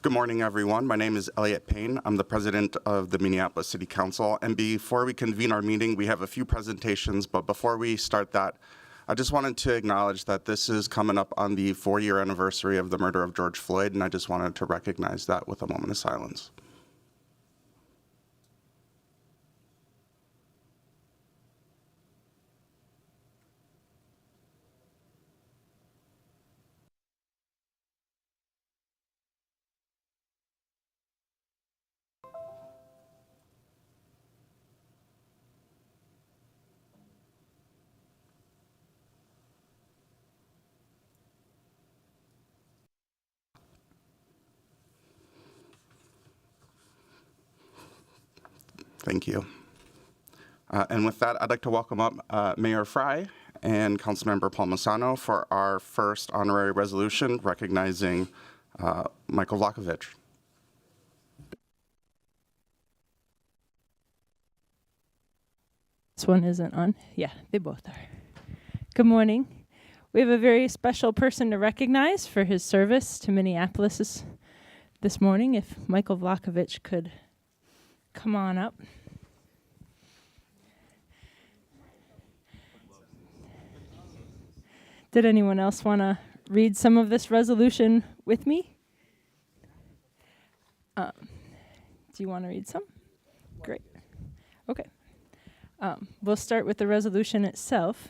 Good morning, everyone. My name is Elliot Payne. I'm the president of the Minneapolis City Council. And before we convene our meeting, we have a few presentations. But before we start that, I just wanted to acknowledge that this is coming up on the 4-year anniversary of the murder of George Floyd, and I just wanted to recognize that with a moment of silence. Thank you. And with that, I'd like to welcome up Mayor Fry and Councilmember Palmisano for our first honorary resolution recognizing Michael Lovich. This one isn't on. Yeah, they both are. Good morning. We have a very special person to recognize for his service to Minneapolis this morning. If Michael Lovich could come on up. Did anyone else want to read some of this resolution with me? Do you want to read some? Great. Okay. We'll start with the resolution itself.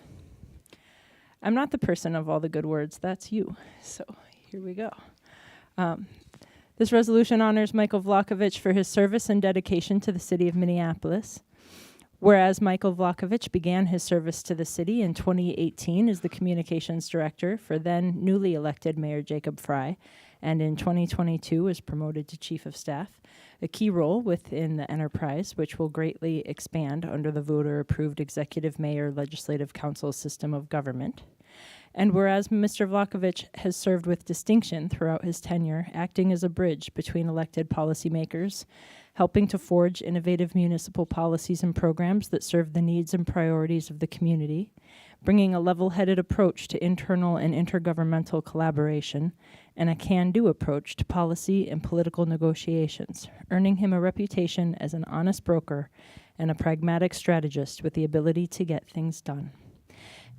I'm not the person of all the good words. That's you. So here we go. This resolution honors Michael Lovich for his service and dedication to the city of Minneapolis. Whereas Michael Lovich began his service to the city in 2018 as the communications director for then newly elected Mayor Jacob Fry, and in 2022 was promoted to chief of staff, a key role within the enterprise, which will greatly expand under the voter-approved executive mayor legislative council system of government. And whereas Mr. Lovich has served with distinction throughout his tenure, acting as a bridge between elected policymakers, helping to forge innovative municipal policies and programs that serve the needs and priorities of the community, bringing a level-headed approach to internal and intergovernmental collaboration, and a can-do approach to policy and political negotiations, earning him a reputation as an honest broker and a pragmatic strategist with the ability to get things done.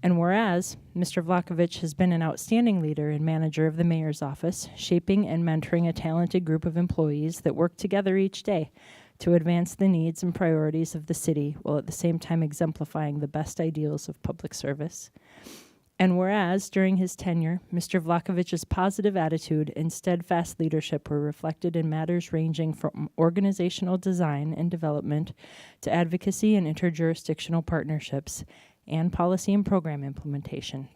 And whereas Mr. Lovich has been an outstanding leader and manager of the mayor's office, shaping and mentoring a talented group of employees that work together each day to advance the needs and priorities of the city while at the same time exemplifying the best ideals of public service. And whereas during his tenure, Mr. Lovich's positive attitude and steadfast leadership were reflected in matters ranging from organizational design and development to advocacy and interjurisdictional partnerships, and policy and program implementation.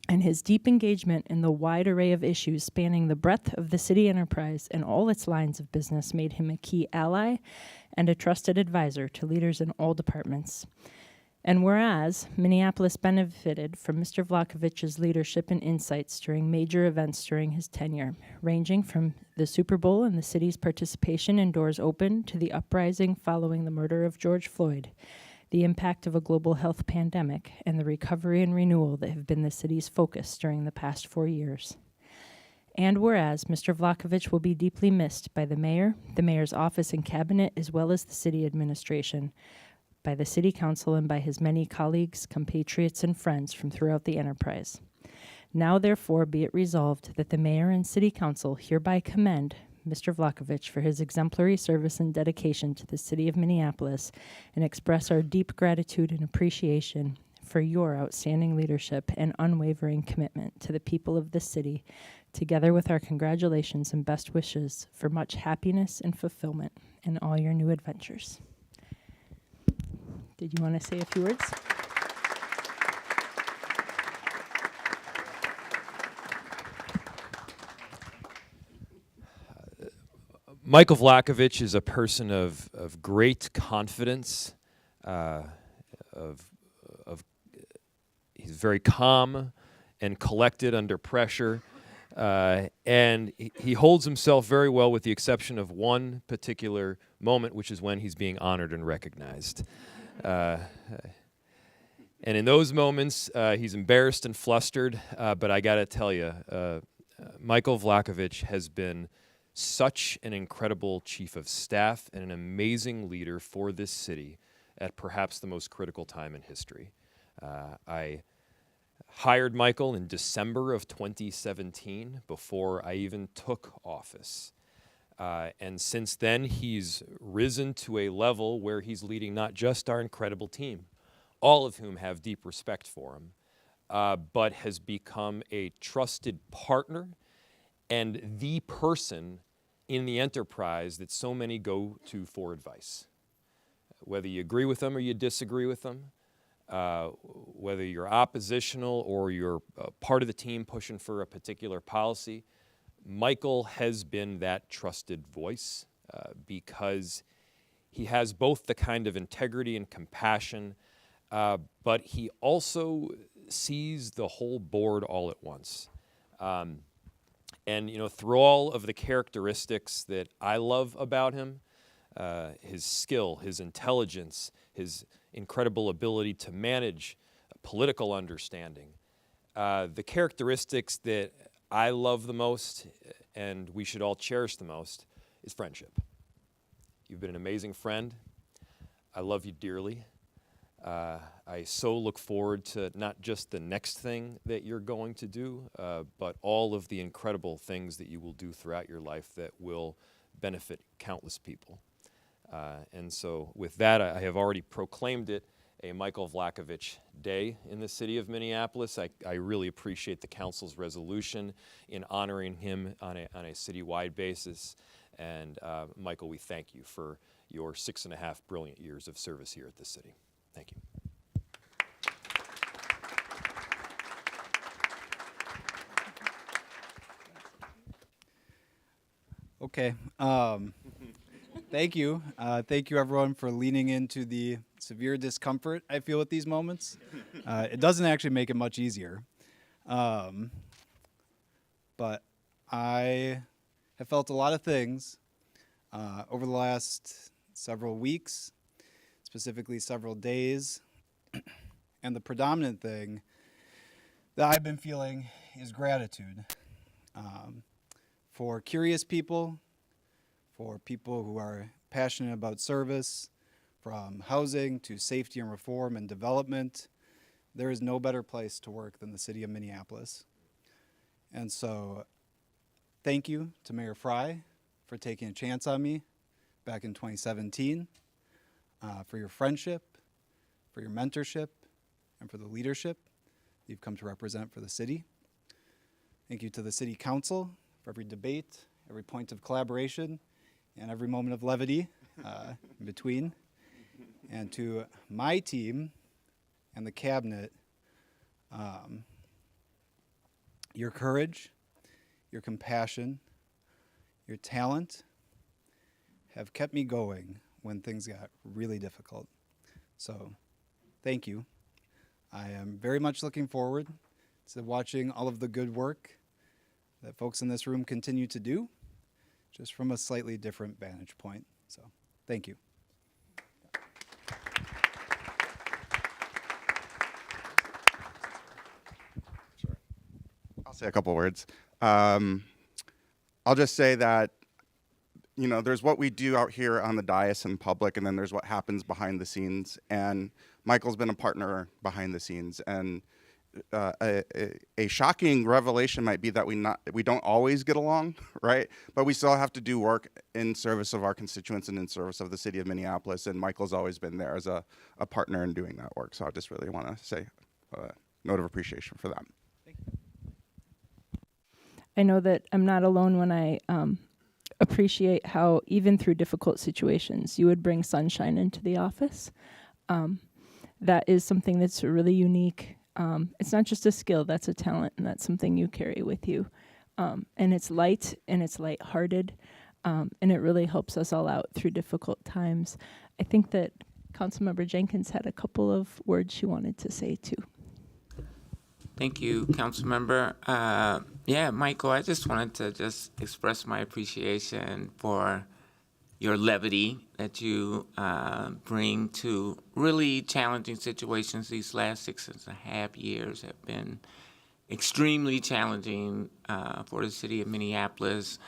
And his deep engagement in the wide array of issues spanning the breadth of the city enterprise and all its lines of business made him a key ally and a trusted advisor to leaders in all departments. And whereas Minneapolis benefited from Mr. Lovich's leadership and insights during major events during his tenure, ranging from the Super Bowl and the city's participation in Doors Open to the uprising following the murder of George Floyd, the impact of a global health pandemic, and the recovery and renewal that have been the city's focus during the past 4 years. And whereas Mr. Lovich will be deeply missed by the mayor's office and cabinet, as well as the city administration, by the city council, and by his many colleagues, compatriots, and friends from throughout the enterprise. Now, therefore, be it resolved that the mayor and city council hereby commend Mr. Lovich for his exemplary service and dedication to the city of Minneapolis, and express our deep gratitude and appreciation for your outstanding leadership and unwavering commitment to the people of this city, together with our congratulations and best wishes for much happiness and fulfillment in all your new adventures. Did you want to say a few words? Michael Lovich is a person of great confidence. He's very calm and collected under pressure, and he holds himself very well, with the exception of one particular moment, which is when he's being honored and recognized. And in those moments, he's embarrassed and flustered, but I got to tell you, Michael Lovich has been such an incredible chief of staff and an amazing leader for this city at perhaps the most critical time in history. I hired Michael in December of 2017 before I even took office. And since then, he's risen to a level where he's leading not just our incredible team, all of whom have deep respect for him, but has become a trusted partner and the person in the enterprise that so many go to for advice. Whether you agree with them or you disagree with them, whether you're oppositional or you're part of the team pushing for a particular policy, Michael has been that trusted voice because he has both the kind of integrity and compassion, but he also sees the whole board all at once. And you know, through all of the characteristics that I love about him, his skill, his intelligence, his incredible ability to manage political understanding, the characteristics that I love the most and we should all cherish the most is friendship. You've been an amazing friend. I love you dearly. I so look forward to not just the next thing that you're going to do, but all of the incredible things that you will do throughout your life that will benefit countless people. And so with that, I have already proclaimed it a Michael Vlackovich Day in the city of Minneapolis. I really appreciate the council's resolution in honoring him on a citywide basis. And Michael, we thank you for your 6.5 brilliant years of service here at the city. Thank you. Okay. Thank you. Thank you, everyone, for leaning into the severe discomfort I feel at these moments. It doesn't actually make it much easier. But I have felt a lot of things over the last several weeks, specifically several days. And the predominant thing that I've been feeling is gratitude for curious people, for people who are passionate about service, from housing to safety and reform and development. There is no better place to work than the city of Minneapolis. And so thank you to Mayor Fry for taking a chance on me back in 2017, for your friendship, for your mentorship, and for the leadership you've come to represent for the city. Thank you to the City Council for every debate, every point of collaboration, and every moment of levity in between. And to my team and the cabinet, your courage, your compassion, your talent have kept me going when things got really difficult. So thank you. I am very much looking forward to watching all of the good work that folks in this room continue to do, just from a slightly different vantage point. So thank you. Sure. I'll say a couple words. I'll just say that, you know, there's what we do out here on the dais in public, and then there's what happens behind the scenes. And Michael's been a partner behind the scenes. And a shocking revelation might be that we don't always get along, right? But we still have to do work in service of our constituents and in service of the city of Minneapolis. And Michael's always been there as a partner in doing that work. So I just really want to say a note of appreciation for that. Thank you. I know that I'm not alone when I appreciate how even through difficult situations, you would bring sunshine into the office. That is something that's really unique. It's not just a skill, that's a talent, and that's something you carry with you. And it's light, and it's lighthearted, and it really helps us all out through difficult times. I think that Councilmember Jenkins had a couple of words she wanted to say too. Thank you, Councilmember. Yeah, Michael, I just wanted to just express my appreciation for your levity that you bring to really challenging situations. These last 6.5 years have been extremely challenging for the city of Minneapolis.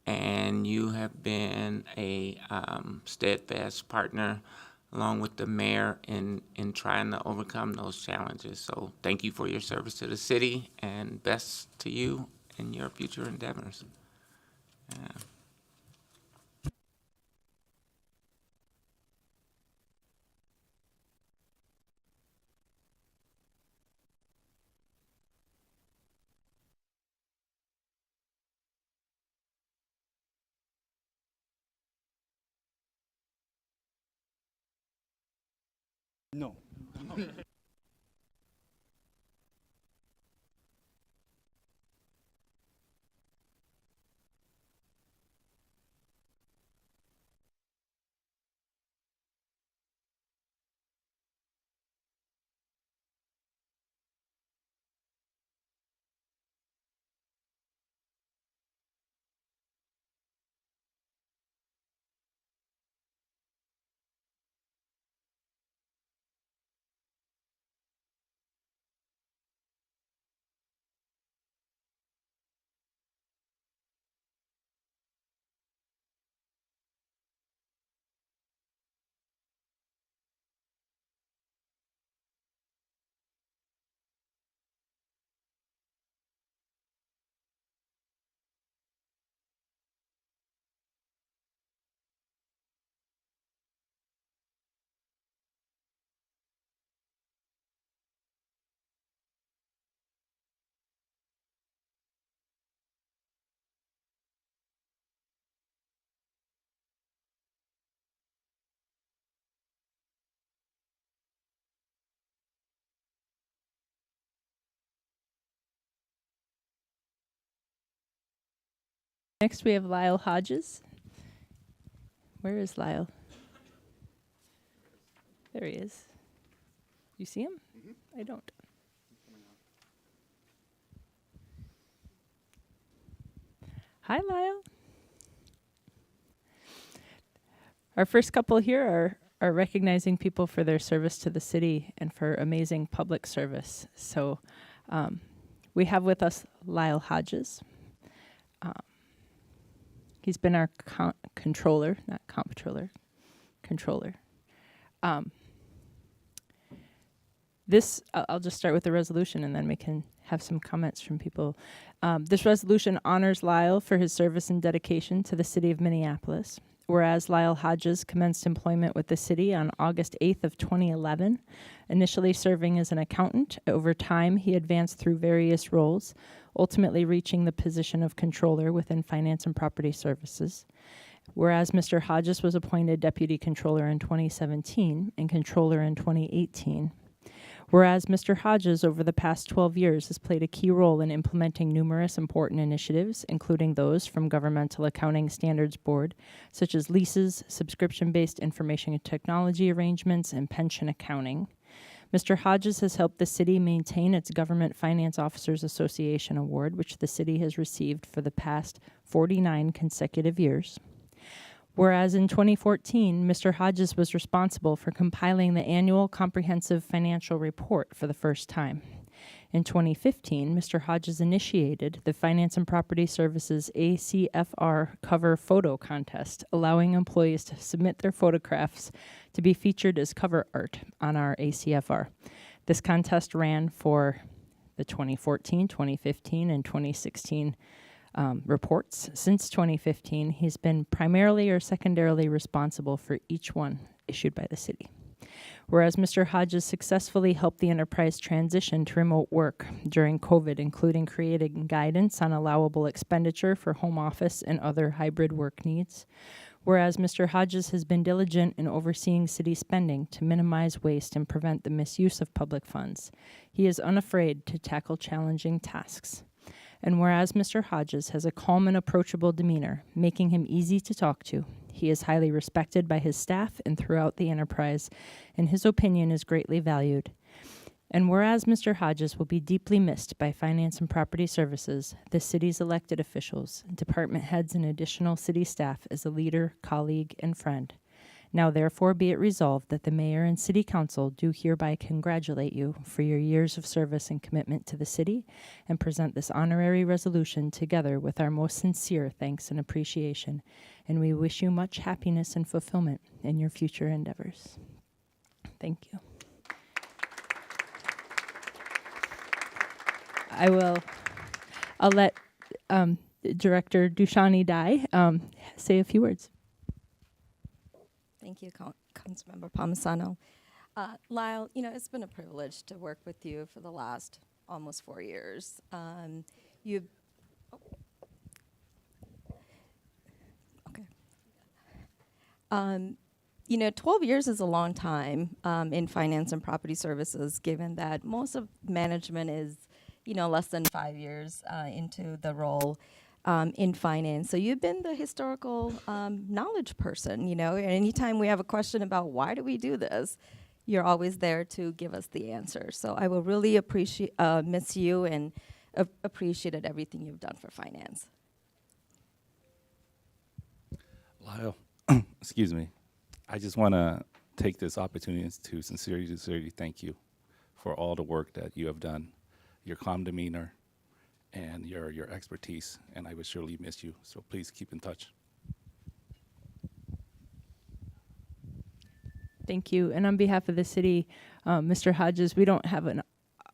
and you have been a steadfast partner along with the mayor in trying to overcome those challenges. So thank you for your service to the city, and best to you in your future endeavors. No. Next, we have Lyle Hodges. Where is Lyle? There he is. You see him? I don't. Hi, Lyle. Our first couple here are recognizing people for their service to the city and for amazing public service. So we have with us Lyle Hodges. He's been our controller, not comptroller, controller. I'll just start with the resolution and then we can have some comments from people. This resolution honors Lyle for his service and dedication to the city of Minneapolis. Whereas Lyle Hodges commenced employment with the city on August 8th of 2011, initially serving as an accountant. Over time, he advanced through various roles, ultimately reaching the position of controller within finance and property services. Whereas Mr. Hodges was appointed deputy controller in 2017 and controller in 2018. Whereas Mr. Hodges, over the past 12 years, has played a key role in implementing numerous important initiatives, including those from Governmental Accounting Standards Board, such as leases, subscription-based information and technology arrangements, and pension accounting. Mr. Hodges has helped the city maintain its Government Finance Officers Association Award, which the city has received for the past 49 consecutive years. Whereas in 2014, Mr. Hodges was responsible for compiling the annual comprehensive financial report for the first time. In 2015, Mr. Hodges initiated the Finance and Property Services ACFR cover photo contest, allowing employees to submit their photographs to be featured as cover art on our ACFR. This contest ran for the 2014, 2015, and 2016 reports. Since 2015, he's been primarily or secondarily responsible for each one issued by the city. Whereas Mr. Hodges successfully helped the enterprise transition to remote work during COVID, including creating guidance on allowable expenditure for home office and other hybrid work needs. Whereas Mr. Hodges has been diligent in overseeing city spending to minimize waste and prevent the misuse of public funds, he is unafraid to tackle challenging tasks. And whereas Mr. Hodges has a calm and approachable demeanor, making him easy to talk to, he is highly respected by his staff and throughout the enterprise, and his opinion is greatly valued. And whereas Mr. Hodges will be deeply missed by Finance and Property Services, the city's elected officials, department heads, and additional city staff as a leader, colleague, and friend. Now therefore be it resolved that the mayor and city council do hereby congratulate you for your years of service and commitment to the city, and present this honorary resolution together with our most sincere thanks and appreciation. And we wish you much happiness and fulfillment in your future endeavors. Thank you. I'll let Director Dushani Dai say a few words. Thank you, Councilmember Palmisano. Lyle, you know, it's been a privilege to work with you for the last almost 4 years. You've, okay. You know, 12 years is a long time in finance and property services, given that most of management is, you know, less than 5 years into the role in finance. So you've been the historical knowledge person, you know, and anytime we have a question about why do we do this, you're always there to give us the answer. So I will really appreciate, miss you and appreciated everything you've done for finance. Lyle, excuse me. I just want to take this opportunity to sincerely thank you for all the work that you have done, your calm demeanor, and your expertise, and I would surely miss you. So please keep in touch. Thank you. And on behalf of the city, Mr. Hodges, we don't have an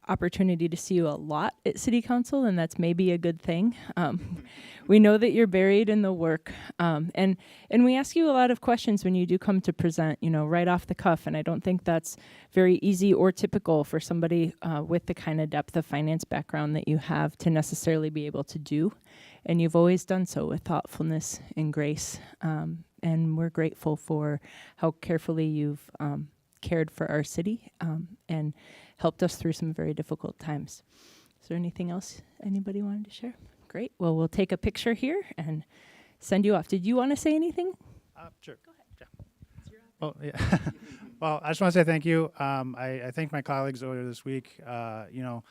opportunity to see you a lot at City Council, and that's maybe a good thing. We know that you're buried in the work, and we ask you a lot of questions when you do come to present, you know, right off the cuff, and I don't think that's very easy or typical for somebody with the kind of depth of finance background that you have to necessarily be able to do, and you've always done so with thoughtfulness and grace, and we're grateful for how carefully you've cared for our city and helped us through some very difficult times. Is there anything else anybody wanted to share? Great. Well, we'll take a picture here and send you off. Did you want to say anything? Sure. Go ahead. Yeah. Well, yeah. Well, I just want to say thank you. I thank my colleagues earlier this week, you know,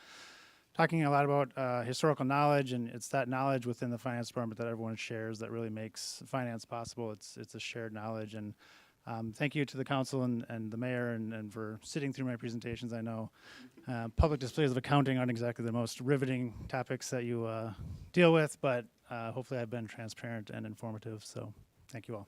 talking a lot about historical knowledge, and it's that knowledge within the finance department that everyone shares that really makes finance possible. It's a shared knowledge, and thank you to the council and the mayor and for sitting through my presentations. I know public displays of accounting aren't exactly the most riveting topics that you deal with, but hopefully I've been transparent and informative, so thank you all.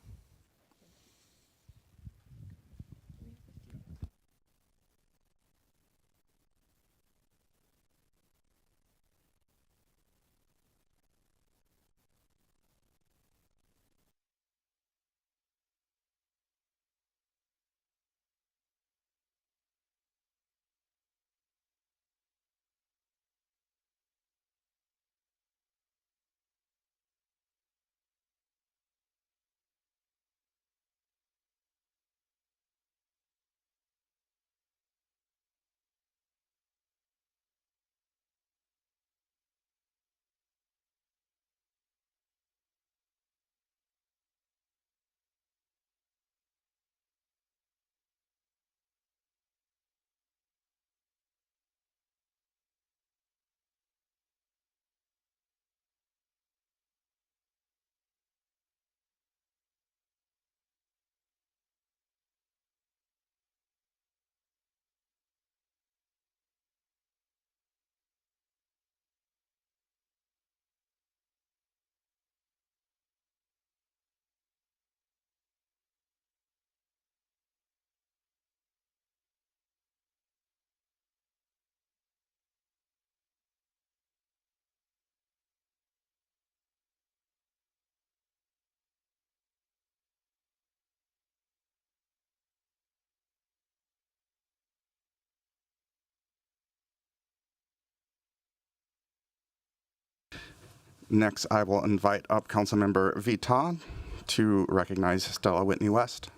Next, I will invite up Councilmember Vitan to recognize Stella Whitney-West.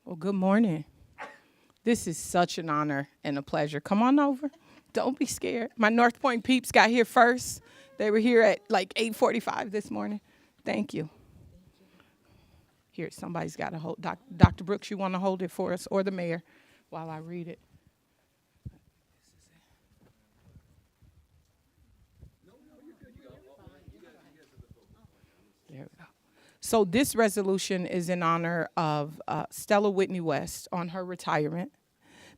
Well, good morning. This is such an honor and a pleasure. Come on over. Don't be scared. My North Point peeps got here first. They were here at like 8:45 this morning. Thank you. Here, somebody's got to hold. Dr. Brooks, you want to hold it for us, or the mayor, while I read it? There we go. So this resolution is in honor of Stella Whitney-West on her retirement.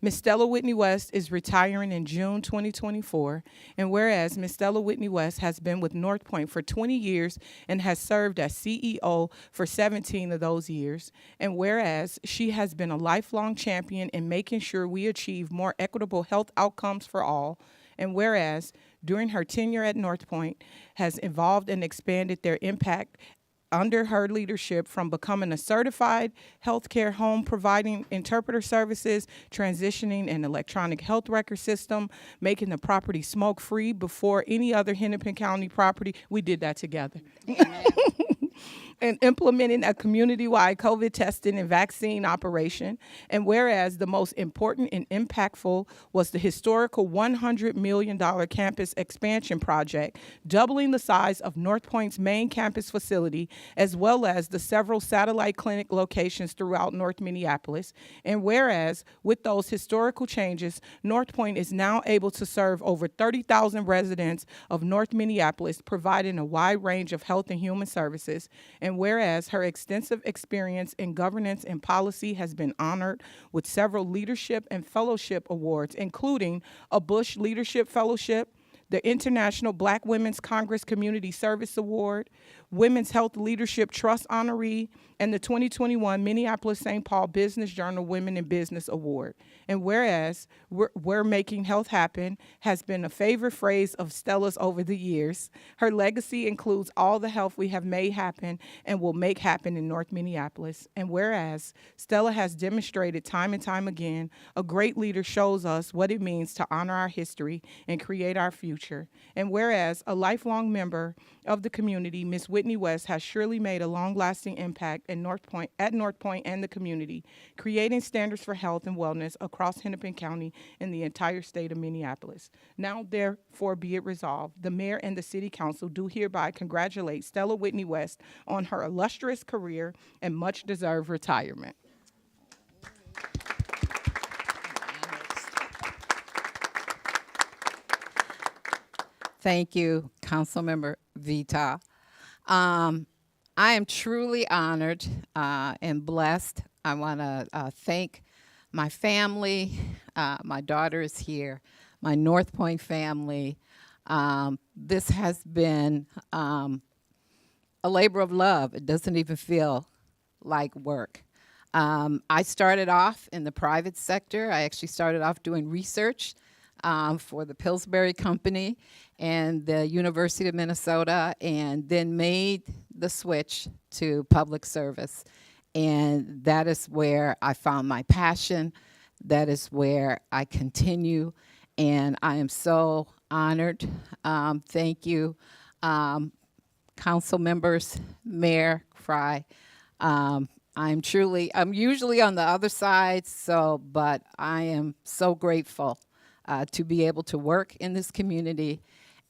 Ms. Stella Whitney-West is retiring in June 2024, and whereas Ms. Stella Whitney-West has been with North Point for 20 years and has served as CEO for 17 of those years, and whereas she has been a lifelong champion in making sure we achieve more equitable health outcomes for all, and whereas during her tenure at North Point has evolved and expanded their impact under her leadership from becoming a certified healthcare home providing interpreter services, transitioning an electronic health record system, making the property smoke-free before any other Hennepin County property. We did that together. And implementing a community-wide COVID testing and vaccine operation. And whereas the most important and impactful was the historical $100 million campus expansion project, doubling the size of North Point's main campus facility, as well as the several satellite clinic locations throughout North Minneapolis. And whereas with those historical changes, North Point is now able to serve over 30,000 residents of North Minneapolis, providing a wide range of health and human services. And whereas her extensive experience in governance and policy has been honored with several leadership and fellowship awards, including a Bush Leadership Fellowship, the International Black Women's Congress Community Service Award, Women's Health Leadership Trust Honoree, and the 2021 Minneapolis-St. Paul Business Journal Women in Business Award. And whereas we're making health happen has been a favorite phrase of Stella's over the years, her legacy includes all the health we have made happen and will make happen in North Minneapolis. And whereas Stella has demonstrated time and time again, a great leader shows us what it means to honor our history and create our future. And whereas a lifelong member of the community, Ms. Whitney-West has surely made a long-lasting impact at North Point and the community, creating standards for health and wellness across Hennepin County and the entire state of Minneapolis. Now, therefore, be it resolved, the mayor and the city council do hereby congratulate Stella Whitney-West on her illustrious career and much-deserved retirement. Thank you, Councilmember Vita. I am truly honored and blessed. I want to thank my family. My daughter is here, my North Point family. This has been a labor of love. It doesn't even feel like work. I started off in the private sector. I actually started off doing research for the Pillsbury Company and the University of Minnesota, and then made the switch to public service. And that is where I found my passion. That is where I continue, and I am so honored. Thank you, council members, Mayor Fry. I'm usually on the other side, but I am so grateful to be able to work in this community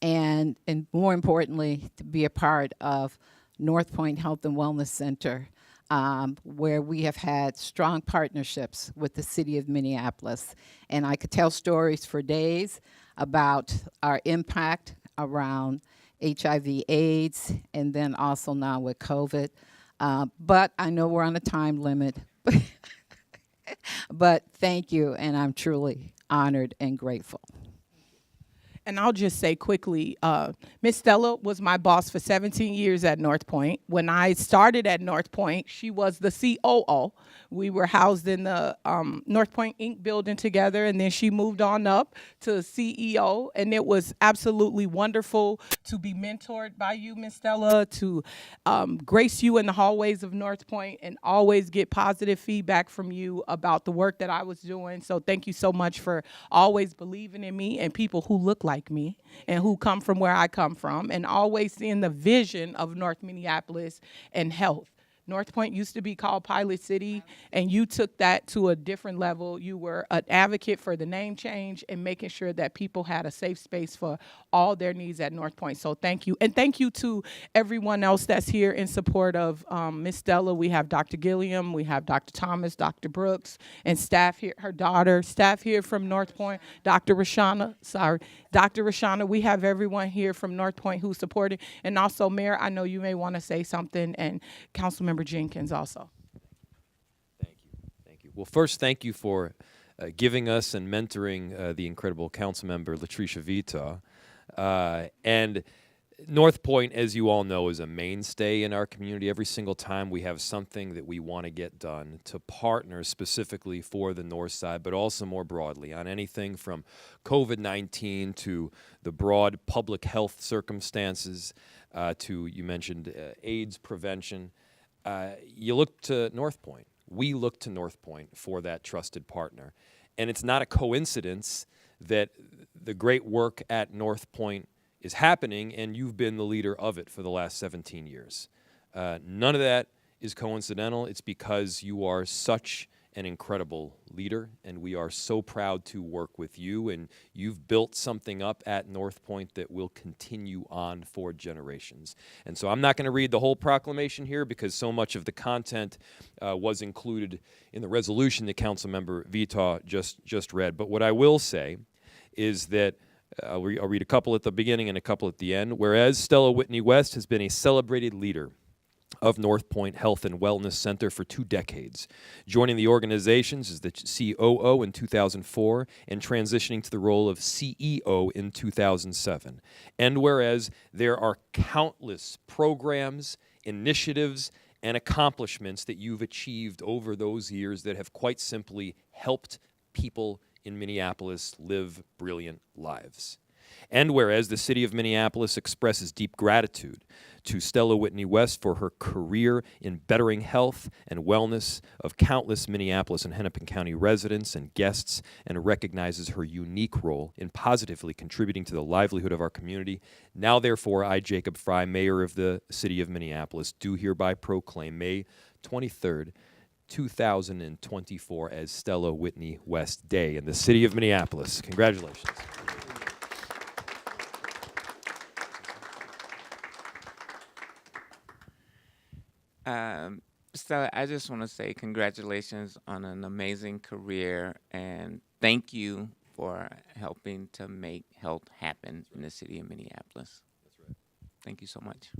and more importantly, to be a part of North Point Health and Wellness Center, where we have had strong partnerships with the city of Minneapolis. And I could tell stories for days about our impact around HIV/AIDS, and then also now with COVID. But I know we're on a time limit. But thank you, and I'm truly honored and grateful. And I'll just say quickly, Miss Stella was my boss for 17 years at North Point. When I started at North Point, she was the COO. We were housed in the North Point Inc. building together, and then she moved on up to CEO, and it was absolutely wonderful to be mentored by you, Miss Stella, to grace you in the hallways of North Point and always get positive feedback from you about the work that I was doing. So thank you so much for always believing in me and people who look like me and who come from where I come from, and always seeing the vision of North Minneapolis and health. North Point used to be called Pilot City, and you took that to a different level. You were an advocate for the name change and making sure that people had a safe space for all their needs at North Point. So thank you. And thank you to everyone else that's here in support of Miss Stella. We have Dr. Gilliam, we have Dr. Thomas, Dr. Brooks, and staff here, her daughter, staff here from North Point, Dr. Rashana, Dr. Rashana, we have everyone here from North Point who supported. And also, Mayor, I know you may want to say something, and Councilmember Jenkins also. Thank you. Thank you. Well, first, thank you for giving us and mentoring the incredible Councilmember Latricia Vita. And North Point, as you all know, is a mainstay in our community. Every single time we have something that we want to get done to partner specifically for the North Side, but also more broadly on anything from COVID-19 to the broad public health circumstances to, you mentioned, AIDS prevention. You look to North Point. We look to North Point for that trusted partner. And it's not a coincidence that the great work at North Point is happening, and you've been the leader of it for the last 17 years. None of that is coincidental. It's because you are such an incredible leader, and we are so proud to work with you, and you've built something up at North Point that will continue on for generations. And so I'm not going to read the whole proclamation here because so much of the content was included in the resolution that Councilmember Vita just read. But what I will say is that I'll read a couple at the beginning and a couple at the end. Whereas Stella Whitney-West has been a celebrated leader of North Point Health and Wellness Center for 2 decades, joining the organizations as the COO in 2004 and transitioning to the role of CEO in 2007. And whereas there are countless programs, initiatives, and accomplishments that you've achieved over those years that have quite simply helped people in Minneapolis live brilliant lives. And whereas the city of Minneapolis expresses deep gratitude to Stella Whitney-West for her career in bettering health and wellness of countless Minneapolis and Hennepin County residents and guests, and recognizes her unique role in positively contributing to the livelihood of our community, now therefore I, Jacob Fry, Mayor of the city of Minneapolis, do hereby proclaim May 23rd, 2024 as Stella Whitney-West Day in the city of Minneapolis. Congratulations. Stella, I just want to say congratulations on an amazing career, and thank you for helping to make health happen in the city of Minneapolis. That's right. Thank you so much.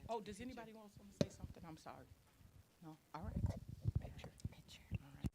Oh, does anybody want to say something? I'm sorry. No? All right. Picture. All right.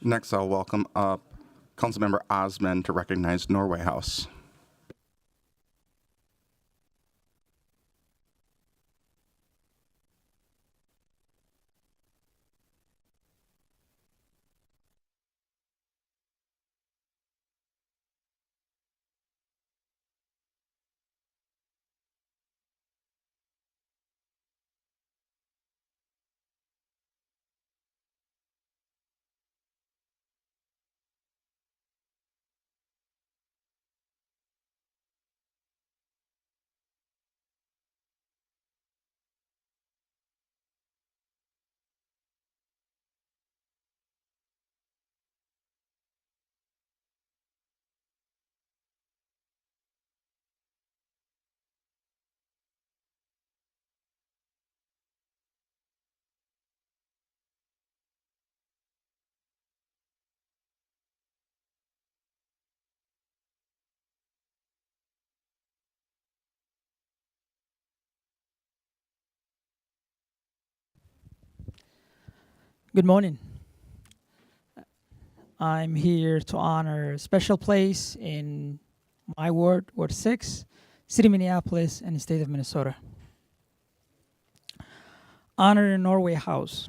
Next, I'll welcome up Councilmember Osmond to recognize Norway House. Good morning. I'm here to honor a special place in my ward, Ward 6, City of Minneapolis, and the state of Minnesota. Honor in Norway House.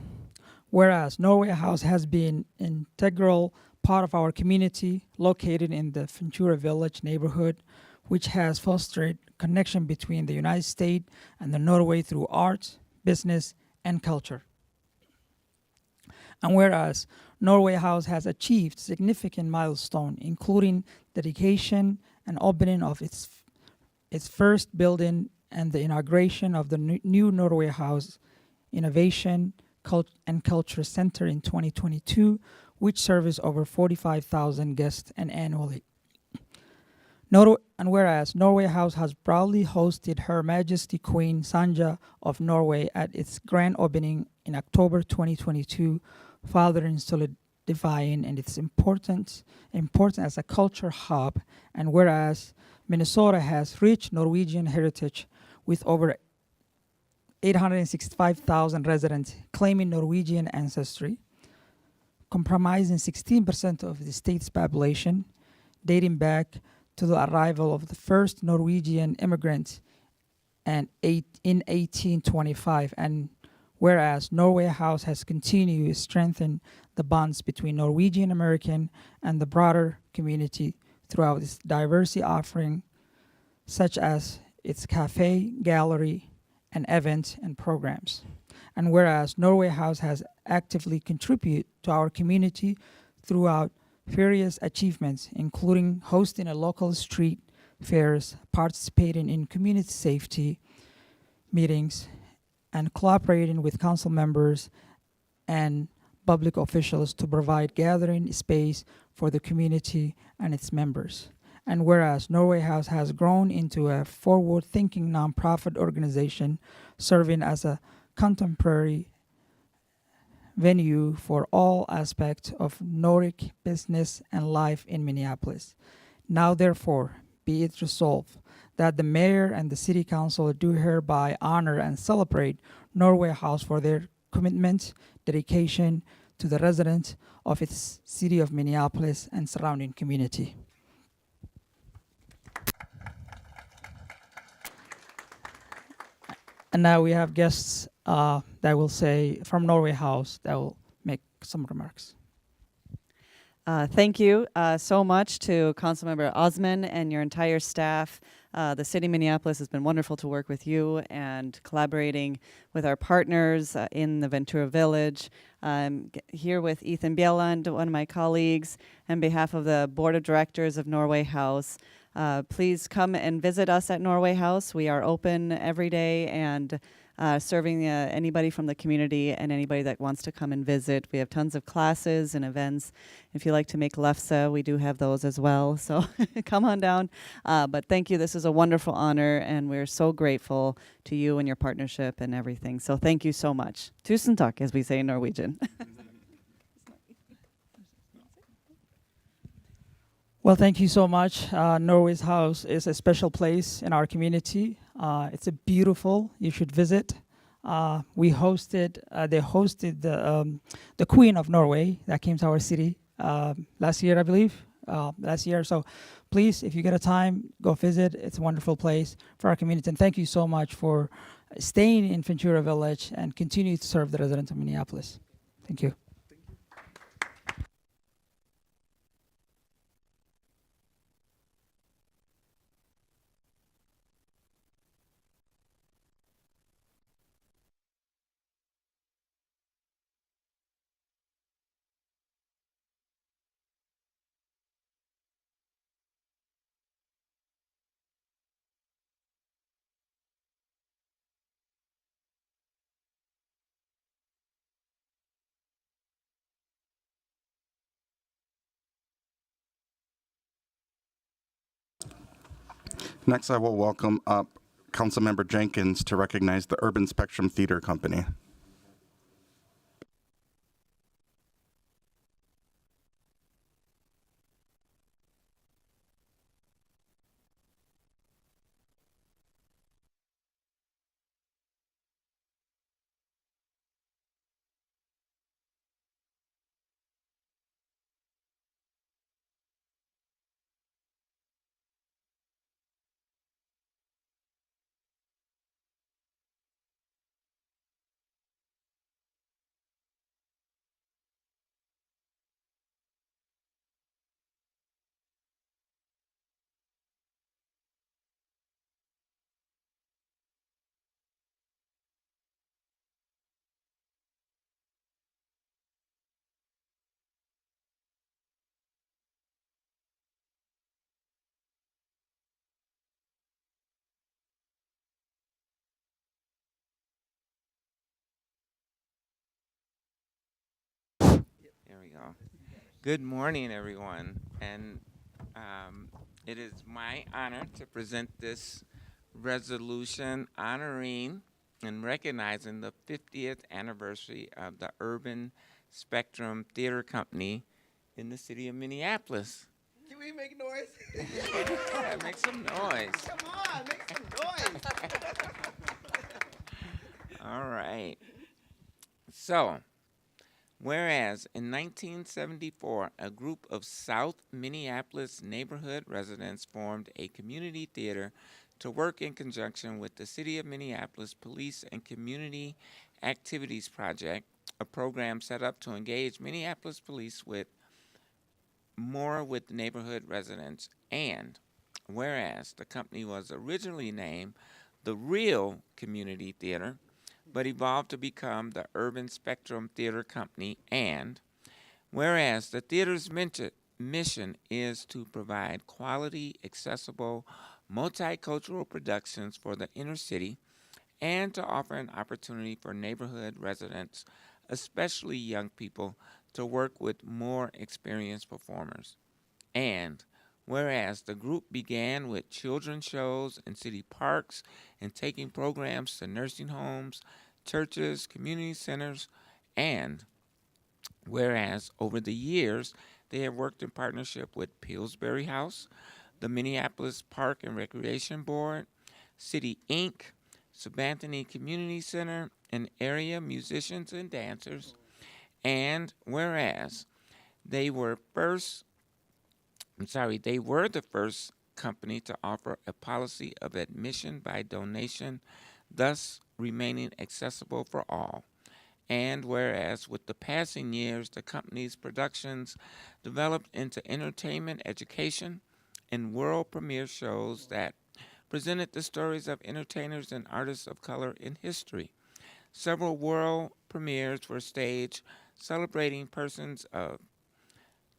Whereas Norway House has been an integral part of our community located in the Ventura Village neighborhood, which has fostered connection between the United States and the Norway through arts, business, and culture. And whereas Norway House has achieved significant milestone, including dedication and opening of its first building and the inauguration of the new Norway House Innovation and Culture Center in 2022, which serves over 45,000 guests annually. And whereas Norway House has proudly hosted Her Majesty Queen Sanja of Norway at its grand opening in October 2022, further solidifying and its importance as a culture hub, and whereas Minnesota has rich Norwegian heritage with over 865,000 residents claiming Norwegian ancestry, comprising 16% of the state's population, dating back to the arrival of the first Norwegian immigrants in 1825, and whereas Norway House has continued to strengthen the bonds between Norwegian American and the broader community throughout its diversity offering, such as its cafe, gallery, and events and programs. And whereas Norway House has actively contributed to our community throughout various achievements, including hosting a local street fairs, participating in community safety meetings, and cooperating with council members and public officials to provide gathering space for the community and its members. And whereas Norway House has grown into a forward-thinking nonprofit organization serving as a contemporary venue for all aspects of Nordic business and life in Minneapolis. Now, therefore, be it resolved that the mayor and the city council do hereby honor and celebrate Norway House for their commitment, dedication to the residents of its city of Minneapolis and surrounding community. And now we have guests that will say from Norway House that will make some remarks. Thank you so much to Councilmember Osman and your entire staff. The City of Minneapolis has been wonderful to work with you and collaborating with our partners in the Ventura Village. Here with Ethan Bieland, one of my colleagues, on behalf of the Board of Directors of Norway House. Please come and visit us at Norway House. We are open every day and serving anybody from the community and anybody that wants to come and visit. We have tons of classes and events. If you like to make lefse, we do have those as well. So come on down. But thank you. This is a wonderful honor, and we're so grateful to you and your partnership and everything. So thank you so much. Tusen takk, as we say in Norwegian. Well, thank you so much. Norway's House is a special place in our community. It's a beautiful, you should visit. They hosted the Queen of Norway that came to our city last year, I believe, So please, if you get a time, go visit. It's a wonderful place for our community. And thank you so much for staying in Ventura Village and continue to serve the residents of Minneapolis. Thank you. Next, I will welcome up Councilmember Jenkins to recognize the Urban Spectrum Theater Company. go. Good morning, everyone. And it is my honor to present this resolution honoring and recognizing the 50th anniversary of the Urban Spectrum Theater Company in the city of Minneapolis. Can we make noise? Yeah, make some noise. Come on, make some noise. All right. So, whereas in 1974, a group of South Minneapolis neighborhood residents formed a community theater to work in conjunction with the City of Minneapolis Police and Community Activities Project, a program set up to engage Minneapolis police with neighborhood residents. And whereas the company was originally named the Real Community Theater, but evolved to become the Urban Spectrum Theater Company, and whereas the theater's mission is to provide quality, accessible, multicultural productions for the inner city and to offer an opportunity for neighborhood residents, especially young people, to work with more experienced performers. And whereas the group began with children's shows in city parks and taking programs to nursing homes, churches, community centers, and whereas over the years they have worked in partnership with Pillsbury House, the Minneapolis Park and Recreation Board, City Inc., Sabanthony Community Center, and area musicians and dancers, and whereas they were the first company to offer a policy of admission by donation, thus remaining accessible for all. And whereas with the passing years, the company's productions developed into entertainment, education, and world premiere shows that presented the stories of entertainers and artists of color in history. Several world premieres were staged celebrating persons of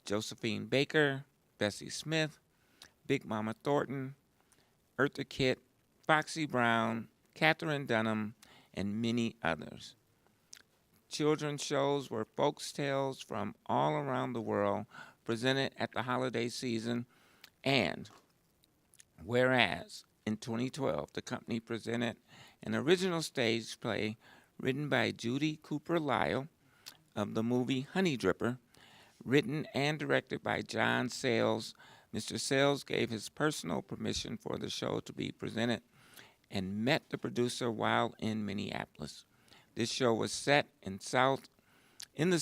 Josephine Baker, Bessie Smith, Big Mama Thornton, Eartha Kitt, Foxy Brown, Katherine Dunham, and many others. Children's shows were folks' tales from all around the world presented at the holiday season, and whereas in 2012 the company presented an original stage play written by Judy Cooper Lyle of the movie Honey Dripper, written and directed by John Sayles. Mr. Sayles gave his personal permission for the show to be presented and met the producer while in Minneapolis. This show was set in the South in the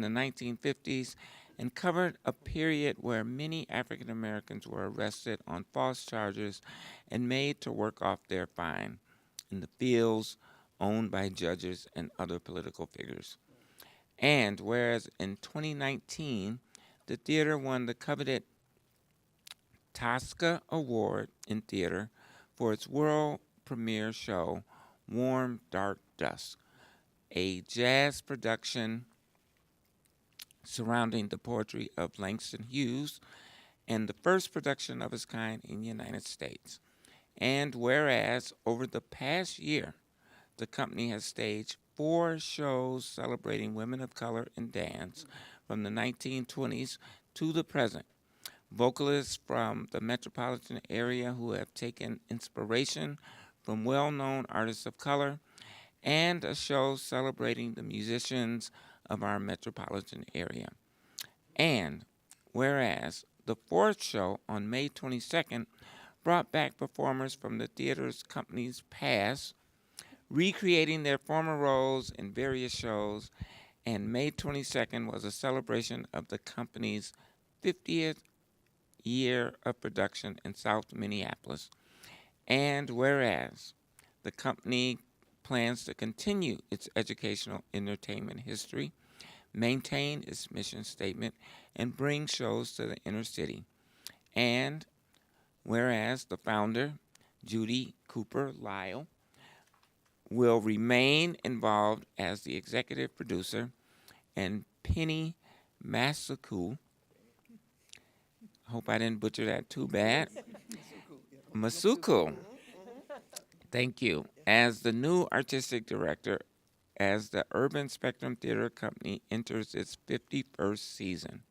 1950s and covered a period where many African Americans were arrested on false charges and made to work off their fine in the fields owned by judges and other political figures. And whereas in 2019, the theater won the coveted Tosca Award in Theater for its world premiere show, Warm Dark Dusk, a jazz production surrounding the poetry of Langston Hughes, and the first production of its kind in the United States. And whereas over the past year, the company has staged 4 shows celebrating women of color in dance from the 1920s to the present. Vocalists from the metropolitan area who have taken inspiration from well-known artists of color, and a show celebrating the musicians of our metropolitan area. And whereas the 4th show on May 22nd brought back performers from the theater's company's past, recreating their former roles in various shows, and May 22nd was a celebration of the company's 50th year of production in South Minneapolis. And whereas the company plans to continue its educational entertainment history, maintain its mission statement, and bring shows to the inner city. And whereas the founder, Judy Cooper Lyle, will remain involved as the executive producer, and Penny Masuku, hope I didn't butcher that too bad, Masuku, thank you, as the new artistic director as the Urban Spectrum Theater Company enters its 51st season.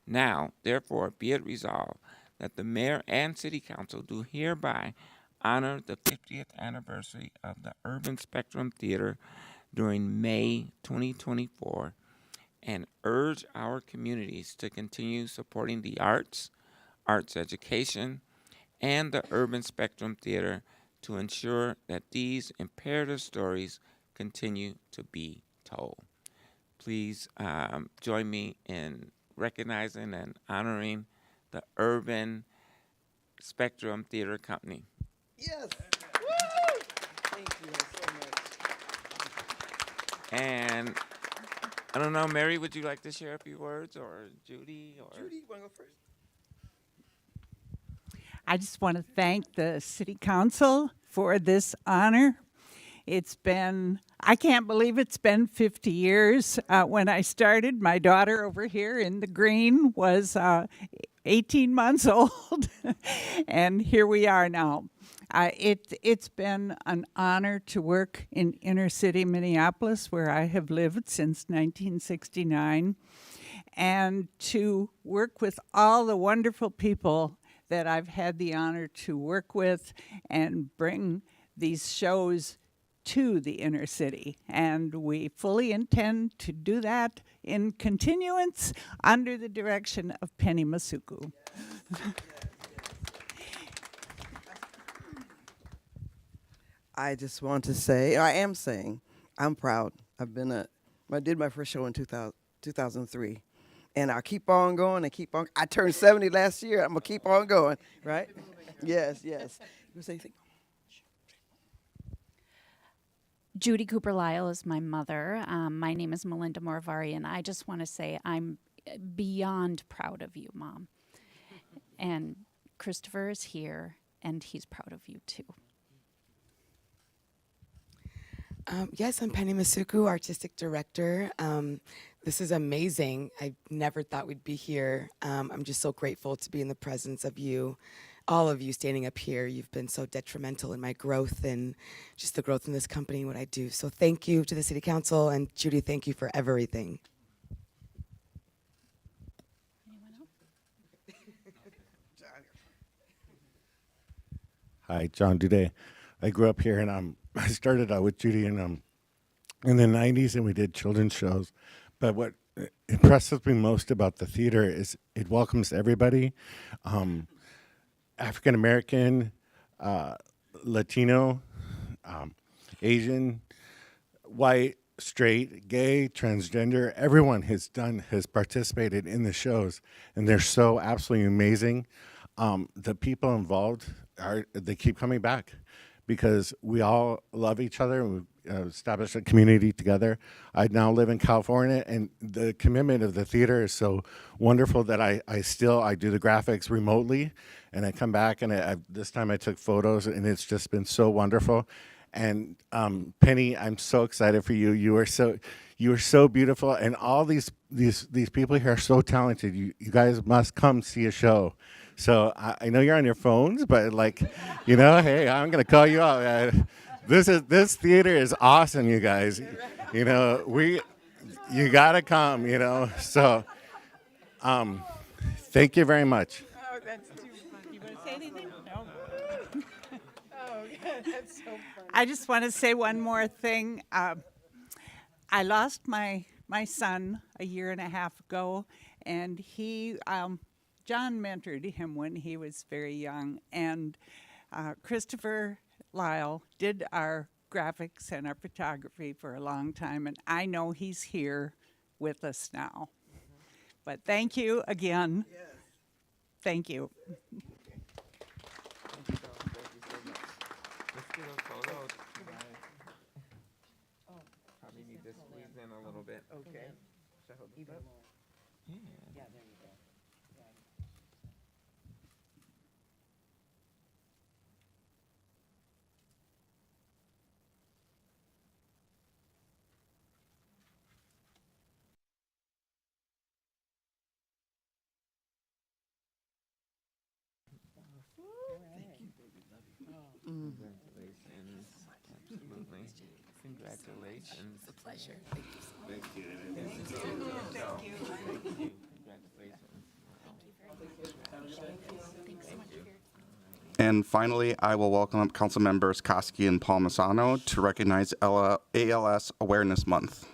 Now, therefore, be it resolved that the mayor and city council do hereby honor the 50th anniversary of the Urban Spectrum Theater during May 2024 and urge our communities to continue supporting the arts, arts education, and the Urban Spectrum Theater to ensure that these imperative stories continue to be told. Please join me in recognizing and honoring the Urban Spectrum Theater Company. Yes. Woo! Thank you so much. And I don't know, Mary, would you like to share a few words, or Judy? Or Judy, you want to go first? I just want to thank the City Council for this honor. It's been, I can't believe it's been 50 years. When I started, my daughter over here in the green was 18 months old, and here we are now. It's been an honor to work in inner city Minneapolis, where I have lived since 1969, and to work with all the wonderful people that I've had the honor to work with and bring these shows to the inner city. And we fully intend to do that in continuance under the direction of Penny Masuku. I just want to say, I am saying, I'm proud. I did my first show in 2003. And I keep on going and keep on. I turned 70 last year. I'm going to keep on going, right? Yes, yes. You say anything? Judy Cooper Lyle is my mother. My name is Melinda Moravari, and I just want to say I'm beyond proud of you, Mom. And Christopher is here, and he's proud of you, too. Yes, I'm Penny Masuku, Artistic Director. This is amazing. I never thought we'd be here. I'm just so grateful to be in the presence of you, all of you standing up here. You've been so detrimental in my growth and just the growth in this company and what I do. So thank you to the City Council, and Judy, thank you for everything. Hi, John Duday. I grew up here, and I started out with Judy in the 90s, and we did children's shows. But what impresses me most about the theater is it welcomes everybody, African American, Latino, Asian, white, straight, gay, transgender. Everyone has participated in the shows, and they're so absolutely amazing. The people involved they keep coming back, because we all love each other, and we've established a community together. I now live in California, and the commitment of the theater is so wonderful that I do the graphics remotely, and I come back, and this time I took photos, and it's just been so wonderful. And Penny, I'm so excited for you. You are so beautiful, and all these people here are so talented. You guys must come see a show. So I know you're on your phones, but hey, I'm gonna call you out. This theater is awesome, you guys. You gotta come. So thank you very much. Oh, that's too funny. You want to say anything? No. Oh, that's so funny. I just want to say one more thing. I lost my son a year and a half ago, and he. John mentored him when he was very young, and Christopher Lyle did our graphics and our photography for a long time, and I know he's here with us now. But thank you again. Yes. Thank you. Let's get a photo. Probably need to squeeze in a little bit. Okay. Should I hold this up? Yeah. Yeah, there you go. Thank you, baby. Love you. Congratulations. Absolutely. Congratulations. It's a pleasure. Thank you so much. Thank you. Thank you. Congratulations. Thanks so much for your And finally, I will welcome up Council Members Koski and Palmisano to recognize ALS Awareness Month.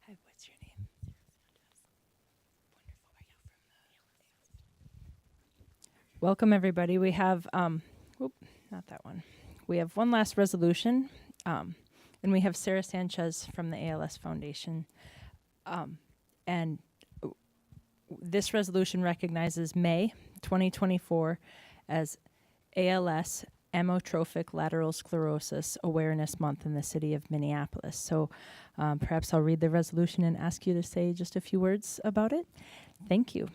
Hi, what's your name? Welcome, everybody. We have, not that one. We have one last resolution, and we have Sarah Sanchez from the ALS Foundation. And this resolution recognizes May 2024 as ALS Amyotrophic Lateral Sclerosis Awareness Month in the city of Minneapolis. So perhaps I'll read the resolution and ask you to say just a few words about it. Thank you.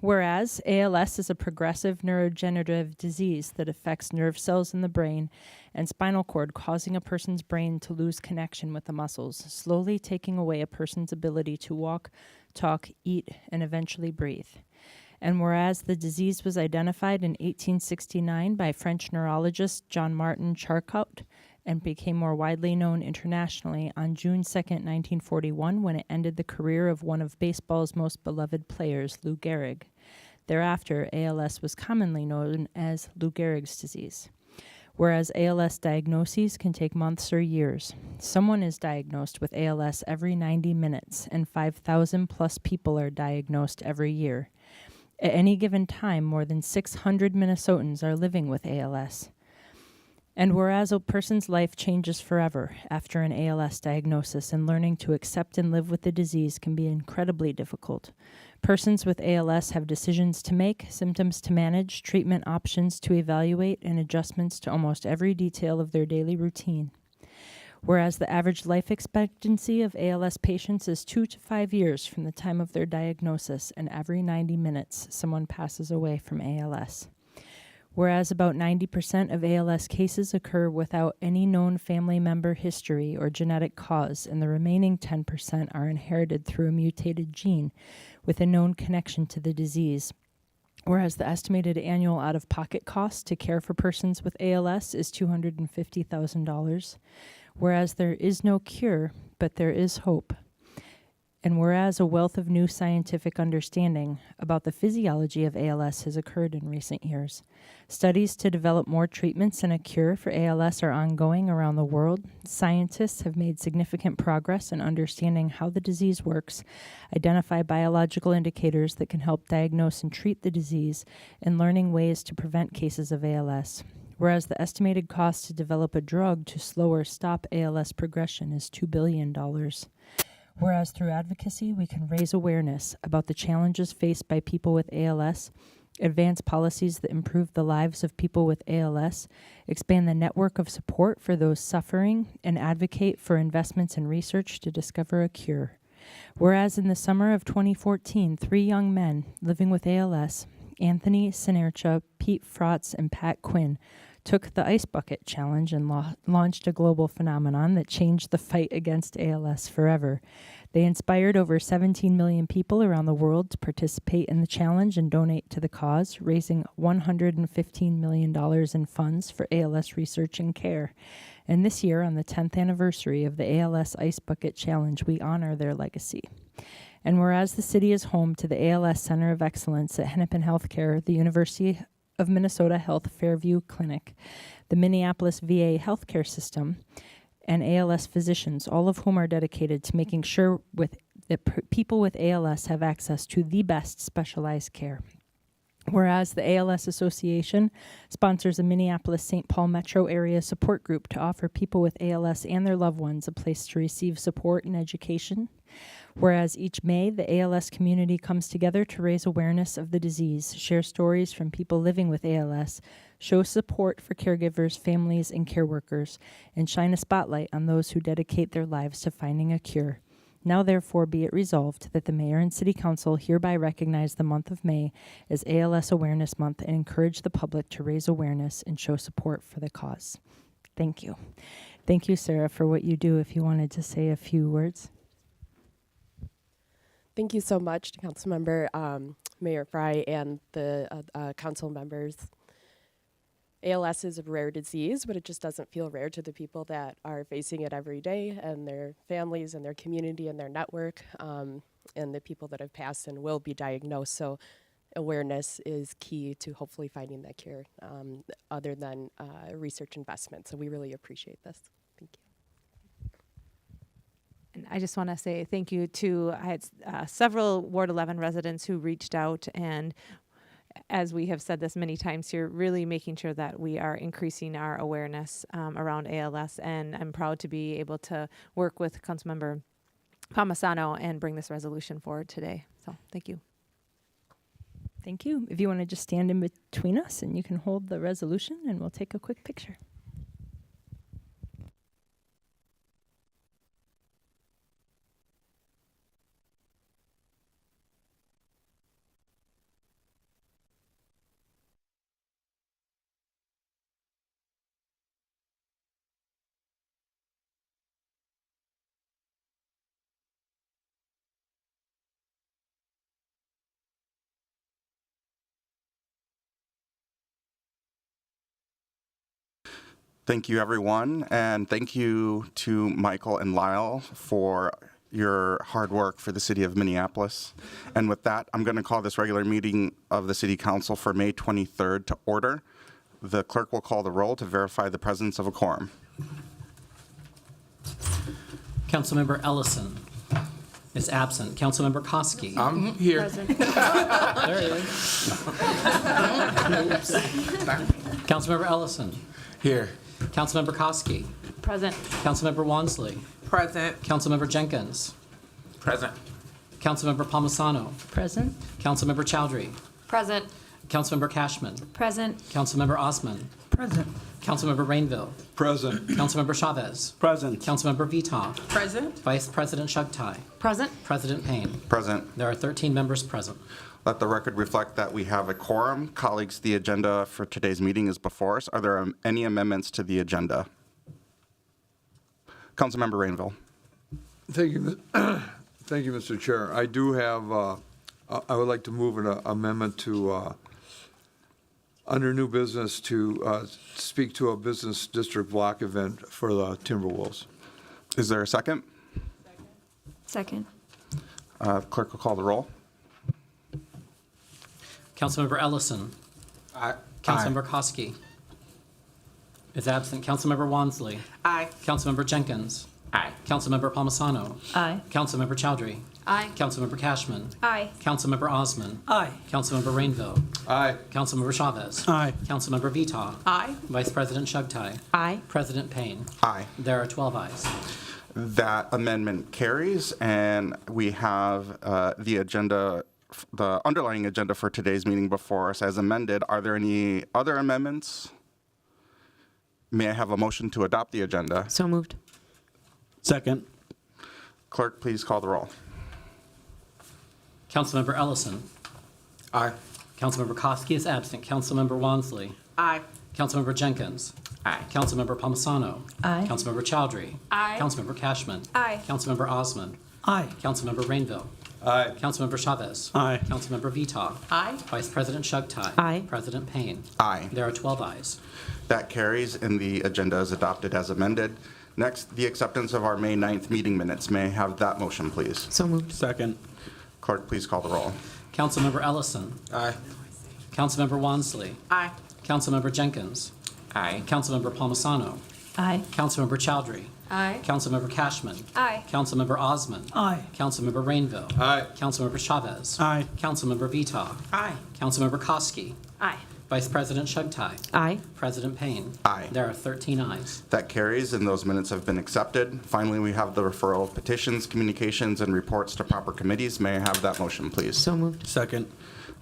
Whereas ALS is a progressive neurodegenerative disease that affects nerve cells in the brain and spinal cord, causing a person's brain to lose connection with the muscles, slowly taking away a person's ability to walk, talk, eat, and eventually breathe. And whereas the disease was identified in 1869 by French neurologist Jean-Martin Charcot and became more widely known internationally on June 2nd, 1941, when it ended the career of one of baseball's most beloved players, Lou Gehrig. Thereafter, ALS was commonly known as Lou Gehrig's disease. Whereas ALS diagnoses can take months or years. Someone is diagnosed with ALS every 90 minutes, and 5,000 plus people are diagnosed every year. At any given time, more than 600 Minnesotans are living with ALS. And whereas a person's life changes forever after an ALS diagnosis, and learning to accept and live with the disease can be incredibly difficult. Persons with ALS have decisions to make, symptoms to manage, treatment options to evaluate, and adjustments to almost every detail of their daily routine. Whereas the average life expectancy of ALS patients is 2 to 5 years from the time of their diagnosis, and every 90 minutes someone passes away from ALS. Whereas about 90% of ALS cases occur without any known family member history or genetic cause, and the remaining 10% are inherited through a mutated gene with a known connection to the disease. Whereas the estimated annual out-of-pocket cost to care for persons with ALS is $250,000. Whereas there is no cure, but there is hope. And whereas a wealth of new scientific understanding about the physiology of ALS has occurred in recent years. Studies to develop more treatments and a cure for ALS are ongoing around the world. Scientists have made significant progress in understanding how the disease works, identify biological indicators that can help diagnose and treat the disease, and learning ways to prevent cases of ALS. Whereas the estimated cost to develop a drug to slow or stop ALS progression is $2 billion. Whereas through advocacy, we can raise awareness about the challenges faced by people with ALS, advance policies that improve the lives of people with ALS, expand the network of support for those suffering, and advocate for investments in research to discover a cure. Whereas in the summer of 2014, 3 young men living with ALS, Anthony Sinercha, Pete Frotz, and Pat Quinn, took the Ice Bucket Challenge and launched a global phenomenon that changed the fight against ALS forever. They inspired over 17 million people around the world to participate in the challenge and donate to the cause, raising $115 million in funds for ALS research and care. And this year, on the 10th anniversary of the ALS Ice Bucket Challenge, we honor their legacy. And whereas the city is home to the ALS Center of Excellence at Hennepin Healthcare, the University of Minnesota Health Fairview Clinic, the Minneapolis VA healthcare system, and ALS physicians, all of whom are dedicated to making sure that people with ALS have access to the best specialized care. Whereas the ALS Association sponsors a Minneapolis-St. Paul metro area support group to offer people with ALS and their loved ones a place to receive support and education. Whereas each May, the ALS community comes together to raise awareness of the disease, share stories from people living with ALS, show support for caregivers, families, and care workers, and shine a spotlight on those who dedicate their lives to finding a cure. Now, therefore, be it resolved that the Mayor and City Council hereby recognize the month of May as ALS Awareness Month and encourage the public to raise awareness and show support for the cause. Thank you. Thank you, Sarah, for what you do. If you wanted to say a few words. Thank you so much to Councilmember Mayor Fry and the council members. ALS is a rare disease, but it just doesn't feel rare to the people that are facing it every day, and their families and their community and their network, and the people that have passed and will be diagnosed. So awareness is key to hopefully finding that cure, other than research investment. So we really appreciate this. Thank you. And I just want to say thank you to, I had several Ward 11 residents who reached out, and as we have said this many times here, really making sure that we are increasing our awareness around ALS. And I'm proud to be able to work with Councilmember Palmisano and bring this resolution forward today. So thank you. Thank you. If you want to just stand in between us and you can hold the resolution and we'll take a quick picture. Thank you, everyone, and thank you to Michael and Lyle for your hard work for the city of Minneapolis. And with that, I'm going to call this regular meeting of the City Council for May 23rd to order. The clerk will call the roll to verify the presence of a quorum. Councilmember Ellison is absent. Councilmember Koski. I'm here. There he is. Councilmember Ellison. Here. Councilmember Koski. Present. Councilmember Wansley. Present. Councilmember Jenkins. Present. Councilmember Palmisano. Present. Councilmember Chowdhury. Present. Councilmember Cashman. Present. Councilmember Osman. Present. Councilmember Rainville. Present. Councilmember Chavez. Present. Councilmember Vita. Present. Vice President Shugtai. Present. President Payne. Present. There are 13 members present. Let the record reflect that we have a quorum. Colleagues, the agenda for today's meeting is before us. Are there any amendments to the agenda? Councilmember Rainville. Thank you, thank you, Mr. Chair. I do have, I would like to move an amendment to, under new business, to speak to a business district block event for the Timberwolves. Is there a second? Second. Clerk will call the roll. Councilmember Ellison. Aye. Councilmember Koski is absent. Councilmember Wansley. Aye. Councilmember Jenkins. Aye. Councilmember Palmisano. Aye. Councilmember Chowdhury. Aye. Councilmember Cashman. Aye. Councilmember Osman. Aye. Councilmember Rainville. Aye. Councilmember Chavez. Aye. Councilmember Vita. Aye. Vice President Shugtai. Aye. President Payne. Aye. There are 12 ayes. That amendment carries, and we have the agenda, the underlying agenda for today's meeting before us as amended. Are there any other amendments? May I have a motion to adopt the agenda? So moved. Second. Clerk, please call the roll. Councilmember Ellison. Aye. Councilmember Koski is absent. Councilmember Wansley. Aye. Councilmember Jenkins. Aye. Councilmember Palmisano. Aye. Councilmember Chowdhury. Aye. Councilmember Cashman. Aye. Councilmember Osman. Aye. Councilmember Rainville. Aye. Councilmember Chavez. Aye. Councilmember Vita. Aye. Vice President Shugtai. Aye. President Payne. Aye. There are 12 ayes. That carries, and the agenda is adopted as amended. Next, the acceptance of our May 9th meeting minutes. May I have that motion, please? So moved. Second. Clerk, please call the roll. Councilmember Ellison. Aye. Councilmember Wansley. Aye. Councilmember Jenkins. Aye. Councilmember Palmisano. Aye. Councilmember Chowdhury. Aye. Councilmember Cashman. Aye. Councilmember Osman. Aye. Councilmember Rainville. Aye. Councilmember Chavez. Aye. Councilmember Vita. Aye. Councilmember Koski. Aye. Vice President Shugtai. Aye. President Payne. Aye. There are 13 ayes. That carries, and those minutes have been accepted. Finally, we have the referral of petitions, communications, and reports to proper committees. May I have that motion, please? So moved. Second.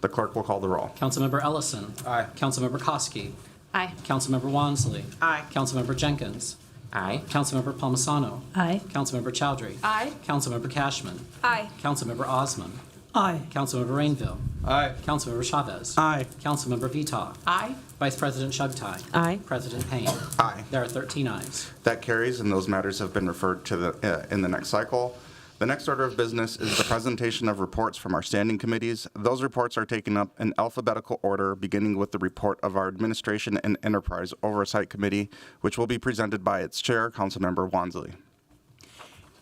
The clerk will call the roll. Councilmember Ellison. Aye. Councilmember Koski. Aye. Councilmember Wansley. Aye. Councilmember Jenkins. Aye. Councilmember Palmisano. Aye. Councilmember Chowdhury. Aye. Councilmember Cashman. Aye. Councilmember Osman. Aye. Councilmember Rainville. Aye. Councilmember Chavez. Aye. Councilmember Vita. Aye. Vice President Shugtai. Aye. President Payne. Aye. There are 13 ayes. That carries, and those matters have been referred to in the next cycle. The next order of business is the presentation of reports from our standing committees. Those reports are taken up in alphabetical order, beginning with the report of our Administration and Enterprise Oversight Committee, which will be presented by its chair, Councilmember Wansley.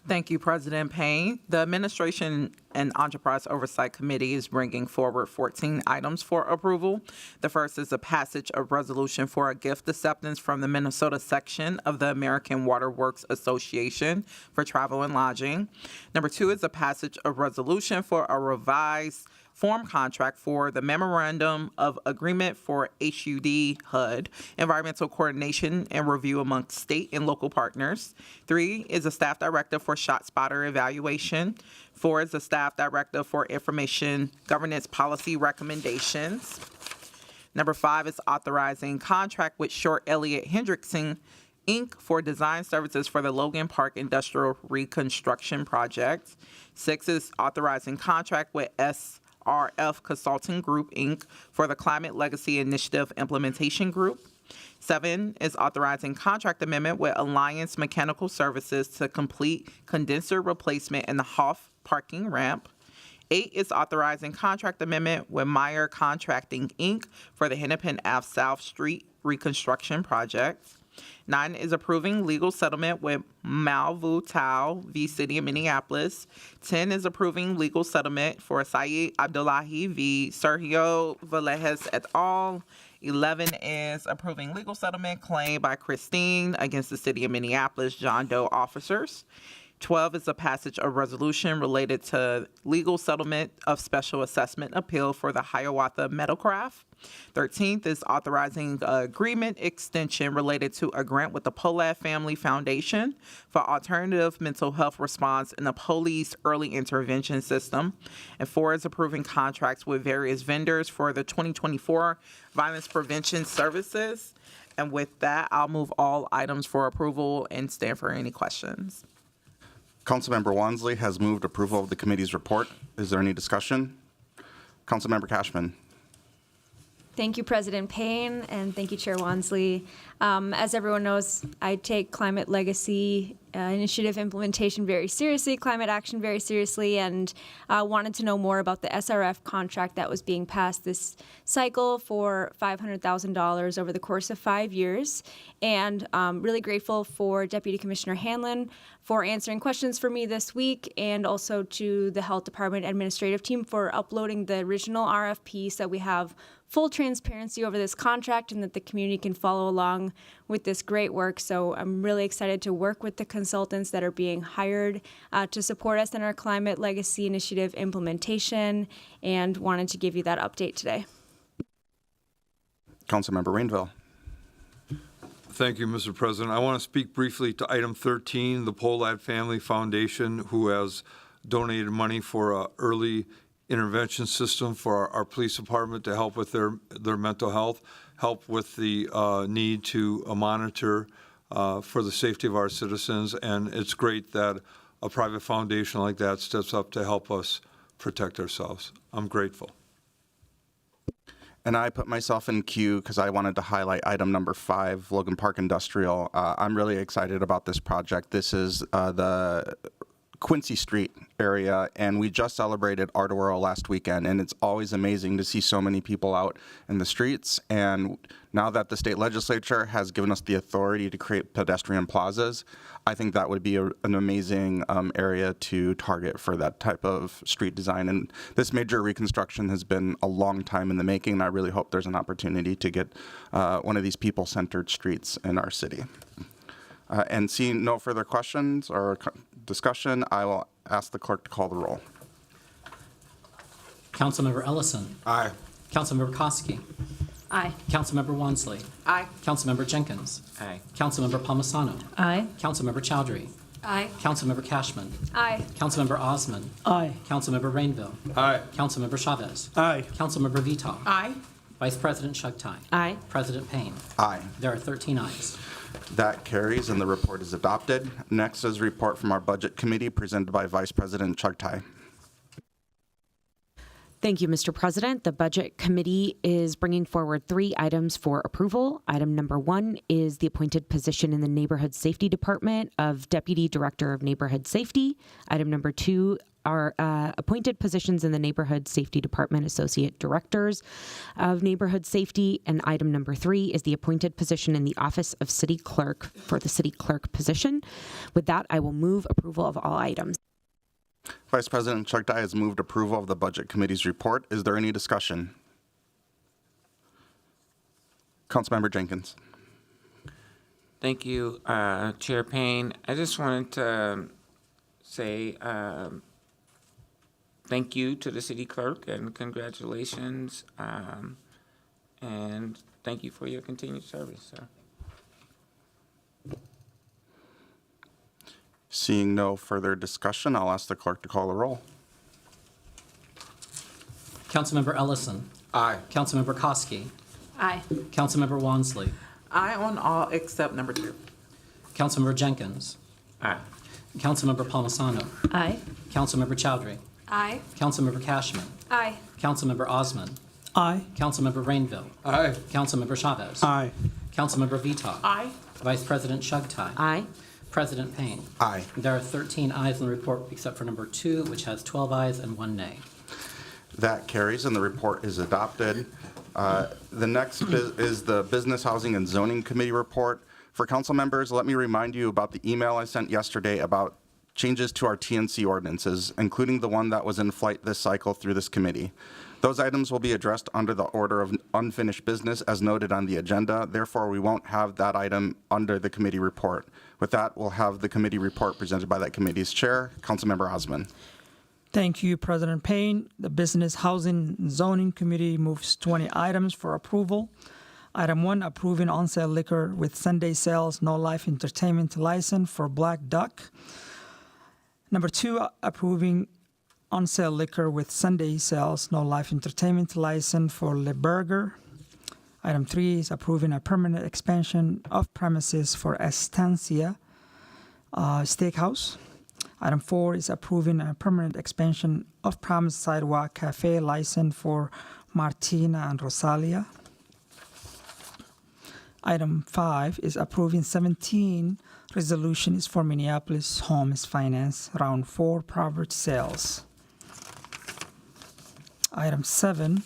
Thank you, President Payne. The Administration and Enterprise Oversight Committee is bringing forward 14 items for approval. The first is a passage of resolution for a gift acceptance from the Minnesota section of the American Water Works Association for travel and lodging. Number two is a passage of resolution for a revised form contract for the Memorandum of Agreement for HUD HUD, Environmental Coordination and Review amongst state and local partners. 3 is a staff directive for ShotSpotter evaluation. 4 is a staff directive for information governance policy recommendations. Number 5 is authorizing contract with Short Elliott Hendrickson Inc. for design services for the Logan Park Industrial Reconstruction Project. 6 is authorizing contract with SRF Consulting Group, Inc. for the Climate Legacy Initiative Implementation Group. 7 is authorizing contract amendment with Alliance Mechanical Services to complete condenser replacement in the Hoff parking ramp. 8 is authorizing contract amendment with Meyer Contracting, Inc. for the Hennepin Ave South Street Reconstruction Project. 9 is approving legal settlement with Malvu Tao v. City of Minneapolis. 10 is approving legal settlement for Saeed Abdullahi v. Sergio Villegas et al. 11 is approving legal settlement claim by Christine against the City of Minneapolis John Doe officers. 12 is a passage of resolution related to legal settlement of special assessment appeal for the Hiawatha Metalcraft. 13th is authorizing agreement extension related to a grant with the Polad Family Foundation for alternative mental health response in the police early intervention system. And 4 is approving contracts with various vendors for the 2024 violence prevention services. And with that, I'll move all items for approval and stand for any questions. Councilmember Wansley has moved approval of the committee's report. Is there any discussion? Councilmember Cashman. Thank you, President Payne, and thank you, Chair Wansley. As everyone knows, I take climate legacy initiative implementation very seriously, climate action very seriously, and wanted to know more about the SRF contract that was being passed this cycle for $500,000 over the course of 5 years. And really grateful for Deputy Commissioner Hanlon for answering questions for me this week, and also to the Health Department administrative team for uploading the original RFP so that we have full transparency over this contract and that the community can follow along with this great work. So I'm really excited to work with the consultants that are being hired to support us in our Climate Legacy Initiative implementation, and wanted to give you that update today. Councilmember Rainville. Thank you, Mr. President. I want to speak briefly to item 13, the Polad Family Foundation, who has donated money for an early intervention system for our police department to help with their mental health, help with the need to monitor for the safety of our citizens. And it's great that a private foundation like that steps up to help us protect ourselves. I'm grateful. And I put myself in queue because I wanted to highlight item number 5, Logan Park Industrial. I'm really excited about this project. This is the Quincy Street area, and we just celebrated Art World last weekend, and it's always amazing to see so many people out in the streets. And now that the state legislature has given us the authority to create pedestrian plazas, I think that would be an amazing area to target for that type of street design. And this major reconstruction has been a long time in the making, and I really hope there's an opportunity to get one of these people-centered streets in our city. And seeing no further questions or discussion, I will ask the clerk to call the roll. Councilmember Ellison. Aye. Councilmember Koski. Aye. Councilmember Wansley. Aye. Councilmember Jenkins. Aye. Councilmember Palmisano. Aye. Councilmember Chowdhury. Aye. Councilmember Cashman. Aye. Councilmember Osman. Aye. Councilmember Rainville. Aye. Councilmember Chavez. Aye. Councilmember Vita. Aye. Vice President Shugtai. Aye. President Payne. Aye. There are 13 ayes. That carries and the report is adopted. Next is a report from our Budget Committee presented by Vice President Chugtai. Thank you, Mr. President. The Budget Committee is bringing forward 3 items for approval. Item number 1 is the appointed position in the Neighborhood Safety Department of Deputy Director of Neighborhood Safety. Item number 2 are appointed positions in the Neighborhood Safety Department Associate Directors of Neighborhood Safety. And item number 3 is the appointed position in the Office of City Clerk for the City Clerk position. With that, I will move approval of all items. Vice President Chugtai has moved approval of the Budget Committee's report. Is there any discussion? Councilmember Jenkins. Thank you, Chair Payne. I just wanted to say thank you to the city clerk and congratulations, and thank you for your continued service, sir. Seeing no further discussion, I'll ask the clerk to call the roll. Councilmember Ellison. Aye. Councilmember Koski. Aye. Councilmember Wansley. Aye on all except number 2. Councilmember Jenkins. Aye. Councilmember Palmisano. Aye. Councilmember Chowdhury. Aye. Councilmember Cashman. Aye. Councilmember Osman. Aye. Councilmember Rainville. Aye. Councilmember Chavez. Aye. Councilmember Vita. Aye. Vice President Shugtai. Aye. President Payne. Aye. There are 13 ayes in the report except for number 2, which has 12 ayes and 1 nay. That carries and the report is adopted. The next is the Business, Housing, and Zoning Committee report. For council members, let me remind you about the email I sent yesterday about changes to our TNC ordinances, including the one that was in flight this cycle through this committee. Those items will be addressed under the order of unfinished business as noted on the agenda. Therefore, we won't have that item under the committee report. With that, we'll have the committee report presented by that committee's chair, Councilmember Osman. Thank you, President Payne. The Business, Housing, and Zoning Committee moves 20 items for approval. Item 1, approving on-sale liquor with Sunday sales, no live entertainment license for Black Duck. Number 2, approving on-sale liquor with Sunday sales, no live entertainment license for Le Burger. Item 3 is approving a permanent expansion of premises for Estancia Steakhouse. Item 4 is approving a permanent expansion of Promise Sidewalk Cafe license for Martina and Rosalia. Item 5 is approving 17 resolutions for Minneapolis Homes Finance Round 4 property sales. Item 7,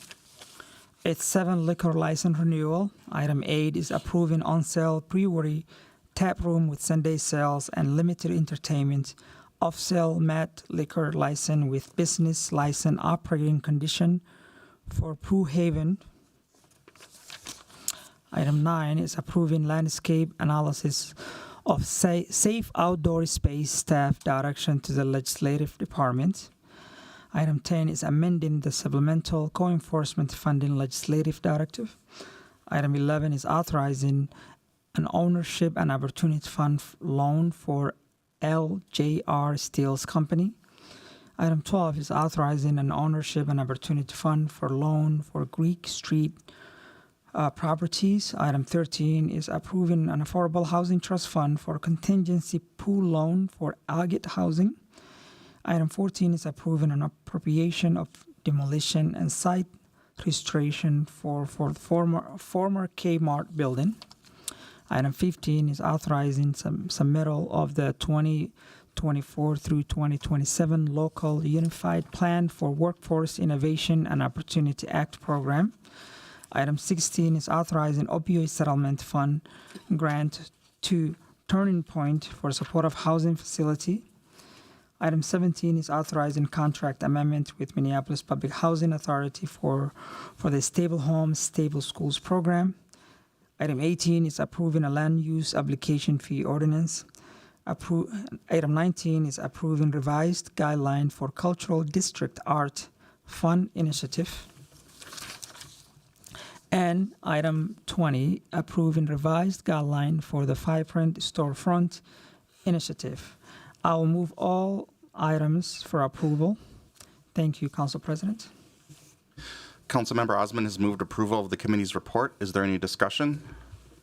it's 7 liquor license renewal. Item 8 is approving on-sale brewery tap room with Sunday sales and limited entertainment off-sale mat liquor license with business license operating condition for Prue Haven. Item 9 is approving landscape analysis of safe outdoor space staff direction to the legislative department. Item 10 is amending the supplemental co-enforcement funding legislative directive. Item 11 is authorizing an ownership and opportunity fund loan for LJR Steels Company. Item 12 is authorizing an ownership and opportunity fund for loan for Greek Street properties. Item 13 is approving an affordable housing trust fund for contingency pool loan for Agate Housing. Item 14 is approving an appropriation of demolition and site restoration for the former Kmart building. Item 15 is authorizing some submittal of the 2024 through 2027 Local Unified Plan for Workforce Innovation and Opportunity Act program. Item 16 is authorizing opioid settlement fund grant to Turning Point for supportive housing facility. Item 17 is authorizing contract amendment with Minneapolis Public Housing Authority for the Stable Homes, Stable Schools program. Item 18 is approving a land use application fee ordinance. Item 19 is approving revised guideline for cultural district art fund initiative. And item 20, approving revised guideline for the vibrant storefront initiative. I will move all items for approval. Thank you, Council President. Councilmember Osman has moved approval of the committee's report. Is there any discussion?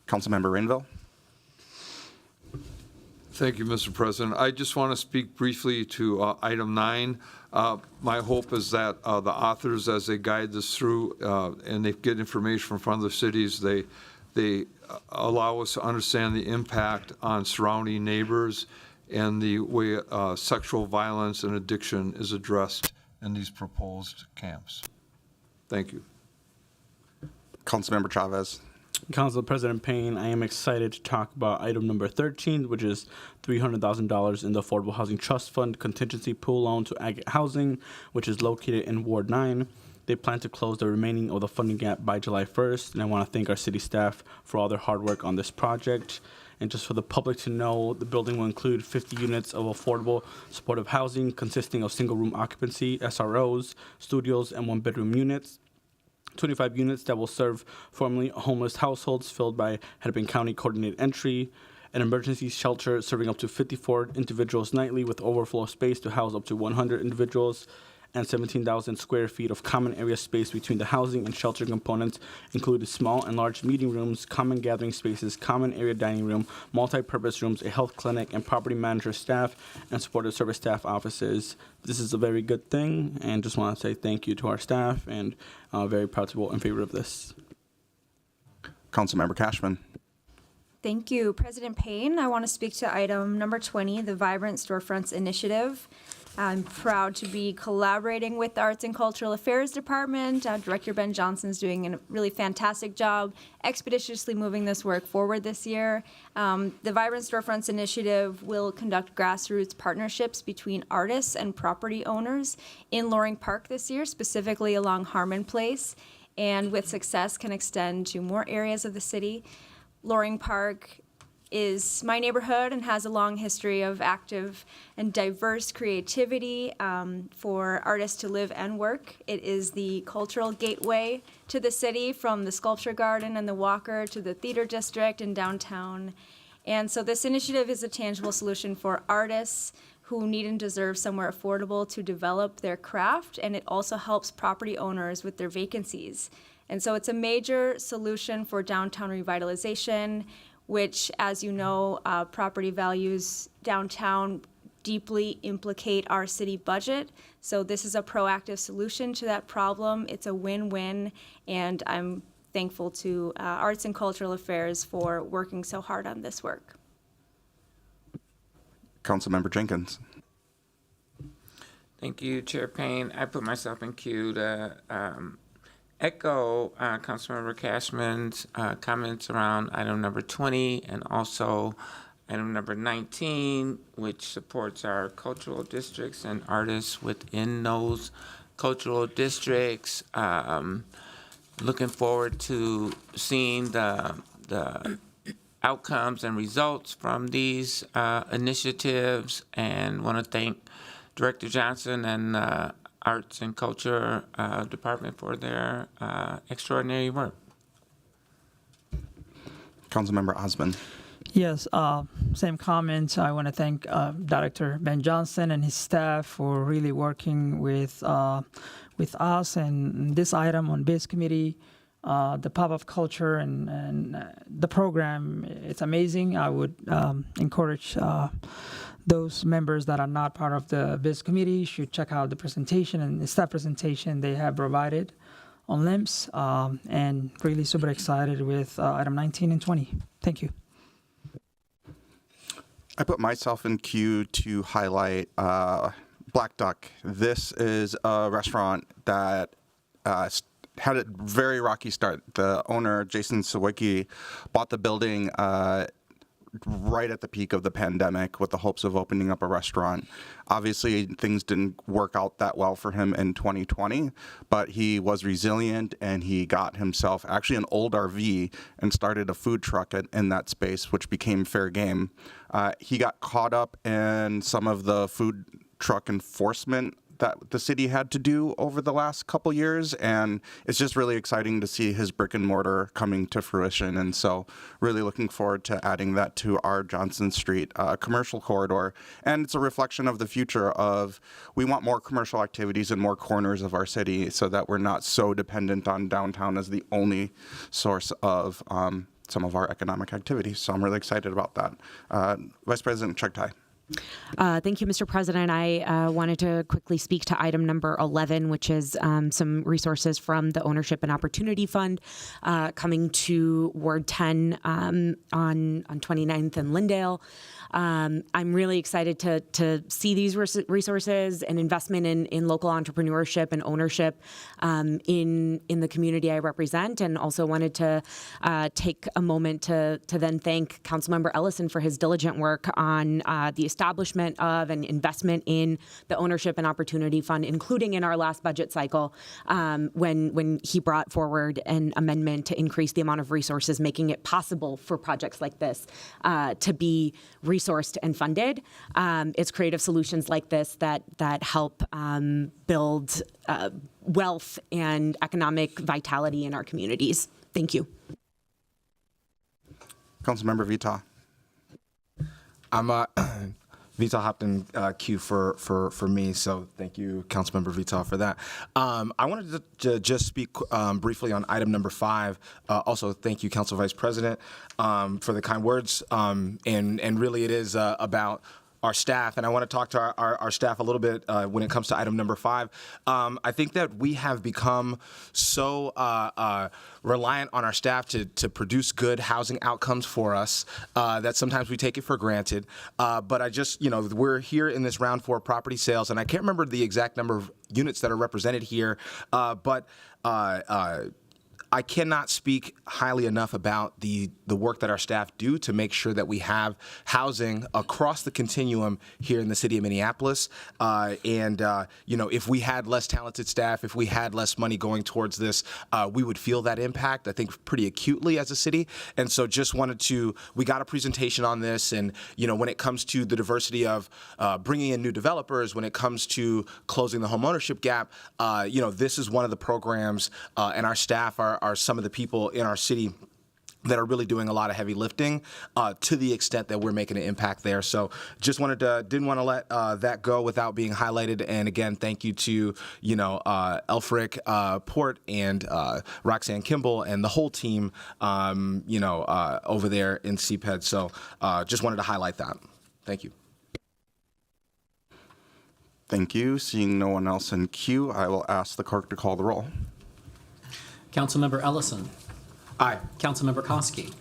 Councilmember Rainville. Thank you, Mr. President. I just want to speak briefly to item 9. My hope is that the authors, as they guide this through and they get information from other cities, they allow us to understand the impact on surrounding neighbors and the way sexual violence and addiction is addressed in these proposed camps. Thank you. Councilmember Chavez. Council President Payne, I am excited to talk about item number 13, which is $300,000 in the Affordable Housing Trust Fund contingency pool loan to Agate Housing, which is located in Ward 9. They plan to close the remaining of the funding gap by July 1st, and I want to thank our city staff for all their hard work on this project. And just for the public to know, the building will include 50 units of affordable supportive housing consisting of single-room occupancy, SROs, studios, and one-bedroom units. 25 units that will serve formerly homeless households filled by Hennepin County Coordinated Entry, an emergency shelter serving up to 54 individuals nightly with overflow space to house up to 100 individuals, and 17,000 square feet of common area space between the housing and shelter components, including small and large meeting rooms, common gathering spaces, common area dining room, multi-purpose rooms, a health clinic, and property manager staff and supportive service staff offices. This is a very good thing, and just want to say thank you to our staff, and very proud to vote in favor of this. Councilmember Cashman. Thank you, President Payne. I want to speak to item number 20, the Vibrant Storefronts Initiative. I'm proud to be collaborating with the Arts and Cultural Affairs Department. Director Ben Johnson's doing a really fantastic job expeditiously moving this work forward this year. The Vibrant Storefronts Initiative will conduct grassroots partnerships between artists and property owners in Loring Park this year, specifically along Harmon Place, and with success can extend to more areas of the city. Loring Park is my neighborhood and has a long history of active and diverse creativity for artists to live and work. It is the cultural gateway to the city, from the Sculpture Garden and the Walker to the Theater District and downtown. And so this initiative is a tangible solution for artists who need and deserve somewhere affordable to develop their craft, and it also helps property owners with their vacancies. And so it's a major solution for downtown revitalization, which, as you know, property values downtown deeply implicate our city budget. So this is a proactive solution to that problem. It's a win-win, and I'm thankful to Arts and Cultural Affairs for working so hard on this work. Councilmember Jenkins. Thank you, Chair Payne. I put myself in queue to echo Councilmember Cashman's comments around item number 20 and also item number 19, which supports our cultural districts and artists within those cultural districts. Looking forward to seeing the outcomes and results from these initiatives, and want to thank Director Johnson and Arts and Culture Department for their extraordinary work. Councilmember Osman. Yes, same comments. I want to thank Director Ben Johnson and his staff for really working with us and this item on Biz Committee, the pop-up culture and the program. It's amazing. I would encourage those members that are not part of the Biz Committee should check out the presentation and the staff presentation they have provided on LIMS, and really super excited with item 19 and 20. Thank you. I put myself in queue to highlight Black Duck. This is a restaurant that had a very rocky start. The owner, Jason Sawicki, bought the building right at the peak of the pandemic with the hopes of opening up a restaurant. Obviously, things didn't work out that well for him in 2020, but he was resilient and he got himself actually an old RV and started a food truck in that space, which became fair game. He got caught up in some of the food truck enforcement that the city had to do over the last couple years, and it's just really exciting to see his brick and mortar coming to fruition. And so really looking forward to adding that to our Johnson Street commercial corridor. And it's a reflection of the future of we want more commercial activities in more corners of our city so that we're not so dependent on downtown as the only source of some of our economic activities. So I'm really excited about that. Vice President Chugtai. Thank you, Mr. President. I wanted to quickly speak to item number 11, which is some resources from the Ownership and Opportunity Fund coming to Ward 10 on 29th and Lyndale. I'm really excited to see these resources and investment in local entrepreneurship and ownership in the community I represent, and also wanted to take a moment to then thank Councilmember Ellison for his diligent work on the establishment of and investment in the Ownership and Opportunity Fund, including in our last budget cycle when he brought forward an amendment to increase the amount of resources, making it possible for projects like this to be resourced and funded. It's creative solutions like this that help build wealth and economic vitality in our communities. Thank you. Councilmember Vita. I'm Vital hopped in queue for me, so thank you, Councilmember Vital, for that. I wanted to just speak briefly on item number 5. Also, thank you, Council Vice President, for the kind words. And really, it is about our staff, and I want to talk to our staff a little bit when it comes to item number 5. I think that we have become so reliant on our staff to produce good housing outcomes for us that sometimes we take it for granted. But I just, we're here in this round 4 property sales, and I can't remember the exact number of units that are represented here, but I cannot speak highly enough about the work that our staff do to make sure that we have housing across the continuum here in the city of Minneapolis. If we had less talented staff, if we had less money going towards this, we would feel that impact, I think, pretty acutely as a city. And so just we got a presentation on this. And, when it comes to the diversity of bringing in new developers, when it comes to closing the homeownership gap, this is one of the programs, and our staff are some of the people in our city that are really doing a lot of heavy lifting to the extent that we're making an impact there. So just didn't want to let that go without being highlighted. And again, thank you to, Elfric Port and Roxanne Kimball and the whole team, over there in CPED. So just wanted to highlight that. Thank you. Thank you. Seeing no one else in queue, I will ask the clerk to call the roll. Councilmember Ellison. Aye. Councilmember Koski.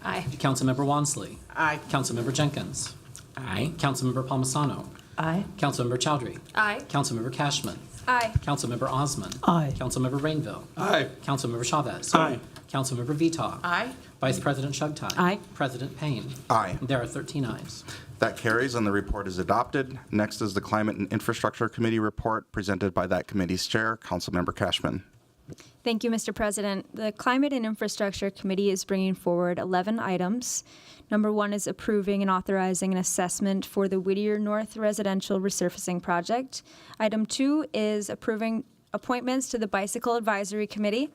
Aye. Councilmember Wansley. Aye. Councilmember Jenkins. Aye. Councilmember Palmisano. Aye. Councilmember Chowdhury. Aye. Councilmember Cashman. Aye. Councilmember Osman. Aye. Councilmember Rainville. Aye. Councilmember Chavez. Aye. Councilmember Vitaw. Aye. Vice President Chugtai. Aye. President Payne. Aye. There are 13 ayes. That carries and the report is adopted. Next is the Climate and Infrastructure Committee report presented by that committee's chair, Councilmember Cashman. Thank you, Mr. President. The Climate and Infrastructure Committee is bringing forward 11 items. Number 1 is approving and authorizing an assessment for the Whittier North Residential Resurfacing Project. Item 2 is approving appointments to the Bicycle Advisory Committee.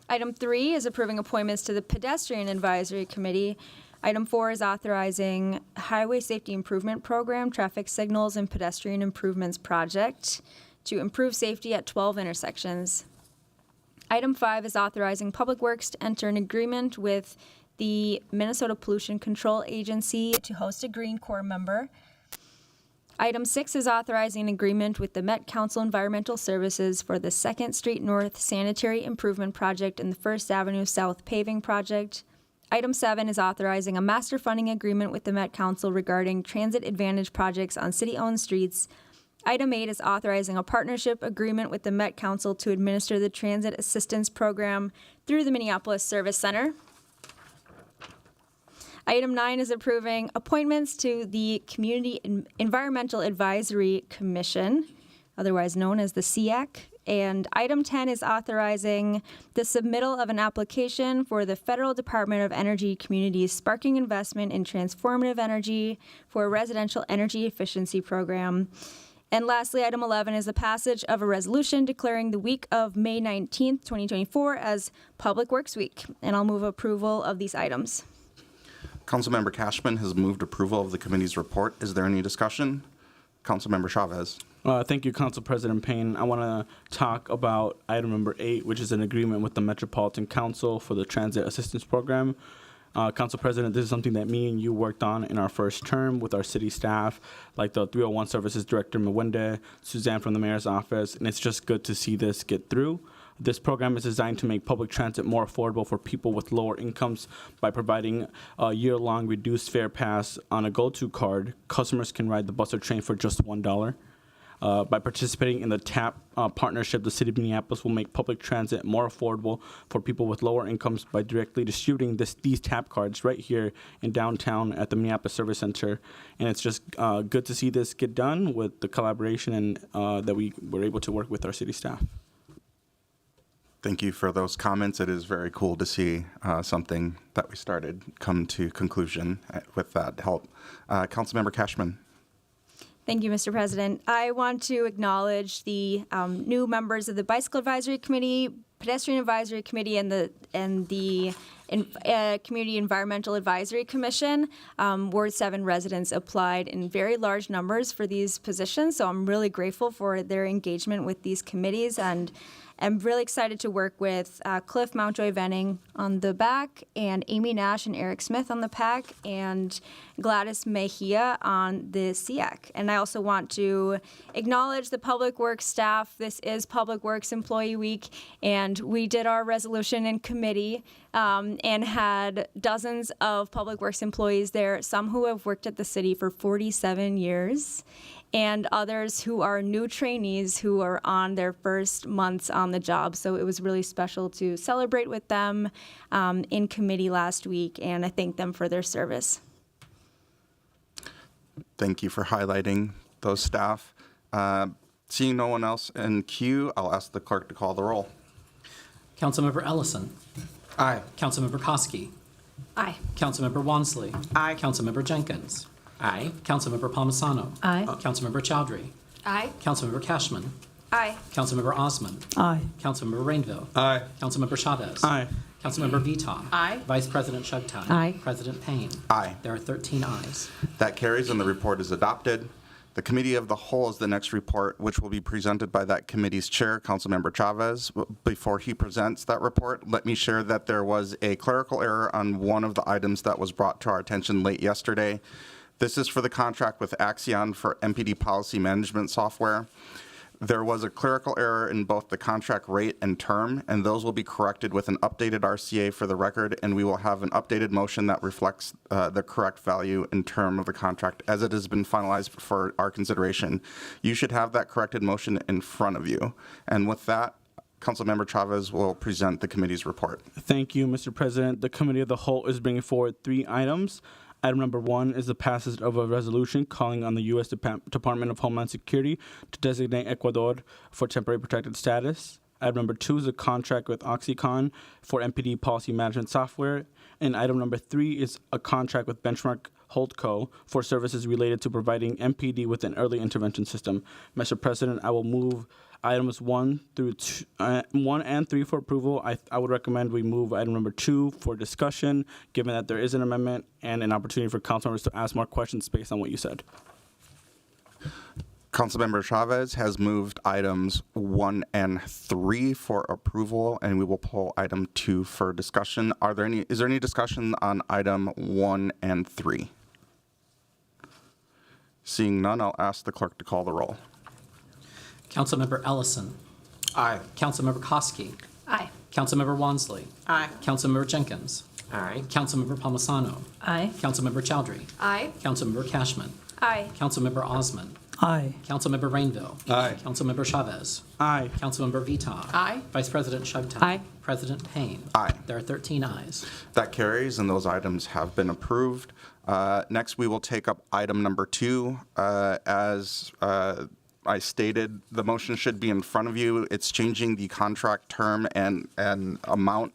Item 3 is approving appointments to the Pedestrian Advisory Committee. Item 4 is authorizing Highway Safety Improvement Program, Traffic Signals and Pedestrian Improvements Project to improve safety at 12 intersections. Item 5 is authorizing Public Works to enter an agreement with the Minnesota Pollution Control Agency to host a Green Corps member. Item 6 is authorizing an agreement with the Met Council Environmental Services for the 2nd Street North Sanitary Improvement Project and the 1st Avenue South Paving Project. Item 7 is authorizing a master funding agreement with the Met Council regarding transit advantage projects on city-owned streets. Item 8 is authorizing a partnership agreement with the Met Council to administer the Transit Assistance Program through the Minneapolis Service Center. Item 9 is approving appointments to the Community Environmental Advisory Commission, otherwise known as the CPAC. And item 10 is authorizing the submittal of an application for the Federal Department of Energy Communities Sparking Investment in Transformative Energy for a residential energy efficiency program. And lastly, item 11 is the passage of a resolution declaring the week of May 19th, 2024 as Public Works Week. And I'll move approval of these items. Councilmember Cashman has moved approval of the committee's report. Is there any discussion? Councilmember Chavez. Thank you, Council President Payne. I want to talk about item number 8, which is an agreement with the Metropolitan Council for the Transit Assistance Program. Council President, this is something that me and you worked on in our first term with our city staff, like the 301 Services Director, Mwende, Suzanne from the Mayor's Office, and it's just good to see this get through. This program is designed to make public transit more affordable for people with lower incomes by providing a year-long reduced fare pass on a go-to card. Customers can ride the bus or train for just $1. By participating in the TAP partnership, the City of Minneapolis will make public transit more affordable for people with lower incomes by directly distributing these TAP cards right here in downtown at the Minneapolis Service Center. And it's just good to see this get done with the collaboration and that we were able to work with our city staff. Thank you for those comments. It is very cool to see something that we started come to conclusion with that help. Councilmember Cashman. Thank you, Mr. President. I want to acknowledge the new members of the Bicycle Advisory Committee, Pedestrian Advisory Committee, and the Community Environmental Advisory Commission. Ward 7 residents applied in very large numbers for these positions, so I'm really grateful for their engagement with these committees, and I'm really excited to work with Cliff Mountjoy Venning on the back, and Amy Nash and Eric Smith on the PAC, and Gladys Mejia on the CPAC. And I also want to acknowledge the Public Works staff. This is Public Works Employee Week, and we did our resolution in committee and had dozens of Public Works employees there, some who have worked at the city for 47 years, and others who are new trainees who are on their first months on the job. So it was really special to celebrate with them in committee last week, and I thank them for their service. Thank you for highlighting those staff. Seeing no one else in queue, I'll ask the clerk to call the roll. Councilmember Ellison. Aye. Councilmember Koski. Aye. Councilmember Wansley. Aye. Councilmember Jenkins. Aye. Councilmember Palmisano. Aye. Councilmember Chowdhury. Aye. Councilmember Cashman. Aye. Councilmember Osman. Aye. Councilmember Rainville. Aye. Councilmember Chavez. Aye. Councilmember Vita. Aye. Vice President Chugtai. Aye. President Payne. Aye. There are 13 ayes. That carries and the report is adopted. The Committee of the Whole is the next report, which will be presented by that committee's chair, Councilmember Chavez. Before he presents that report, let me share that there was a clerical error on one of the items that was brought to our attention late yesterday. This is for the contract with Axion for MPD policy management software. There was a clerical error in both the contract rate and term, and those will be corrected with an updated RCA for the record, and we will have an updated motion that reflects the correct value and term of the contract as it has been finalized for our consideration. You should have that corrected motion in front of you. And with that, Councilmember Chavez will present the committee's report. Thank you, Mr. President. The Committee of the Whole is bringing forward 3 items. Item number 1 is the passage of a resolution calling on the U.S. Department of Homeland Security to designate Ecuador for temporary protected status. Item number 2 is a contract with Oxycon for MPD policy management software. And item number 3 is a contract with Benchmark Holdco for services related to providing MPD with an early intervention system. Mr. President, I will move items 1 and 3 for approval. I would recommend we move item number 2 for discussion, given that there is an amendment and an opportunity for council members to ask more questions based on what you said. Councilmember Chavez has moved items 1 and 3 for approval, and we will pull item 2 for discussion. Is there any discussion on item 1 and 3? Seeing none, I'll ask the clerk to call the roll. Councilmember Ellison. Aye. Councilmember Koski. Aye. Councilmember Wansley. Aye. Councilmember Jenkins. Aye. Councilmember Palmisano. Aye. Councilmember Chowdhury. Aye. Councilmember Cashman. Aye. Councilmember Osman. Aye. Councilmember Rainville. Aye. Councilmember Chavez. Aye. Councilmember Vita. Aye. Vice President Shugtai. Aye. President Payne. Aye. There are 13 ayes. That carries, and those items have been approved. Next, we will take up item number 2. As I stated, the motion should be in front of you. It's changing the contract term and amount,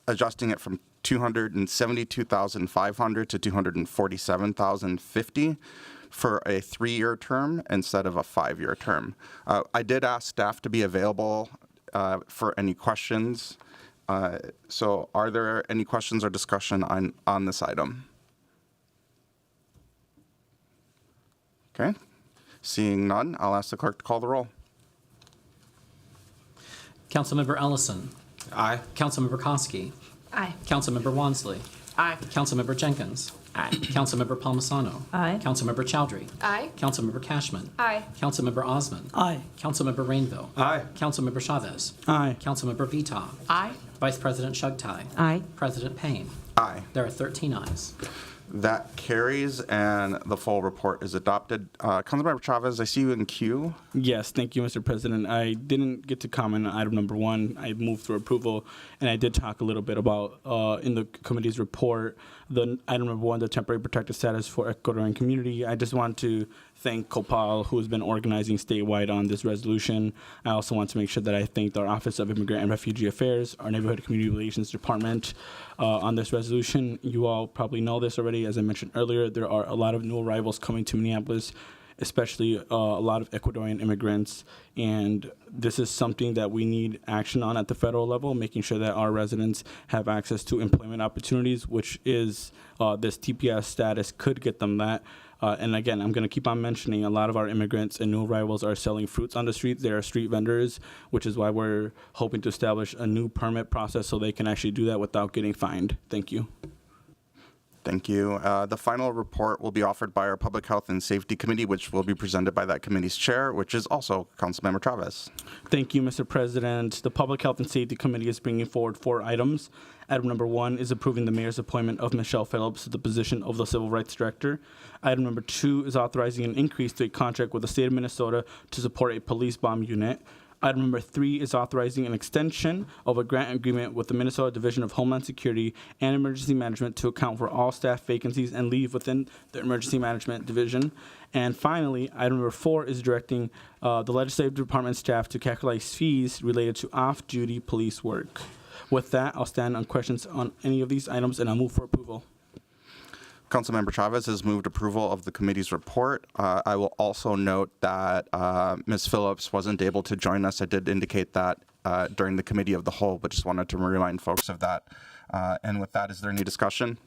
adjusting it from $272,500 to $247,050 for a 3-year term instead of a 5-year term. I did ask staff to be available for any questions. So are there any questions or discussion on this item? Okay. Seeing none, I'll ask the clerk to call the roll. Councilmember Ellison. Aye. Councilmember Koski. Aye. Councilmember Wansley. Aye. Councilmember Jenkins. Aye. Councilmember Palmisano. Aye. Councilmember Chowdhury. Aye. Councilmember Cashman. Aye. Councilmember Osman. Aye. Councilmember Rainville. Aye. Councilmember Chavez. Aye. Councilmember Vita. Aye. Vice President Shugtai. Aye. President Payne. Aye. There are 13 ayes. That carries, and the full report is adopted. Councilmember Chavez, I see you in queue. Yes, thank you, Mr. President. I didn't get to comment on item number 1. I moved for approval, and I did talk a little bit about, in the committee's report, the item number 1, the temporary protected status for Ecuadorian community. I just want to thank Copal, who has been organizing statewide on this resolution. I also want to make sure that I thanked our Office of Immigrant and Refugee Affairs, our Neighborhood and Community Relations Department on this resolution. You all probably know this already. As I mentioned earlier, there are a lot of new arrivals coming to Minneapolis, especially a lot of Ecuadorian immigrants. And this is something that we need action on at the federal level, making sure that our residents have access to employment opportunities, which is this TPS status could get them that. And again, I'm going to keep on mentioning a lot of our immigrants and new arrivals are selling fruits on the streets. They are street vendors, which is why we're hoping to establish a new permit process so they can actually do that without getting fined. Thank you. Thank you. The final report will be offered by our Public Health and Safety Committee, which will be presented by that committee's chair, which is also Councilmember Chavez. Thank you, Mr. President. The Public Health and Safety Committee is bringing forward 4 items. Item number 1 is approving the mayor's appointment of Michelle Phillips to the position of the Civil Rights Director. Item number 2 is authorizing an increase to a contract with the state of Minnesota to support a police bomb unit. Item number 3 is authorizing an extension of a grant agreement with the Minnesota Division of Homeland Security and Emergency Management to account for all staff vacancies and leave within the Emergency Management Division. And finally, item number 4 is directing the Legislative Department staff to calculate fees related to off-duty police work. With that, I'll stand on questions on any of these items, and I'll move for approval. Councilmember Chavez has moved approval of the committee's report. I will also note that Ms. Phillips wasn't able to join us. I did indicate that during the committee of the whole, but just wanted to remind folks of that. And with that, is there any discussion?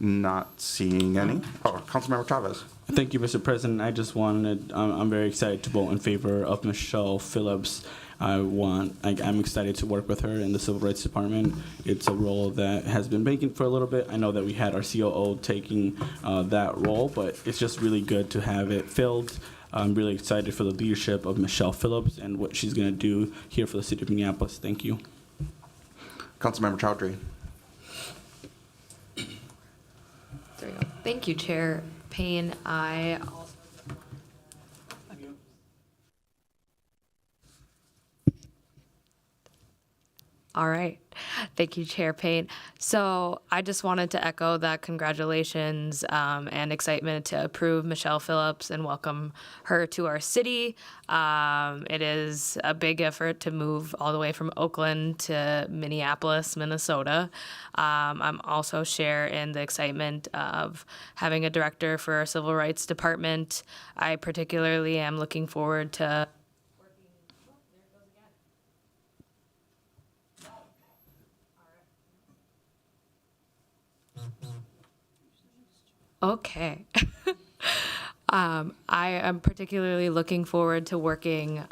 Not seeing any. Oh, Councilmember Chavez. Thank you, Mr. President. I just wanted, I'm very excited to vote in favor of Michelle Phillips. I'm excited to work with her in the Civil Rights Department. It's a role that has been vacant for a little bit. I know that we had our COO taking that role, but it's just really good to have it filled. I'm really excited for the leadership of Michelle Phillips and what she's going to do here for the city of Minneapolis. Thank you. Councilmember Chowdhury. There we go. Thank you, Chair Payne. All right. Thank you, Chair Payne. So I just wanted to echo that congratulations and excitement to approve Michelle Phillips and welcome her to our city. It is a big effort to move all the way from Oakland to Minneapolis, Minnesota. I'm also share in the excitement of having a director for our Civil Rights Department. I particularly am looking forward to Okay. I am particularly looking forward to working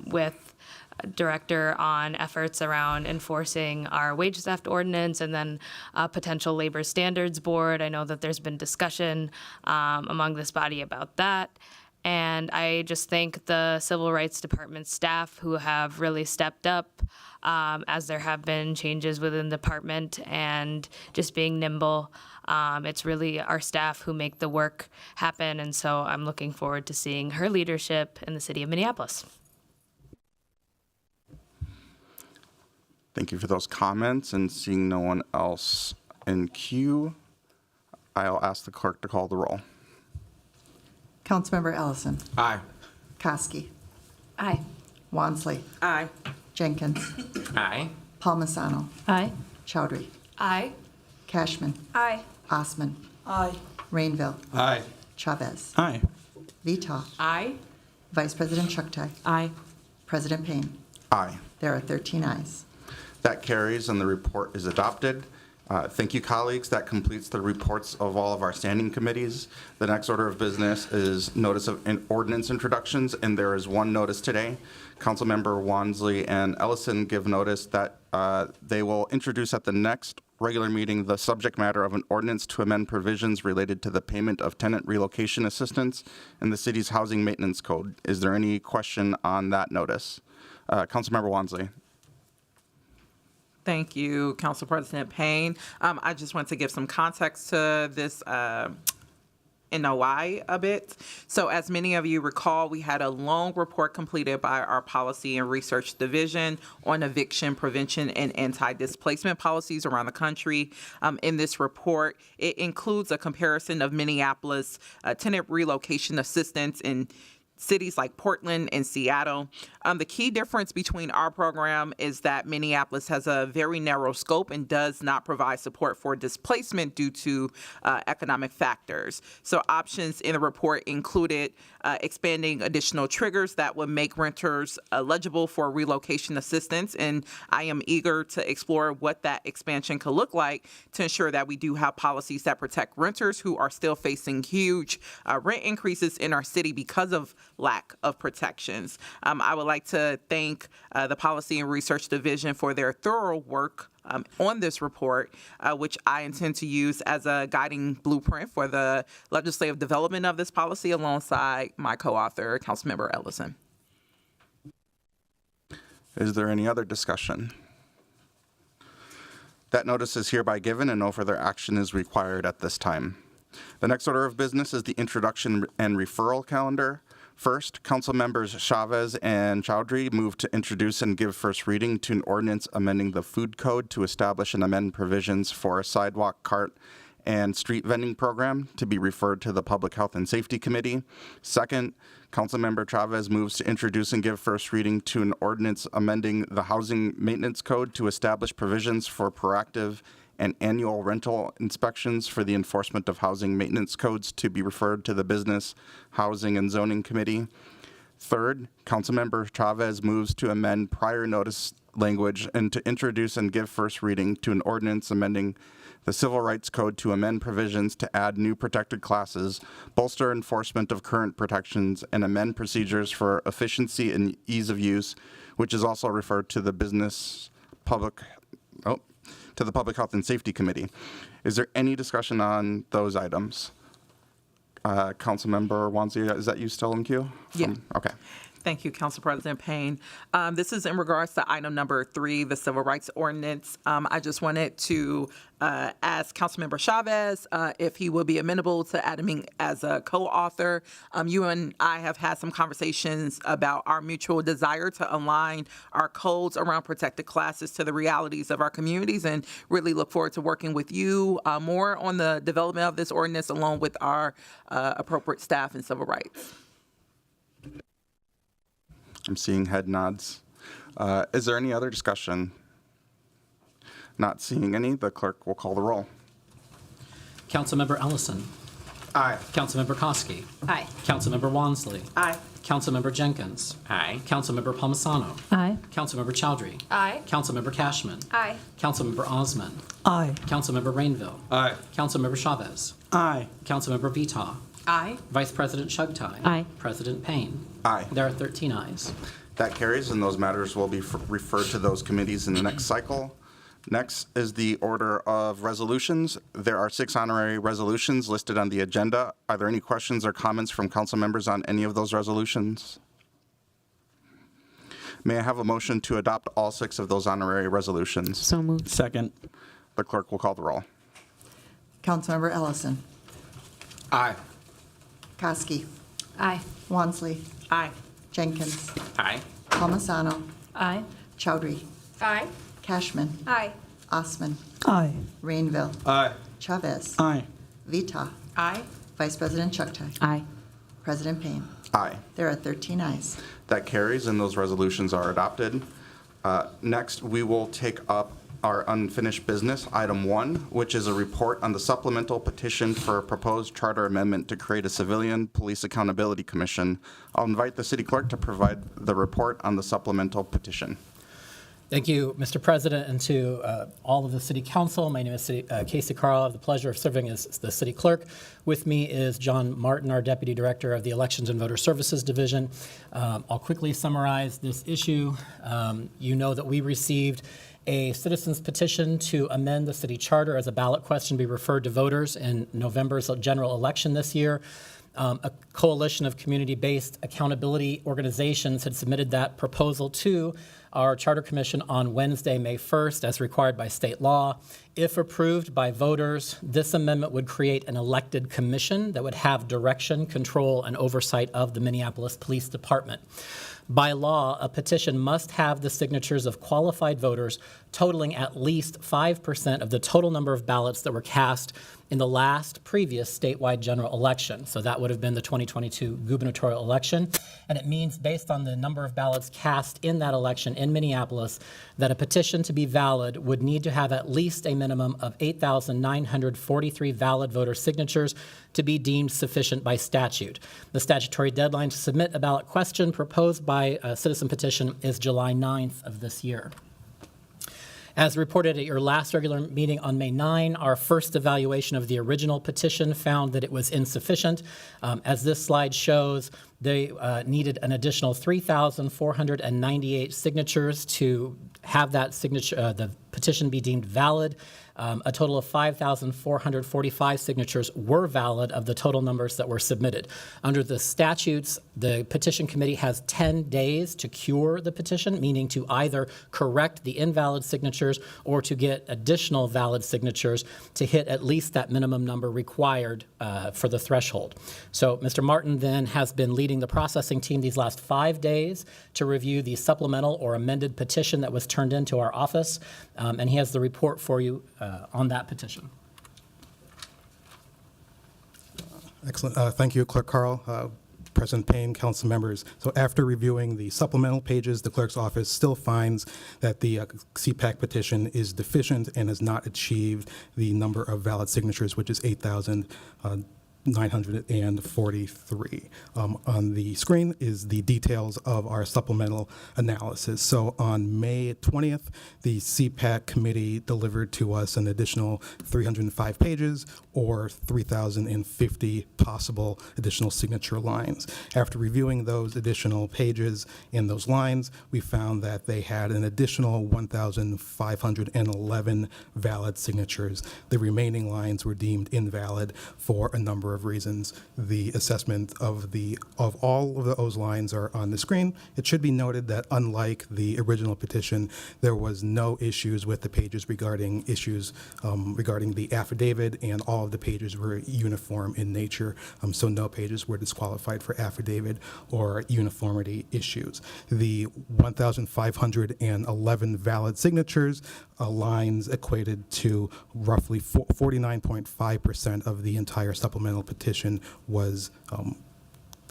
with director on efforts around enforcing our wage theft ordinance and then a potential labor standards board. I know that there's been discussion among this body about that. And I just thank the Civil Rights Department staff who have really stepped up as there have been changes within the department and just being nimble. It's really our staff who make the work happen, and so I'm looking forward to seeing her leadership in the city of Minneapolis. Thank you for those comments, and seeing no one else in queue, I'll ask the clerk to call the roll. Councilmember Ellison. Aye. Koski. Aye. Wansley. Aye. Jenkins. Aye. Palmisano. Aye. Chowdhury. Aye. Cashman. Aye. Osman. Aye. Rainville. Aye. Chavez. Aye. Vita. Aye. Vice President Chugtai. Aye. President Payne. Aye. There are 13 ayes. That carries and the report is adopted. Thank you, colleagues. That completes the reports of all of our standing committees. The next order of business is notice of ordinance introductions, and there is one notice today. Councilmember Wansley and Ellison give notice that they will introduce at the next regular meeting the subject matter of an ordinance to amend provisions related to the payment of tenant relocation assistance in the city's housing maintenance code. Is there any question on that notice? Councilmember Wansley. Thank you, Council President Payne. I just want to give some context to this NOI a bit. So as many of you recall, we had a long report completed by our Policy and Research Division on eviction prevention and anti-displacement policies around the country. In this report, it includes a comparison of Minneapolis tenant relocation assistance in cities like Portland and Seattle. The key difference between our program is that Minneapolis has a very narrow scope and does not provide support for displacement due to economic factors. So options in the report included expanding additional triggers that would make renters eligible for relocation assistance. And I am eager to explore what that expansion could look like to ensure that we do have policies that protect renters who are still facing huge rent increases in our city because of lack of protections. I would like to thank the Policy and Research Division for their thorough work on this report, which I intend to use as a guiding blueprint for the legislative development of this policy alongside my co-author, Councilmember Ellison. Is there any other discussion? That notice is hereby given and no further action is required at this time. The next order of business is the introduction and referral calendar. First, Council Members Chavez and Chowdhury move to introduce and give first reading to an ordinance amending the food code to establish and amend provisions for a sidewalk, cart, and street vending program to be referred to the Public Health and Safety Committee. Second, Councilmember Chavez moves to introduce and give first reading to an ordinance amending the housing maintenance code to establish provisions for proactive and annual rental inspections for the enforcement of housing maintenance codes to be referred to the Business, Housing, and Zoning Committee. Third, Councilmember Chavez moves to amend prior notice language and to introduce and give first reading to an ordinance amending the Civil Rights Code to amend provisions to add new protected classes, bolster enforcement of current protections, and amend procedures for efficiency and ease of use, which is also referred to the Public Health and Safety Committee. Is there any discussion on those items? Councilmember Wansley, is that you still in queue? Yeah. Okay. Thank you, Council President Payne. This is in regards to item number 3, the Civil Rights Ordinance. I just wanted to ask Councilmember Chavez if he would be amenable to adding me as a co-author. You and I have had some conversations about our mutual desire to align our codes around protected classes to the realities of our communities, and really look forward to working with you more on the development of this ordinance along with our appropriate staff and civil rights. I'm seeing head nods. Is there any other discussion? Not seeing any, the clerk will call the roll. Councilmember Ellison. Aye. Councilmember Koski. Aye. Councilmember Wansley. Aye. Councilmember Jenkins. Aye. Councilmember Palmisano. Aye. Councilmember Chowdhury. Aye. Councilmember Cashman. Aye. Councilmember Osman. Aye. Councilmember Rainville. Aye. Councilmember Chavez. Aye. Councilmember Vita. Aye. Vice President Chugtai. Aye. President Payne. Aye. There are 13 ayes. That carries, and those matters will be referred to those committees in the next cycle. Next is the order of resolutions. There are 6 honorary resolutions listed on the agenda. Are there any questions or comments from council members on any of those resolutions? May I have a motion to adopt all 6 of those honorary resolutions? So moved. Second. The clerk will call the roll. Councilmember Ellison. Aye. Koski. Aye. Wansley. Aye. Jenkins. Aye. Palmisano. Aye. Chowdhury. Aye. Cashman. Aye. Osman. Aye. Rainville. Aye. Chavez. Aye. Vita. Aye. Vice President Chuktai. Aye. President Payne. Aye. There are 13 ayes. That carries, and those resolutions are adopted. Next, we will take up our unfinished business, item 1, which is a report on the supplemental petition for a proposed charter amendment to create a civilian police accountability commission. I'll invite the city clerk to provide the report on the supplemental petition. Thank you, Mr. President, and to all of the City Council. My name is Casey Carl. I have the pleasure of serving as the City Clerk. With me is John Martin, our Deputy Director of the Elections and Voter Services Division. I'll quickly summarize this issue. You know that we received a citizen's petition to amend the city charter as a ballot question be referred to voters in November's general election this year. A coalition of community-based accountability organizations had submitted that proposal to our Charter Commission on Wednesday, May 1st, as required by state law. If approved by voters, this amendment would create an elected commission that would have direction, control, and oversight of the Minneapolis Police Department. By law, a petition must have the signatures of qualified voters totaling at least 5% of the total number of ballots that were cast in the previous statewide general election. So that would have been the 2022 gubernatorial election. And it means, based on the number of ballots cast in that election in Minneapolis, that a petition to be valid would need to have at least a minimum of 8,943 valid voter signatures to be deemed sufficient by statute. The statutory deadline to submit a ballot question proposed by a citizen petition is July 9th of this year. As reported at your last regular meeting on May 9, our first evaluation of the original petition found that it was insufficient. As this slide shows, they needed an additional 3,498 signatures to have that signature, the petition be deemed valid. A total of 5,445 signatures were valid of the total numbers that were submitted. Under the statutes, the petition committee has 10 days to cure the petition, meaning to either correct the invalid signatures or to get additional valid signatures to hit at least that minimum number required for the threshold. So Mr. Martin then has been leading the processing team these last 5 days to review the supplemental or amended petition that was turned into our office, and he has the report for you on that petition. Excellent. Thank you, Clerk Carl, President Payne, council members. So after reviewing the supplemental pages, the clerk's office still finds that the CPAC petition is deficient and has not achieved the number of valid signatures, which is 8,943. On the screen is the details of our supplemental analysis. So on May 20th, the CPAC committee delivered to us an additional 305 pages or 3,050 possible additional signature lines. After reviewing those additional pages and those lines, we found that they had an additional 1,511 valid signatures. The remaining lines were deemed invalid for a number of reasons. The assessment of all of those lines are on the screen. It should be noted that unlike the original petition, there was no issues with the pages regarding regarding the affidavit, and all of the pages were uniform in nature. So no pages were disqualified for affidavit or uniformity issues. The 1,511 valid signatures lines equated to roughly 49.5% of the entire supplemental petition was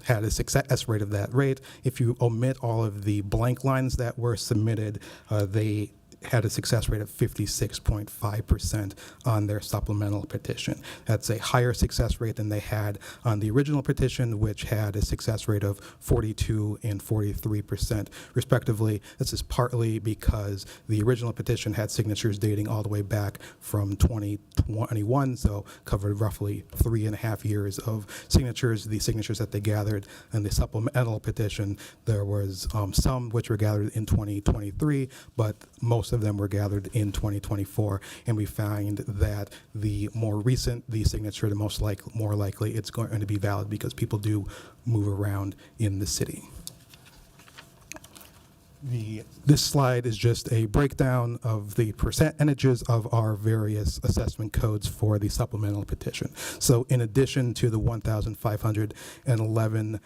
had a success rate of that rate. If you omit all of the blank lines that were submitted, they had a success rate of 56.5% on their supplemental petition. That's a higher success rate than they had on the original petition, which had a success rate of 42 and 43%, respectively. This is partly because the original petition had signatures dating all the way back from 2021, so covered roughly 3.5 years of signatures. The signatures that they gathered in the supplemental petition, there was some which were gathered in 2023, but most most of them were gathered in 2024, and we find that the more recent the signature, the more likely it's going to be valid because people do move around in the city. This slide is just a breakdown of the percentages of our various assessment codes for the supplemental petition. So in addition to the 1,511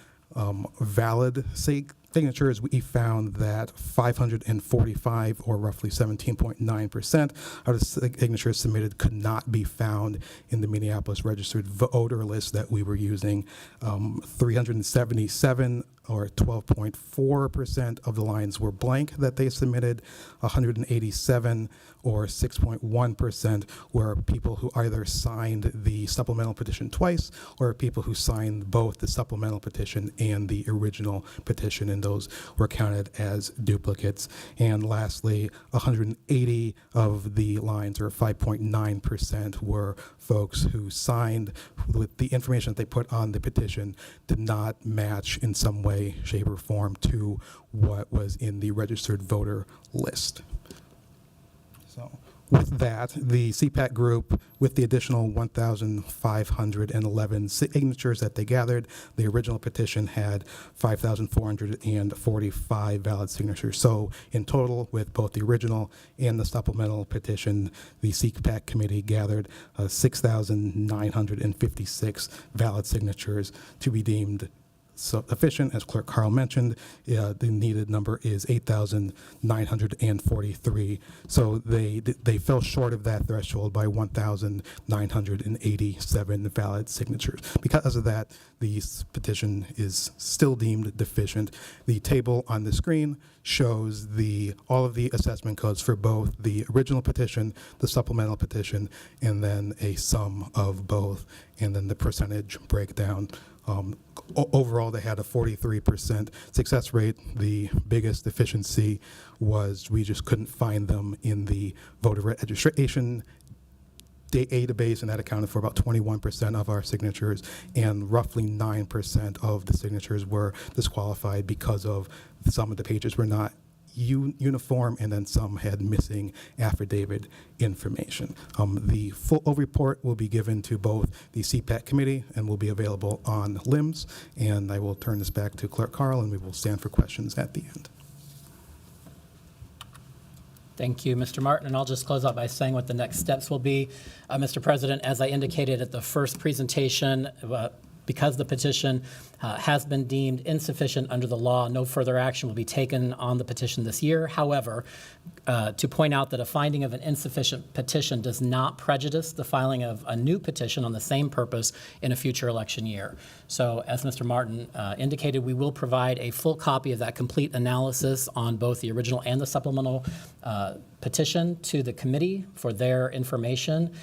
valid signatures, we found that 545, or roughly 17.9% of the signatures submitted could not be found in the Minneapolis registered voter list that we were using. 377, or 12.4% of the lines were blank that they submitted. 187, or 6.1%, were people who either signed the supplemental petition twice or people who signed both the supplemental petition and the original petition, and those were counted as duplicates. And lastly, 180 of the lines, or 5.9%, were folks who signed with the information that they put on the petition did not match in some way, shape, or form to what was in the registered voter list. So with that, the CPAC group, with the additional 1,511 signatures that they gathered, the original petition had 5,445 valid signatures. So in total, with both the original and the supplemental petition, the CPAC committee gathered 6,956 valid signatures to be deemed sufficient. As Clerk Carl mentioned, the needed number is 8,943. So they fell short of that threshold by 1,987 valid signatures. Because of that, the petition is still deemed deficient. The table on the screen shows all of the assessment codes for both the original petition, the supplemental petition, and then a sum of both, and then the percentage breakdown. Overall, they had a 43% success rate. The biggest deficiency was we just couldn't find them in the voter registration database, and that accounted for about 21% of our signatures, and roughly 9% of the signatures were disqualified because of some of the pages were not uniform, and then some had missing affidavit information. The full report will be given to both the CPAC committee and will be available on LIMS. And I will turn this back to Clerk Carl, and we will stand for questions at the end. Thank you, Mr. Martin. And I'll just close out by saying what the next steps will be. Mr. President, as I indicated at the first presentation, because the petition has been deemed insufficient under the law, no further action will be taken on the petition this year. However, to point out that a finding of an insufficient petition does not prejudice the filing of a new petition on the same purpose in a future election year. So as Mr. Martin indicated, we will provide a full copy of that complete analysis on both the original and the supplemental petition to the committee for their information.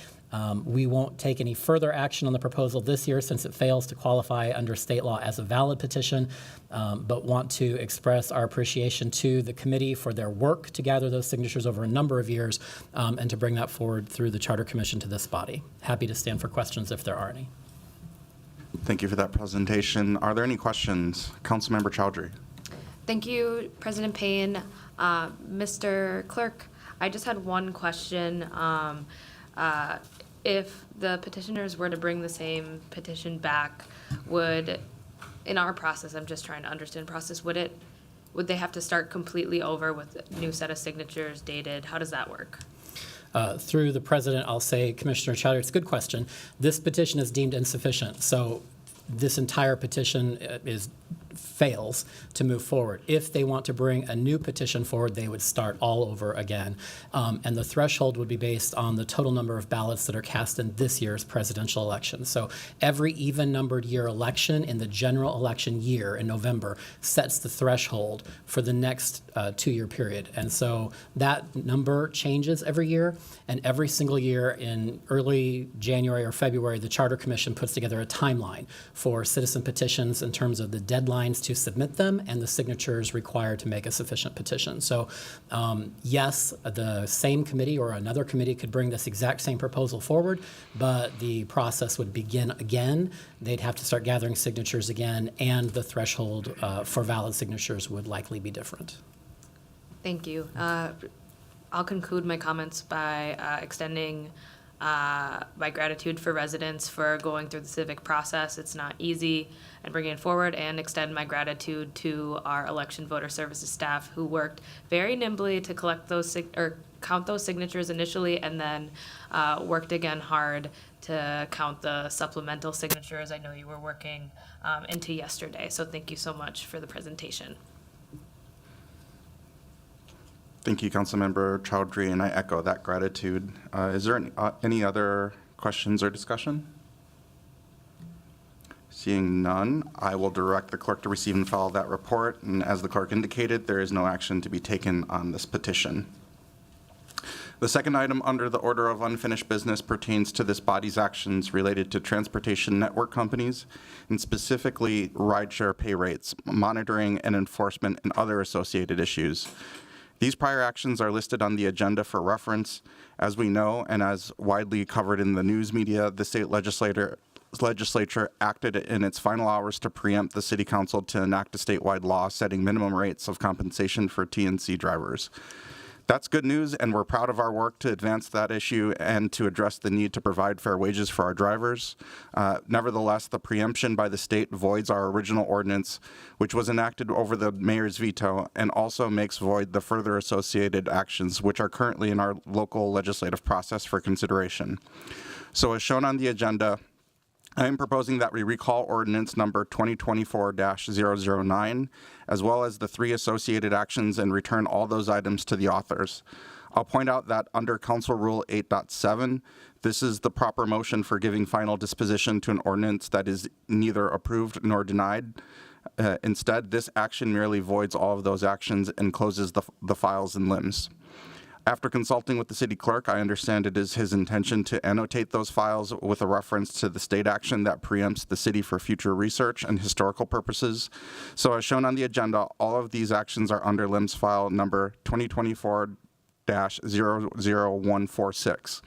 We won't take any further action on the proposal this year since it fails to qualify under state law as a valid petition, but want to express our appreciation to the committee for their work to gather those signatures over a number of years and to bring that forward through the Charter Commission to this body. Happy to stand for questions if there are any. Thank you for that presentation. Are there any questions? Councilmember Chowdhury. Thank you, President Payne. Mr. Clerk, I just had one question. If the petitioners were to bring the same petition back, in our process, I'm just trying to understand process, would they have to start completely over with a new set of signatures dated? How does that work? Through the president, I'll say, Commissioner Chowdhury, it's a good question. This petition is deemed insufficient, so this entire petition fails to move forward. If they want to bring a new petition forward, they would start all over again. And the threshold would be based on the total number of ballots that are cast in this year's presidential election. So every even-numbered year election in the general election year in November sets the threshold for the next 2-year period. And so that number changes every year, and every single year in early January or February, the Charter Commission puts together a timeline for citizen petitions in terms of the deadlines to submit them and the signatures required to make a sufficient petition. So yes, the same committee or another committee could bring this exact same proposal forward, but the process would begin again. They'd have to start gathering signatures again, and the threshold for valid signatures would likely be different. Thank you. I'll conclude my comments by extending my gratitude for residents for going through the civic process. It's not easy, and bringing it forward, and extend my gratitude to our election voter services staff who worked very nimbly to collect those count those signatures initially, and then worked again hard to count the supplemental signatures I know you were working into yesterday. So thank you so much for the presentation. Thank you, Councilmember Chowdhury, and I echo that gratitude. Is there any other questions or discussion? Seeing none, I will direct the clerk to receive and file that report, and as the clerk indicated, there is no action to be taken on this petition. The second item under the order of unfinished business pertains to this body's actions related to transportation network companies, and specifically rideshare pay rates, monitoring and enforcement, and other associated issues. These prior actions are listed on the agenda for reference. As we know, and as widely covered in the news media, the state legislature acted in its final hours to preempt the city council to enact a statewide law setting minimum rates of compensation for TNC drivers. That's good news, and we're proud of our work to advance that issue and to address the need to provide fair wages for our drivers. Nevertheless, the preemption by the state voids our original ordinance, which was enacted over the mayor's veto, and also makes void the further associated actions which are currently in our local legislative process for consideration. So as shown on the agenda, I am proposing that we recall ordinance number 2024-009, as well as the 3 associated actions, and return all those items to the authors. I'll point out that under Council Rule 8.7, this is the proper motion for giving final disposition to an ordinance that is neither approved nor denied. Instead, this action merely voids all of those actions and closes the files and limbs. After consulting with the city clerk, I understand it is his intention to annotate those files with a reference to the state action that preempts the city for future research and historical purposes. So as shown on the agenda, all of these actions are under limbs file number 2024-00146.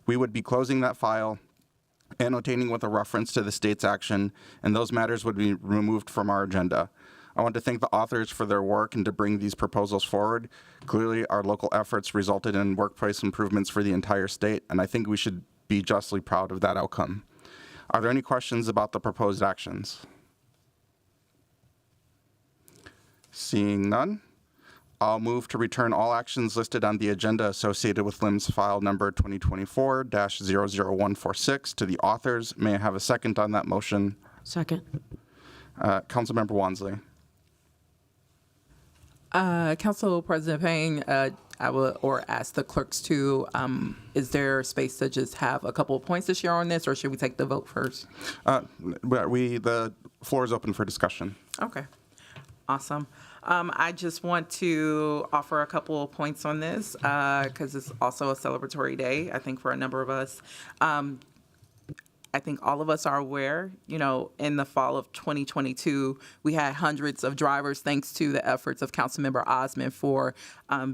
We would be closing that file, annotating with a reference to the state's action, and those matters would be removed from our agenda. I want to thank the authors for their work and to bring these proposals forward. Clearly, our local efforts resulted in workplace improvements for the entire state, and I think we should be justly proud of that outcome. Are there any questions about the proposed actions? Seeing none, I'll move to return all actions listed on the agenda associated with limbs file number 2024-00146 to the authors. May I have a second on that motion? Second. Councilmember Wansley. Council President Payne, I will ask the clerks to, is there space to just have a couple of points to share on this, or should we take the vote first? The floor is open for discussion. Okay, awesome. I just want to offer a couple of points on this because it's also a celebratory day, I think, for a number of us. I think all of us are aware, in the fall of 2022, we had hundreds of drivers, thanks to the efforts of Councilmember Osmond for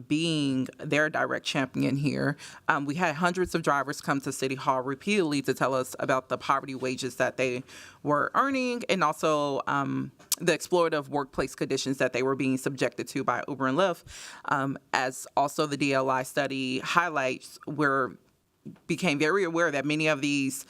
being their direct champion here. We had hundreds of drivers come to City Hall repeatedly to tell us about the poverty wages that they were earning, and also the exploitative workplace conditions that they were being subjected to by Uber and Lyft. As also the DLI study highlights, became very aware that many of these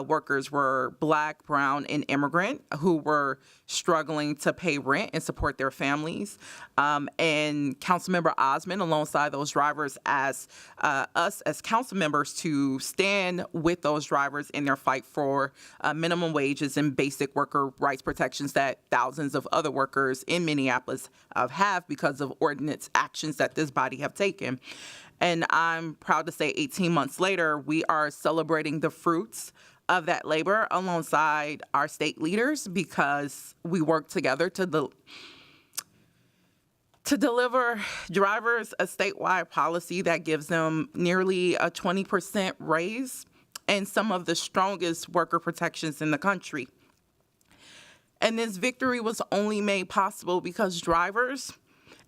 workers were Black, brown, and immigrant who were struggling to pay rent and support their families. And Councilmember Osmond, alongside those drivers, asked us as council members to stand with those drivers in their fight for minimum wages and basic worker rights protections that thousands of other workers in Minneapolis have because of ordinance actions that this body have taken. And I'm proud to say 18 months later, we are celebrating the fruits of that labor alongside our state leaders because we work together to deliver drivers a statewide policy that gives them nearly a 20% raise and some of the strongest worker protections in the country. And this victory was only made possible because drivers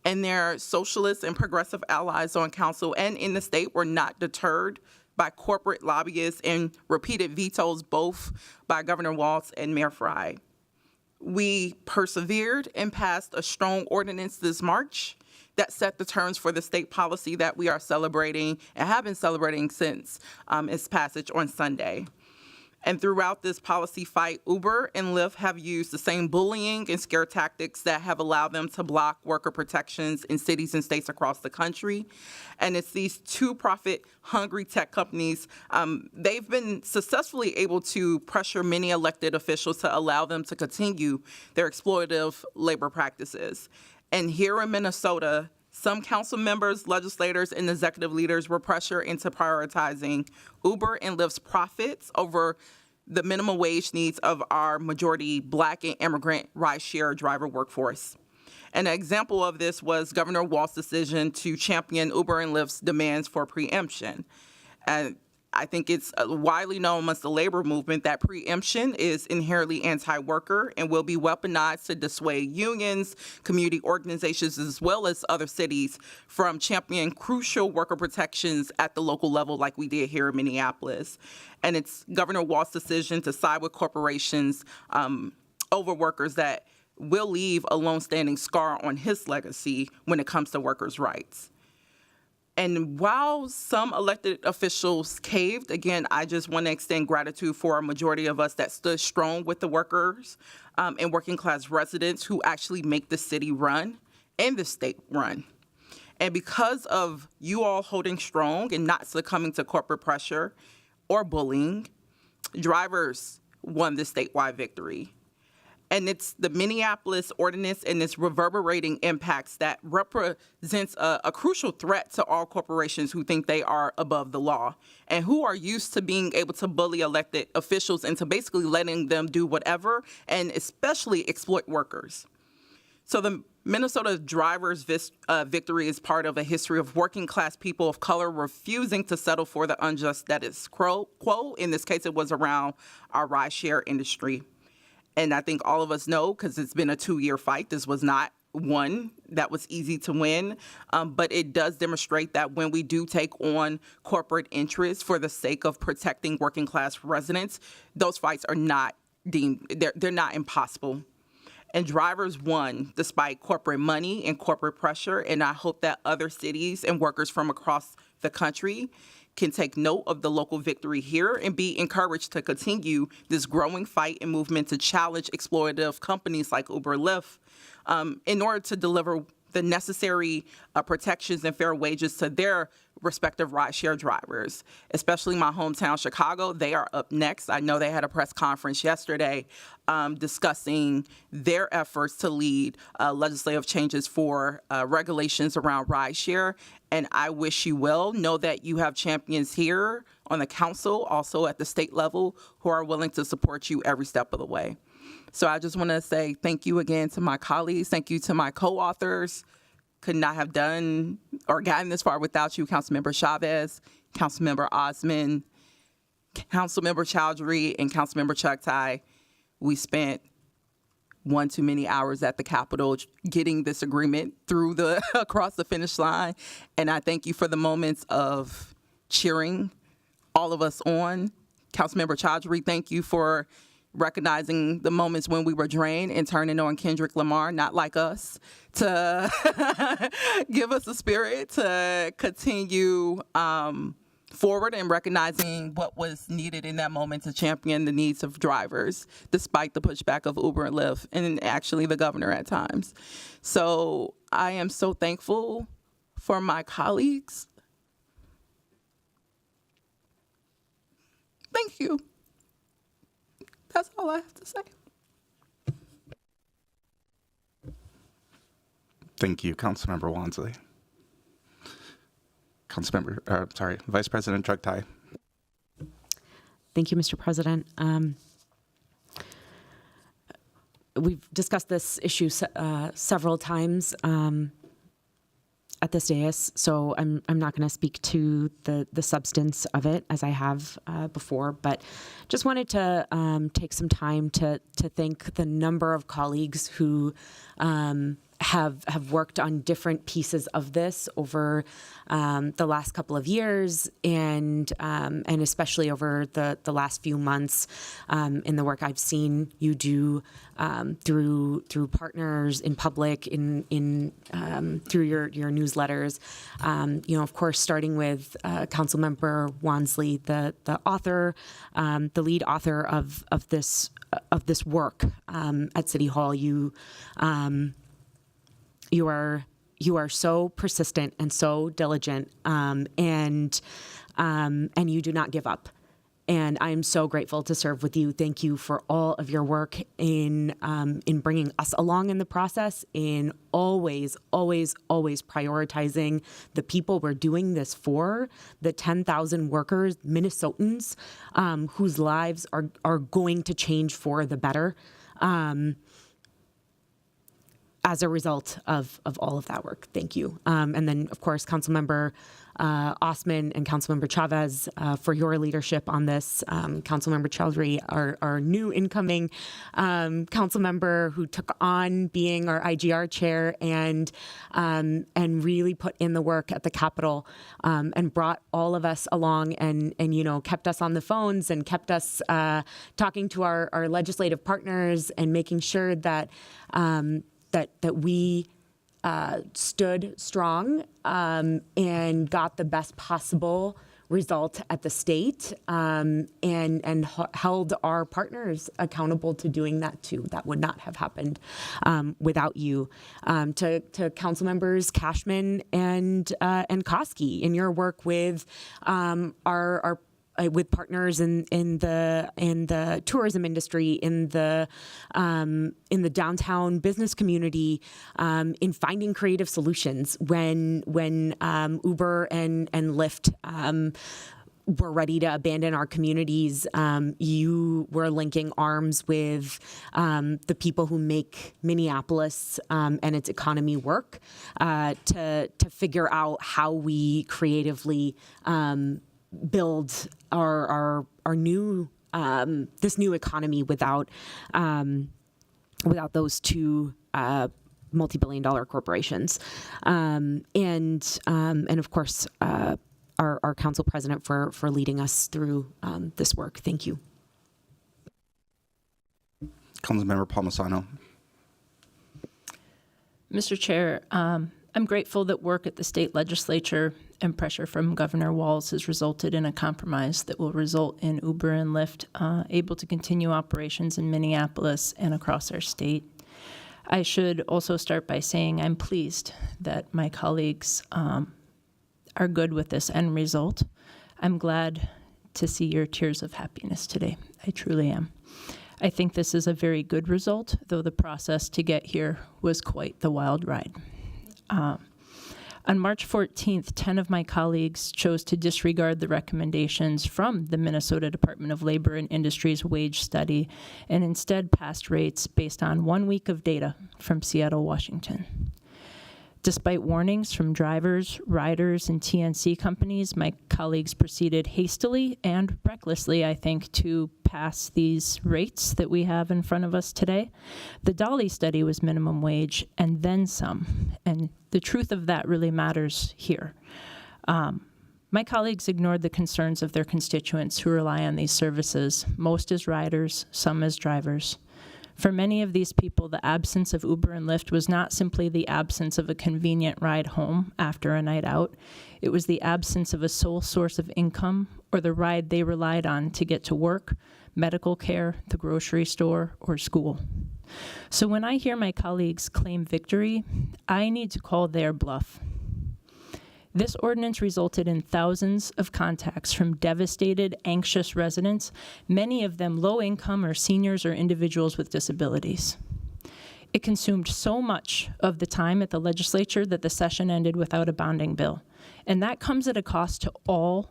and their socialist and progressive allies on council and in the state were not deterred by corporate lobbyists and repeated vetoes, both by Governor Walz and Mayor Frey. we persevered and passed a strong ordinance this March that set the terms for the state policy that we are celebrating and have been celebrating since its passage on Sunday. And throughout this policy fight, Uber and Lyft have used the same bullying and scare tactics that have allowed them to block worker protections in cities and states across the country. And it's these two profit-hungry tech companies, they've been successfully able to pressure many elected officials to allow them to continue their exploitative labor practices. And here in Minnesota, some council members, legislators, and executive leaders were pressured into prioritizing Uber and Lyft's profits over the minimum wage needs of our majority Black and immigrant rideshare driver workforce. An example of this was Governor Walz's decision to champion Uber and Lyft's demands for preemption. And I think it's widely known amongst the labor movement that preemption is inherently anti-worker and will be weaponized to dissuade unions, community organizations, as well as other cities from championing crucial worker protections at the local level like we did here in Minneapolis. And it's Governor Walz's decision to side with corporations over workers that will leave a long-standing scar on his legacy when it comes to workers' rights. And while some elected officials caved, again, I just want to extend gratitude for a majority of us that stood strong with the workers and working class residents who actually make the city run and the state run. And because of you all holding strong and not succumbing to corporate pressure or bullying, drivers won the statewide victory. And it's the Minneapolis Ordinance and its reverberating impacts that represents a crucial threat to all corporations who think they are above the law and who are used to being able to bully elected officials into basically letting them do whatever and especially exploit workers. So the Minnesota drivers' victory is part of a history of working class people of color refusing to settle for the unjust status quo. In this case, it was around our rideshare industry. And I think all of us know, because it's been a 2-year fight, this was not one that was easy to win. But it does demonstrate that when we do take on corporate interests for the sake of protecting working class residents, those fights are not they're not impossible. And drivers won despite corporate money and corporate pressure. And I hope that other cities and workers from across the country can take note of the local victory here and be encouraged to continue this growing fight and movement to challenge exploitative companies like Uber and Lyft in order to deliver the necessary protections and fair wages to their respective rideshare drivers, especially my hometown, Chicago. They are up next. I know they had a press conference yesterday discussing their efforts to lead legislative changes for regulations around rideshare. And I wish you well. Know that you have champions here on the council, also at the state level, who are willing to support you every step of the way. So I just want to say thank you again to my colleagues. Thank you to my co-authors. Could not have done or gotten this far without you, Councilmember Chavez, Councilmember Osmond, Councilmember Chowdhury, and Councilmember Chuktai. We spent one too many hours at the Capitol getting this agreement through across the finish line. And I thank you for the moments of cheering all of us on. Councilmember Chowdhury, thank you for recognizing the moments when we were drained and turning on Kendrick Lamar, not like us, to give us a spirit to continue forward and recognizing what was needed in that moment to champion the needs of drivers, despite the pushback of Uber and Lyft, and actually the governor at times. So I am so thankful for my colleagues. Thank you. That's all I have to say. Thank you, Councilmember Wansley. Vice President Chuktai. Thank you, Mr. President. We've discussed this issue several times at this dais, so I'm not going to speak to the substance of it as I have before, but just wanted to take some time to thank the number of colleagues who have worked on different pieces of this over the last couple of years, and especially over the last few months in the work I've seen you do through partners in public, in through your newsletters. Of course, starting with Councilmember Wansley, the author, the lead author of this work at City Hall. You are so persistent and so diligent, and you do not give up. And I am so grateful to serve with you. Thank you for all of your work in bringing us along in the process, in always prioritizing the people we're doing this for, the 10,000 workers, Minnesotans, whose lives are going to change for the better. As a result of all of that work. Thank you. And then, of course, Councilmember Osman and Councilmember Chavez for your leadership on this. Councilmember Chowdhury, our new incoming councilmember who took on being our IGR chair and really put in the work at the Capitol and brought all of us along and kept us on the phones and kept us talking to our legislative partners and making sure that that we stood strong and got the best possible result at the state, and held our partners accountable to doing that too. That would not have happened without you. To council members Cashman and Koski in your work with our with partners in the tourism industry, in the downtown business community, in finding creative solutions when Uber and Lyft were ready to abandon our communities. You were linking arms with the people who make Minneapolis and its economy work to figure out how we creatively build our new this new economy without those two multi-billion-dollar corporations, and of course our council president for leading us through this work. Thank you. Councilmember Palmisano. Mr. Chair, I'm grateful that work at the state legislature and pressure from Governor Walz has resulted in a compromise that will result in Uber and Lyft able to continue operations in Minneapolis and across our state. I should also start by saying I'm pleased that my colleagues are good with this end result. I'm glad to see your tears of happiness today. I truly am. I think this is a very good result, though the process to get here was quite the wild ride. On March 14th, 10 of my colleagues chose to disregard the recommendations from the Minnesota Department of Labor and Industry's wage study and instead passed rates based on 1 week of data from Seattle, Washington. Despite warnings from drivers, riders, and TNC companies, my colleagues proceeded hastily and recklessly, I think, to pass these rates that we have in front of us today. The Dolly study was minimum wage and then some, and the truth of that really matters here. My colleagues ignored the concerns of their constituents who rely on these services, most as riders, some as drivers. For many of these people, the absence of Uber and Lyft was not simply the absence of a convenient ride home after a night out. It was the absence of a sole source of income or the ride they relied on to get to work, medical care, the grocery store, or school. So when I hear my colleagues claim victory, I need to call their bluff. This ordinance resulted in thousands of contacts from devastated, anxious residents, many of them low income or seniors or individuals with disabilities. It consumed so much of the time at the legislature that the session ended without a bonding bill. And that comes at a cost to all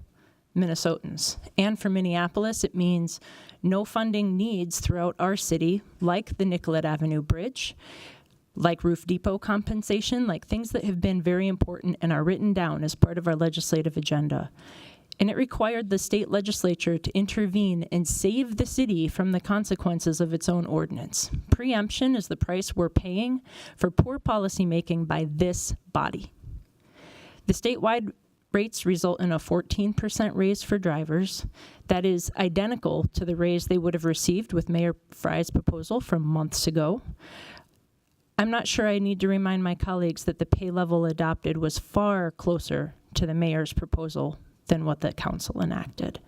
Minnesotans. And for Minneapolis, it means no funding needs throughout our city, like the Nicollet Avenue Bridge, like roof depot compensation, like things that have been very important and are written down as part of our legislative agenda. and it required the state legislature to intervene and save the city from the consequences of its own ordinance. Preemption is the price we're paying for poor policymaking by this body. The statewide rates result in a 14% raise for drivers. That is identical to the raise they would have received with Mayor Fry's proposal from months ago. I'm not sure I need to remind my colleagues that the pay level adopted was far closer to the mayor's proposal than what the council enacted.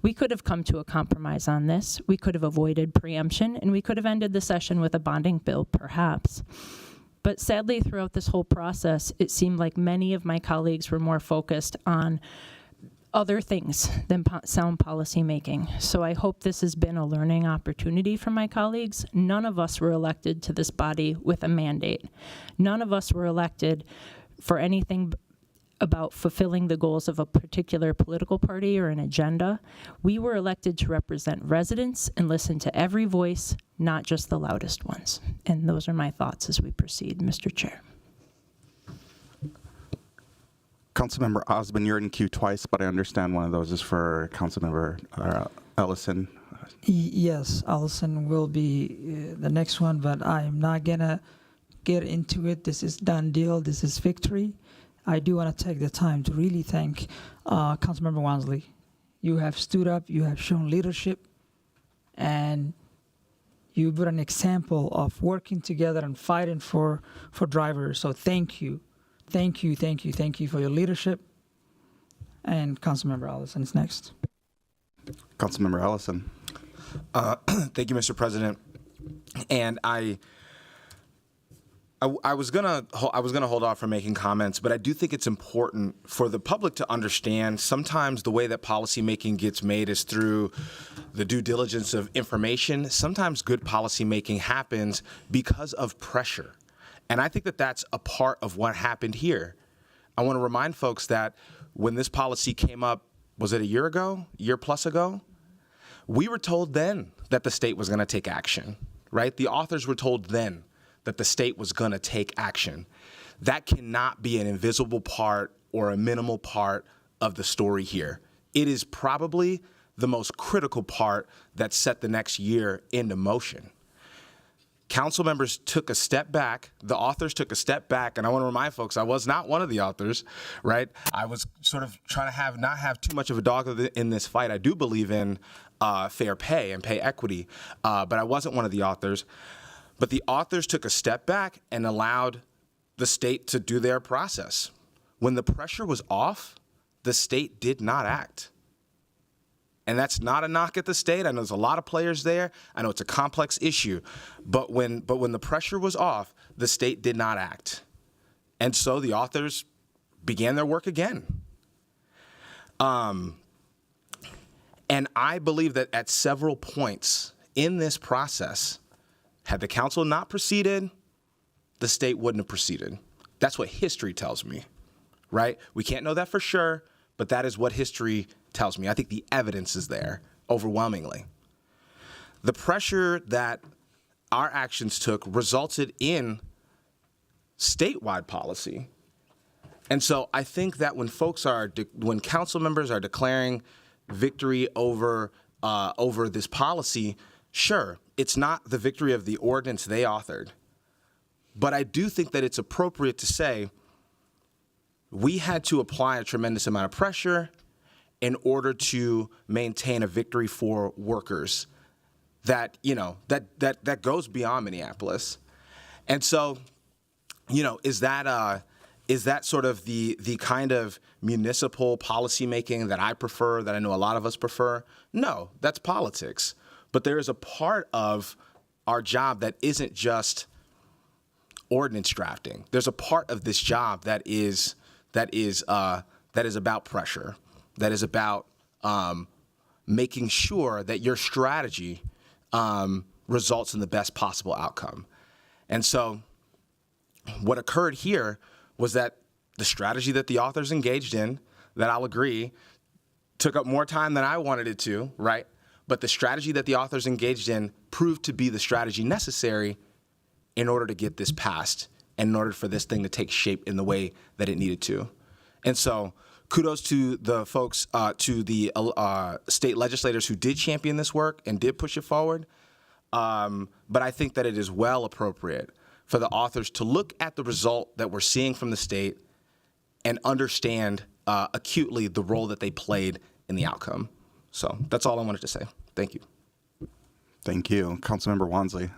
We could have come to a compromise on this. We could have avoided preemption, and we could have ended the session with a bonding bill, perhaps. But sadly, throughout this whole process, it seemed like many of my colleagues were more focused on other things than sound policy making. So I hope this has been a learning opportunity for my colleagues. None of us were elected to this body with a mandate. None of us were elected for anything about fulfilling the goals of a particular political party or an agenda. We were elected to represent residents and listen to every voice, not just the loudest ones. And those are my thoughts as we proceed, Mr. Chair. Councilmember Osmond, you're in queue twice, but I understand one of those is for Councilmember Ellison. Yes, Allison will be the next one, but I'm not gonna get into it. This is done deal. This is victory. I do want to take the time to really thank Councilmember Wansley. You have stood up, you have shown leadership, and you put an example of working together and fighting for drivers. So thank you. Thank you for your leadership. And Councilmember Ellison is next. Councilmember Ellison. Thank you, Mr. President. And I was gonna hold off from making comments, but I do think it's important for the public to understand sometimes the way that policymaking gets made is through the due diligence of information. Sometimes good policymaking happens because of pressure. And I think that that's a part of what happened here. I want to remind folks that when this policy came up, was it a year plus ago? We were told then that the state was going to take action, right? The authors were told then that the state was going to take action. That cannot be an invisible part or a minimal part of the story here. It is probably the most critical part that set the next year into motion. Council members took a step back, the authors took a step back, and I want to remind folks, I was not one of the authors, right? I was sort of trying to not have too much of a dog in this fight. I do believe in fair pay and pay equity, but I wasn't one of the authors. But the authors took a step back and allowed the state to do their process. When the pressure was off, the state did not act. And that's not a knock at the state. I know there's a lot of players there. I know it's a complex issue. But when the pressure was off, the state did not act. And so the authors began their work again. And I believe that at several points in this process, had the council not proceeded, the state wouldn't have proceeded. That's what history tells me, right? We can't know that for sure, but that is what history tells me. I think the evidence is there overwhelmingly. The pressure that our actions took resulted in statewide policy. And so I think that when when council members are declaring victory over this policy, sure, it's not the victory of the ordinance they authored. But I do think that it's appropriate to say we had to apply a tremendous amount of pressure in order to maintain a victory for workers that goes beyond Minneapolis. And so, is that sort of the kind of municipal policymaking that I prefer, that I know a lot of us prefer? No, that's politics. But there is a part of our job that isn't just ordinance drafting. There's a part of this job that is about pressure, that is about making sure that your strategy results in the best possible outcome. And so what occurred here was that the strategy that the authors engaged in, that I'll agree, took up more time than I wanted it to, right? But the strategy that the authors engaged in proved to be the strategy necessary in order to get this passed and in order for this thing to take shape in the way that it needed to. And so kudos to the folks, to the state legislators who did champion this work and did push it forward. But I think that it is well appropriate for the authors to look at the result that we're seeing from the state and understand acutely the role that they played in the outcome. So that's all I wanted to say. Thank you. Thank you. Councilmember Wansley.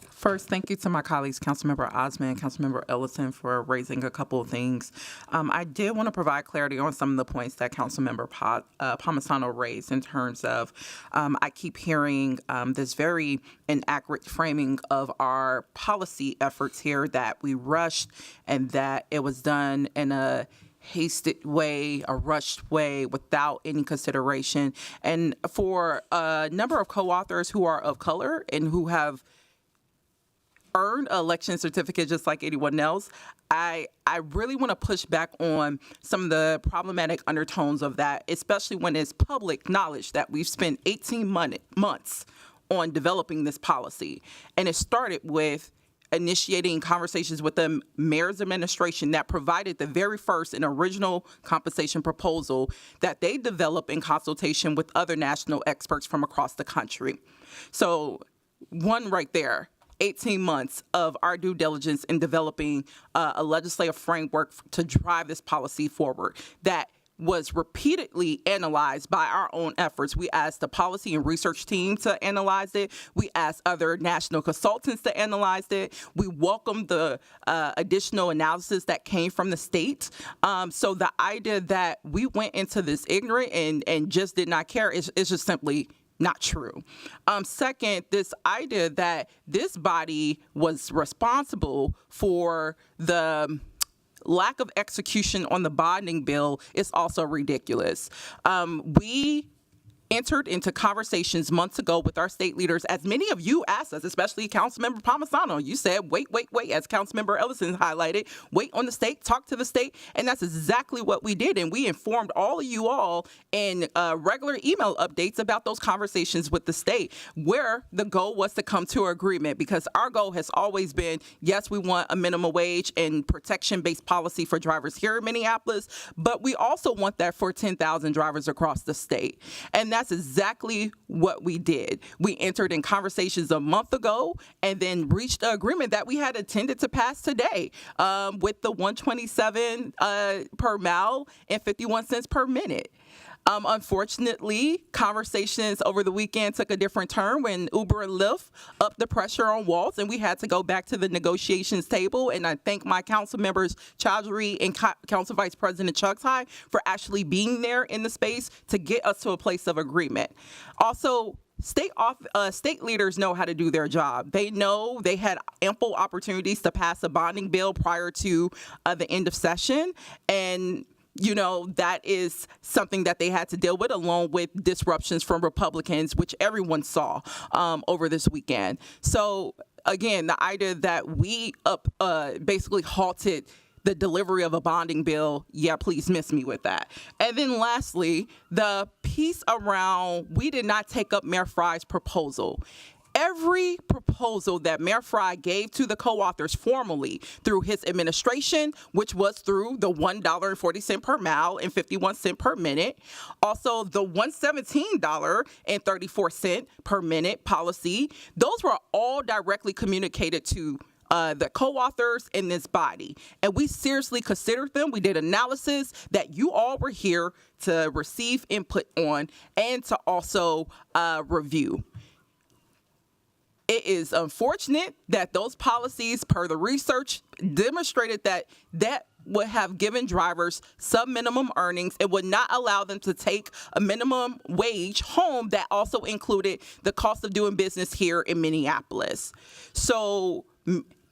First, thank you to my colleagues, Councilmember Osman and Councilmember Ellison, for raising a couple of things. I did want to provide clarity on some of the points that Councilmember Palmisano raised in terms of, I keep hearing this very inaccurate framing of our policy efforts here, that we rushed and that it was done in a hasted way, a rushed way, without any consideration. And for a number of co-authors who are of color and who have earned an election certificate just like anyone else, I really want to push back on some of the problematic undertones of that, especially when it's public knowledge that we've spent 18 months on developing this policy. And it started with initiating conversations with the mayor's administration that provided the very first and original compensation proposal that they developed in consultation with other national experts from across the country. So one right there, 18 months of our due diligence in developing a legislative framework to drive this policy forward that was repeatedly analyzed by our own efforts. We asked the policy and research team to analyze it. We asked other national consultants to analyze it. We welcomed the additional analysis that came from the state. So the idea that we went into this ignorant and just did not care is just simply not true. Second, this idea that this body was responsible for the lack of execution on the bonding bill is also ridiculous. We entered into conversations months ago with our state leaders, as many of you asked us, especially Councilmember Palmisano. You said, wait, as Councilmember Ellison highlighted, wait on the state, talk to the state, and that's exactly what we did. And we informed all of you all in regular email updates about those conversations with the state, where the goal was to come to an agreement, because our goal has always been, yes, we want a minimum wage and protection-based policy for drivers here in Minneapolis, but we also want that for 10,000 drivers across the state. And that's exactly what we did. We entered in conversations a month ago and then reached an agreement that we had intended to pass today with the $127 per mile and 51 cents per minute. Unfortunately, conversations over the weekend took a different turn when Uber and Lyft upped the pressure on Waltz, and we had to go back to the negotiations table. And I thank my council members, Chaudhry and Council Vice President Chugtai, for actually being there in the space to get us to a place of agreement. Also, state leaders know how to do their job. They know they had ample opportunities to pass a bonding bill prior to the end of session, and you know, that is something that they had to deal with, along with disruptions from Republicans, which everyone saw over this weekend. So, again, the idea that we basically halted the delivery of a bonding bill, yeah, please miss me with that. And then lastly, the piece around, we did not take up Mayor Frye's proposal. Every proposal that Mayor Frye gave to the co-authors formally through his administration, which was through the $1.40 per mile and 51 cents per minute, also the $117.34 per minute policy, those were all directly communicated to the co-authors in this body. And we seriously considered them. We did analysis that you all were here to receive input on and to also review. It is unfortunate that those policies, per the research, demonstrated that would have given drivers sub-minimum earnings. It would not allow them to take a minimum wage home that also included the cost of doing business here in Minneapolis. So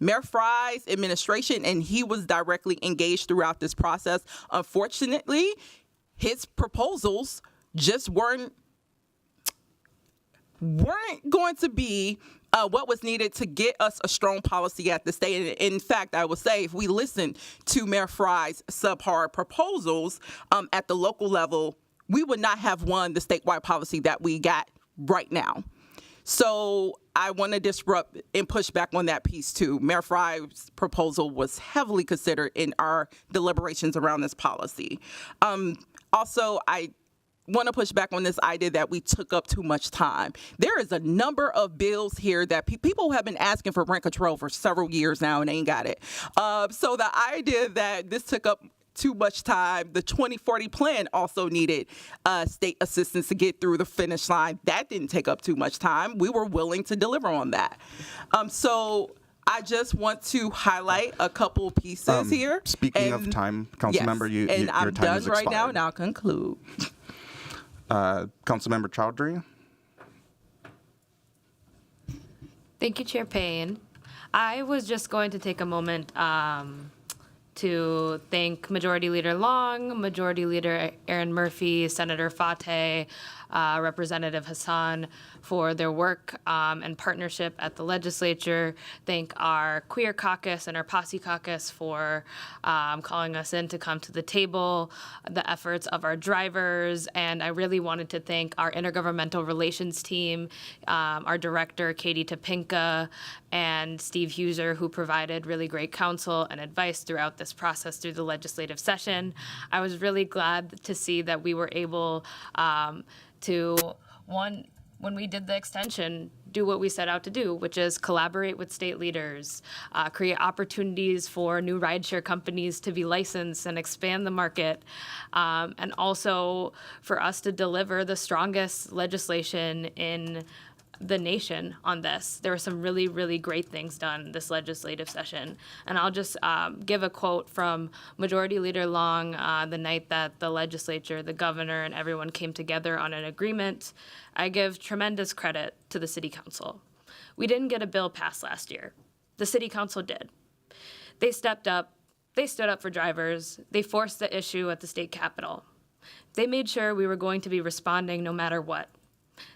Mayor Frye's administration, and he was directly engaged throughout this process, unfortunately, his proposals just weren't going to be what was needed to get us a strong policy at the state. In fact, I would say if we listen to Mayor Frye's subpar proposals at the local level, we would not have won the statewide policy that we got right now. So I want to disrupt and push back on that piece too. Mayor Fry's proposal was heavily considered in our deliberations around this policy. Also, I want to push back on this idea that we took up too much time. There is a number of bills here that people have been asking for rent control for several years now and they ain't got it. So the idea that this took up too much time, the 2040 plan also needed state assistance to get through the finish line. That didn't take up too much time. We were willing to deliver on that. So I just want to highlight a couple pieces here. Speaking of time, Councilmember, yes, your I'm time done has right now, expired. and I'll conclude. Councilmember Chowdhury. Thank you, Chair Payne. I was just going to take a moment to thank Majority Leader Long, Majority Leader Aaron Murphy, Senator Fateh, Representative Hassan for their work and partnership at the legislature. Thank our Queer Caucus and our Posse Caucus for calling us in to come to the table, the efforts of our drivers, and I really wanted to thank our intergovernmental relations team, our director, Katie Topinka, and Steve Huser, who provided really great counsel and advice throughout this process through the legislative session. I was really glad to see that we were able to, one, when we did the extension, do what we set out to do, which is collaborate with state leaders, create opportunities for new rideshare companies to be licensed and expand the market, and also for us to deliver the strongest legislation in the nation on this. There were some really, really great things done this legislative session. And I'll just give a quote from Majority Leader Long the night that the legislature, the governor, and everyone came together on an agreement. I give tremendous credit to the City Council. We didn't get a bill passed last year. The City Council did. They stepped up. They stood up for drivers. They forced the issue at the state capitol. They made sure we were going to be responding no matter what.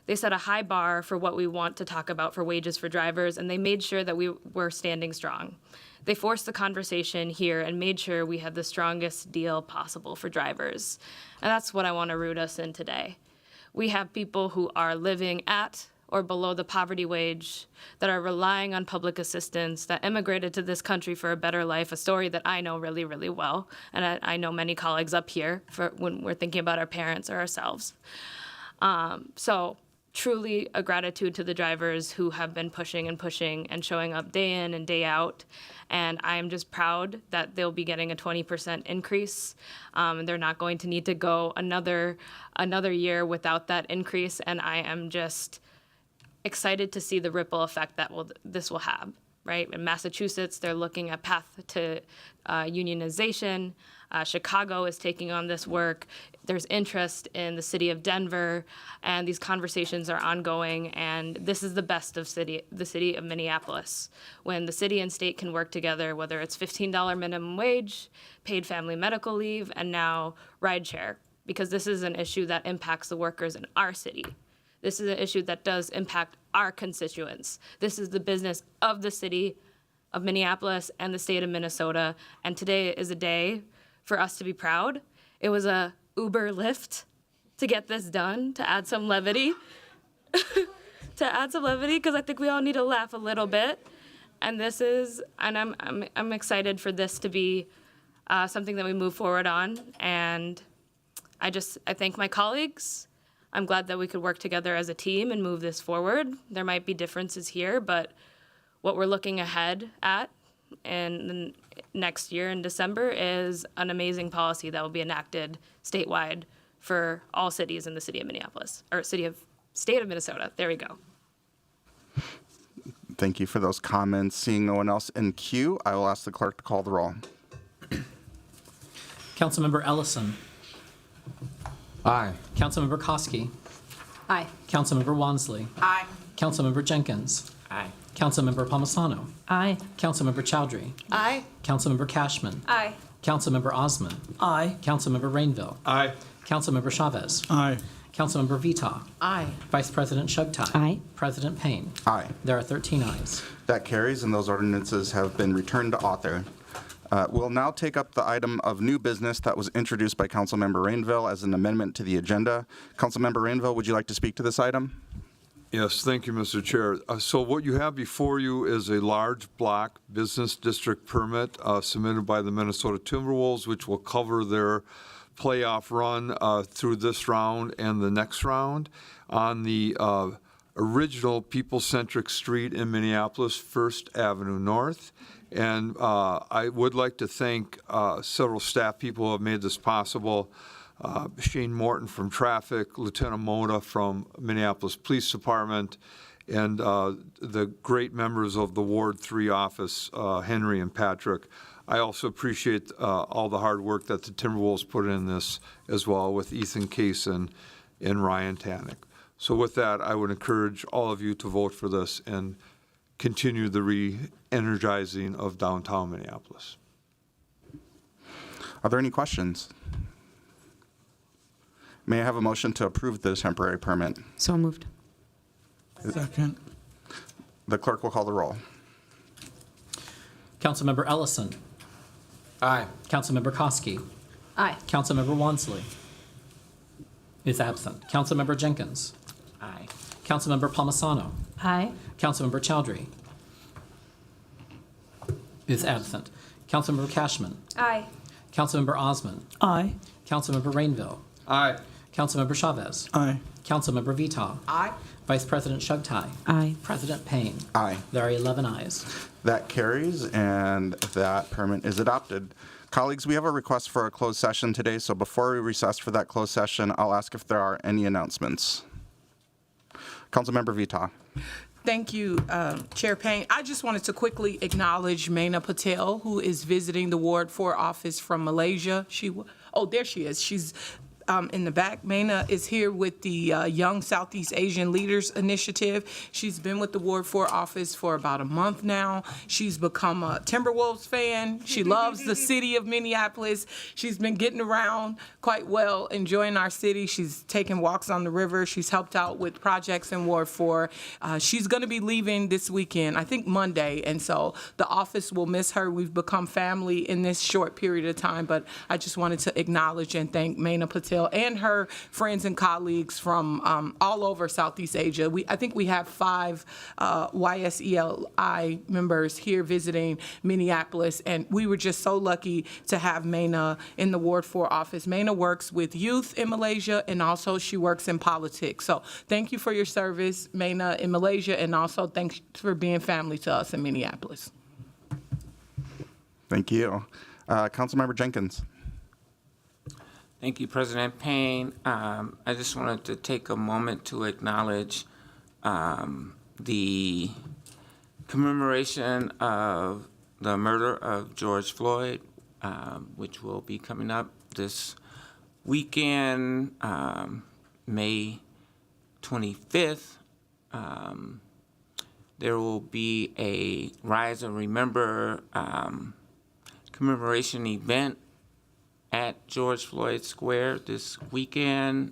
They set a high bar for what we want to talk about for wages for drivers, and they made sure that we were standing strong. They forced the conversation here and made sure we had the strongest deal possible for drivers. And that's what I want to root us in today. We have people who are living at or below the poverty wage, that are relying on public assistance, that immigrated to this country for a better life, a story that I know really, really well, and I know many colleagues up here for when we're thinking about our parents or ourselves. So truly a gratitude to the drivers who have been pushing and showing up day in and day out. And I am just proud that they'll be getting a 20% increase. They're not going to need to go another year without that increase. And I am just excited to see the ripple effect that this will have. Right? In Massachusetts, they're looking at path to unionization. Chicago is taking on this work. There's interest in the city of Denver, and these conversations are ongoing. And this is the best of the city of Minneapolis, when the city and state can work together, whether it's $15 minimum wage, paid family medical leave, and now rideshare, because this is an issue that impacts the workers in our city. This is an issue that does impact our constituents. This is the business of the city of Minneapolis and the state of Minnesota. And today is a day for us to be proud. It was a Uber Lyft to get this done, to add some levity. Because I think we all need to laugh a little bit. And I'm excited for this to be something that we move forward on. And I thank my colleagues. I'm glad that we could work together as a team and move this forward. There might be differences here, but what we're looking ahead at in next year in December is an amazing policy that will be enacted statewide for all cities in the city of Minneapolis, or state of Minnesota. There we go. Thank you for those comments. Seeing no one else in queue, I will ask the clerk to call the roll. Councilmember Ellison. Aye. Councilmember Koski. Aye. Councilmember Wansley. Aye. Councilmember Jenkins. Aye. Councilmember Palmisano. Aye. Councilmember Chowdhury. Aye. Councilmember Cashman. Aye. Councilmember Osman. Aye. Councilmember Rainville. Aye. Councilmember Chavez. Aye. Councilmember Vita. Aye. Vice President Shugtai. Aye. President Payne. Aye. There are 13 ayes. That carries, and those ordinances have been returned to author. We'll now take up the item of new business that was introduced by Councilmember Rainville as an amendment to the agenda. Councilmember Rainville, would you like to speak to this item? Yes, thank you, Mr. Chair. So what you have before you is a large block business district permit submitted by the Minnesota Timberwolves, which will cover their playoff run through this round and the next round on the original people-centric street in Minneapolis, 1st Avenue North. And I would like to thank several staff people who have made this possible. Shane Morton from Traffic, Lieutenant Mota from Minneapolis Police Department, and the great members of the Ward 3 office, Henry and Patrick. I also appreciate all the hard work that the Timberwolves put in this as well with Ethan Kaysen and Ryan Tannick. So with that, I would encourage all of you to vote for this and continue the re-energizing of downtown Minneapolis. Are there any questions? May I have a motion to approve the temporary permit? So moved. Second. The clerk will call the roll. Councilmember Ellison. Aye. Councilmember Koski. Aye. Councilmember Wansley is absent. Councilmember Jenkins. Aye. Councilmember Palmisano. Aye. Councilmember Chowdhury is absent. Councilmember Cashman. Aye. Councilmember Osman. Aye. Councilmember Rainville. Aye. Councilmember Chavez. Aye. Councilmember Vita. Aye. Vice President Shugtai. Aye. President Payne. Aye. There are 11 ayes. That carries, and that permit is adopted. Colleagues, we have a request for a closed session today, so before we recess for that closed session, I'll ask if there are any announcements. Councilmember Vita. Thank you, Chair Payne. I just wanted to quickly acknowledge Maina Patel, who is visiting the Ward 4 office from Malaysia. There she is. She's in the back. Maina is here with the Young Southeast Asian Leaders Initiative. She's been with the Ward 4 office for about a month now. She's become a Timberwolves fan. She loves the city of Minneapolis. She's been getting around quite well, enjoying our city. She's taken walks on the river. She's helped out with projects in Ward 4. She's going to be leaving this weekend, I think Monday, and so the office will miss her. We've become family in this short period of time, but I just wanted to acknowledge and thank Maina Patel and her friends and colleagues from all over Southeast Asia. I think we have 5 YSELI members here visiting Minneapolis, and we were just so lucky to have Maina in the Ward 4 office. Maina works with youth in Malaysia, and also she works in politics. So thank you for your service, Maina, in Malaysia, and also thanks for being family to us in Minneapolis. Thank you. Councilmember Jenkins. Thank you, President Payne. I just wanted to take a moment to acknowledge the commemoration of the murder of George Floyd, which will be coming up this weekend, May 25th. There will be a Rise and Remember commemoration event at George Floyd Square this weekend.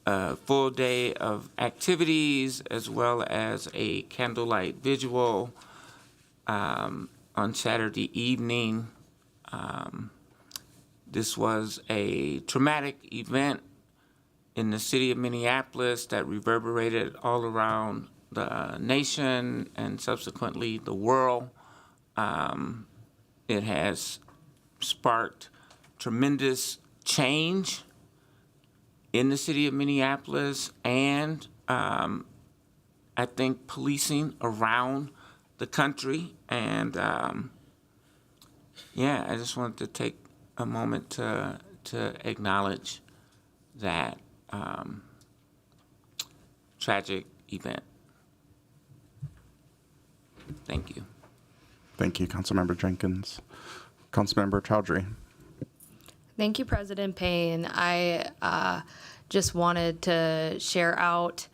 A full day of activities as well as a candlelight visual on Saturday evening. This was a traumatic event in the city of Minneapolis that reverberated all around the nation and subsequently the world. It has sparked tremendous change in the city of Minneapolis and I think policing around the country. And I just wanted to take a moment to acknowledge that tragic event. Thank you. Thank you, Councilmember Jenkins. Councilmember Chowdhury. Thank you, President Payne. I just wanted to share out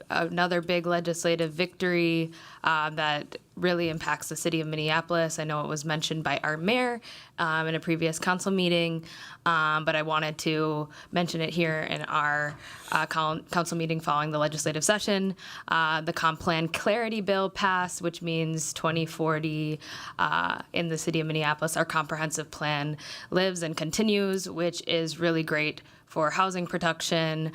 another big legislative victory that really impacts the city of Minneapolis. I know it was mentioned by our mayor in a previous council meeting, but I wanted to mention it here in our council meeting following the legislative session. The Comp Plan Clarity Bill passed, which means 2040 in the city of Minneapolis, our comprehensive plan lives and continues, which is really great for housing production.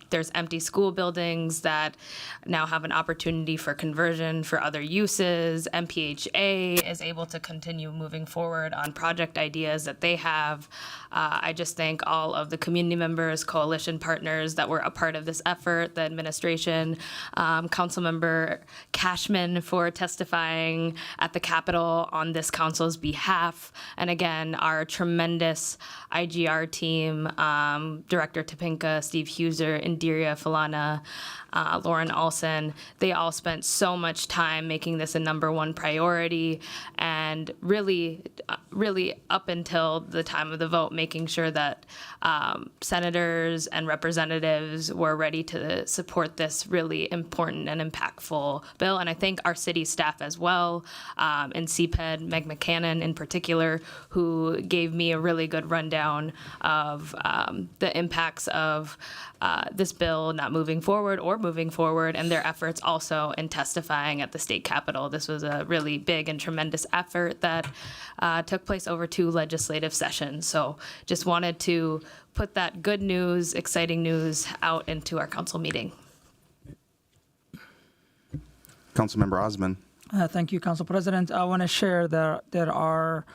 There's empty school buildings that now have an opportunity for conversion for other uses. MPHA is able to continue moving forward on project ideas that they have. I just thank all of the community members, coalition partners that were a part of this effort, the administration, Councilmember Cashman for testifying at the Capitol on this council's behalf, and again, our tremendous IGR team, Director Topinka, Steve Huser, Indiria Falana, Lauren Olson. They all spent so much time making this a #1 priority, and really up until the time of the vote, making sure that senators and representatives were ready to support this really important and impactful bill. And I thank our city staff as well, and CPED, Meg McCannon in particular, who gave me a really good rundown of the impacts of this bill not moving forward or moving forward, and their efforts also in testifying at the state capitol. This was a really big and tremendous effort that took place over 2 legislative sessions. So just wanted to put that good news, exciting news out into our council meeting. Councilmember Osman. Thank you, Council President. I want to share that there are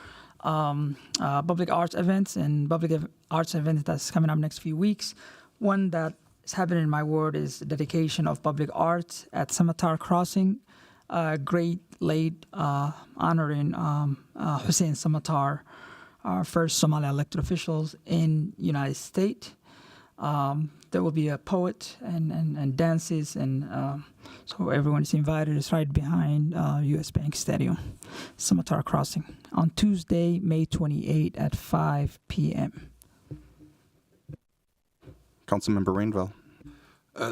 public arts events and public arts events that's coming up next few weeks. One that is happening in my ward is the dedication of public art at Scimitar Crossing, great late honoring Hussein Scimitar, our first Somali elected officials in United States. There will be a poet and dances, and so everyone is invited. It's right behind U.S. Bank Stadium, Scimitar Crossing, on Tuesday, May 28 at 5 p.m. Councilmember Rainville.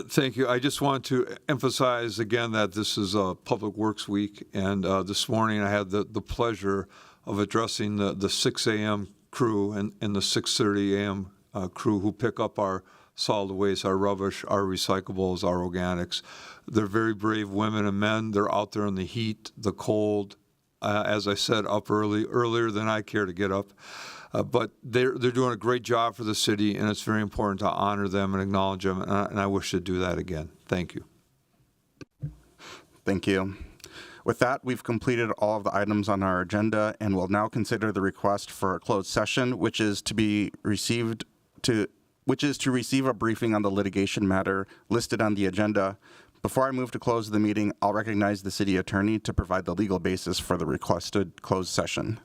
Thank you. I just want to emphasize again that this is a Public Works Week, and this morning I had the pleasure of addressing the 6 a.m. crew and the 6:30 a.m. Crew who pick up our solid waste, our rubbish, our recyclables, our organics. They're very brave women and men. They're out there in the heat, the cold, as I said, up earlier than I care to get up. But they're doing a great job for the city, and it's very important to honor them and acknowledge them, and I wish to do that again. Thank you. Thank you. With that, we've completed all of the items on our agenda, and will now consider the request for a closed session, which is to receive a briefing on the litigation matter listed on the agenda. Before I move to close the meeting, I'll recognize the city attorney to provide the legal basis for the requested closed session.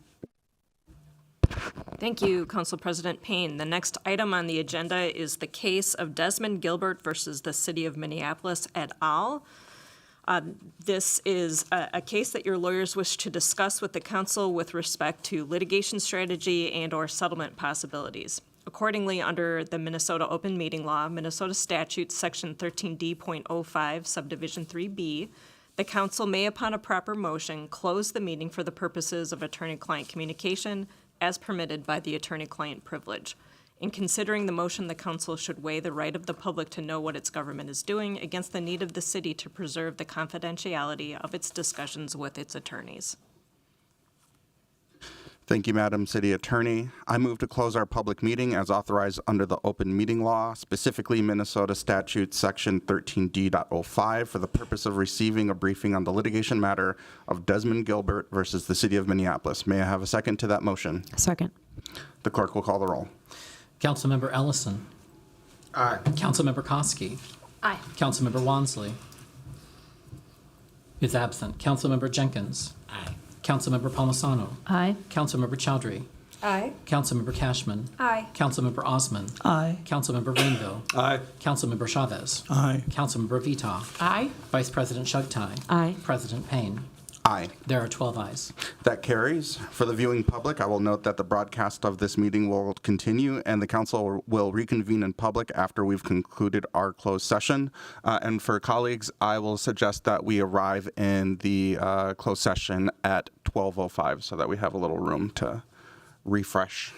Thank you, Council President Payne. The next item on the agenda is the case of Desmond Gilbert versus the City of Minneapolis et al. This is a case that your lawyers wish to discuss with the council with respect to litigation strategy and/or settlement possibilities. Accordingly, under the Minnesota Open Meeting Law, Minnesota Statute Section 13D.05, Subdivision 3B, the council may, upon a proper motion, close the meeting for the purposes of attorney-client communication as permitted by the attorney-client privilege. In considering the motion, the council should weigh the right of the public to know what its government is doing against the need of the city to preserve the confidentiality of its discussions with its attorneys. Thank you, Madam City Attorney. I move to close our public meeting as authorized under the Open Meeting Law, specifically Minnesota Statute Section 13D.05, for the purpose of receiving a briefing on the litigation matter of Desmond Gilbert versus the City of Minneapolis. May I have a second to that motion? Second. The clerk will call the roll. Councilmember Ellison. Aye. Councilmember Koski. Aye. Councilmember Wansley is absent. Councilmember Jenkins. Aye. Councilmember Palmisano. Aye. Councilmember Chowdhury. Aye. Councilmember Cashman. Aye. Councilmember Osman. Aye. Councilmember Rainville. Aye. Councilmember Chavez. Aye. Councilmember Vita. Aye. Vice President Shugtai. Aye. President Payne. Aye. There are 12 ayes. That carries. For the viewing public, I will note that the broadcast of this meeting will continue, and the council will reconvene in public after we've concluded our closed session. And for colleagues, I will suggest that we arrive in the closed session at 12:05 so that we have a little room to refresh.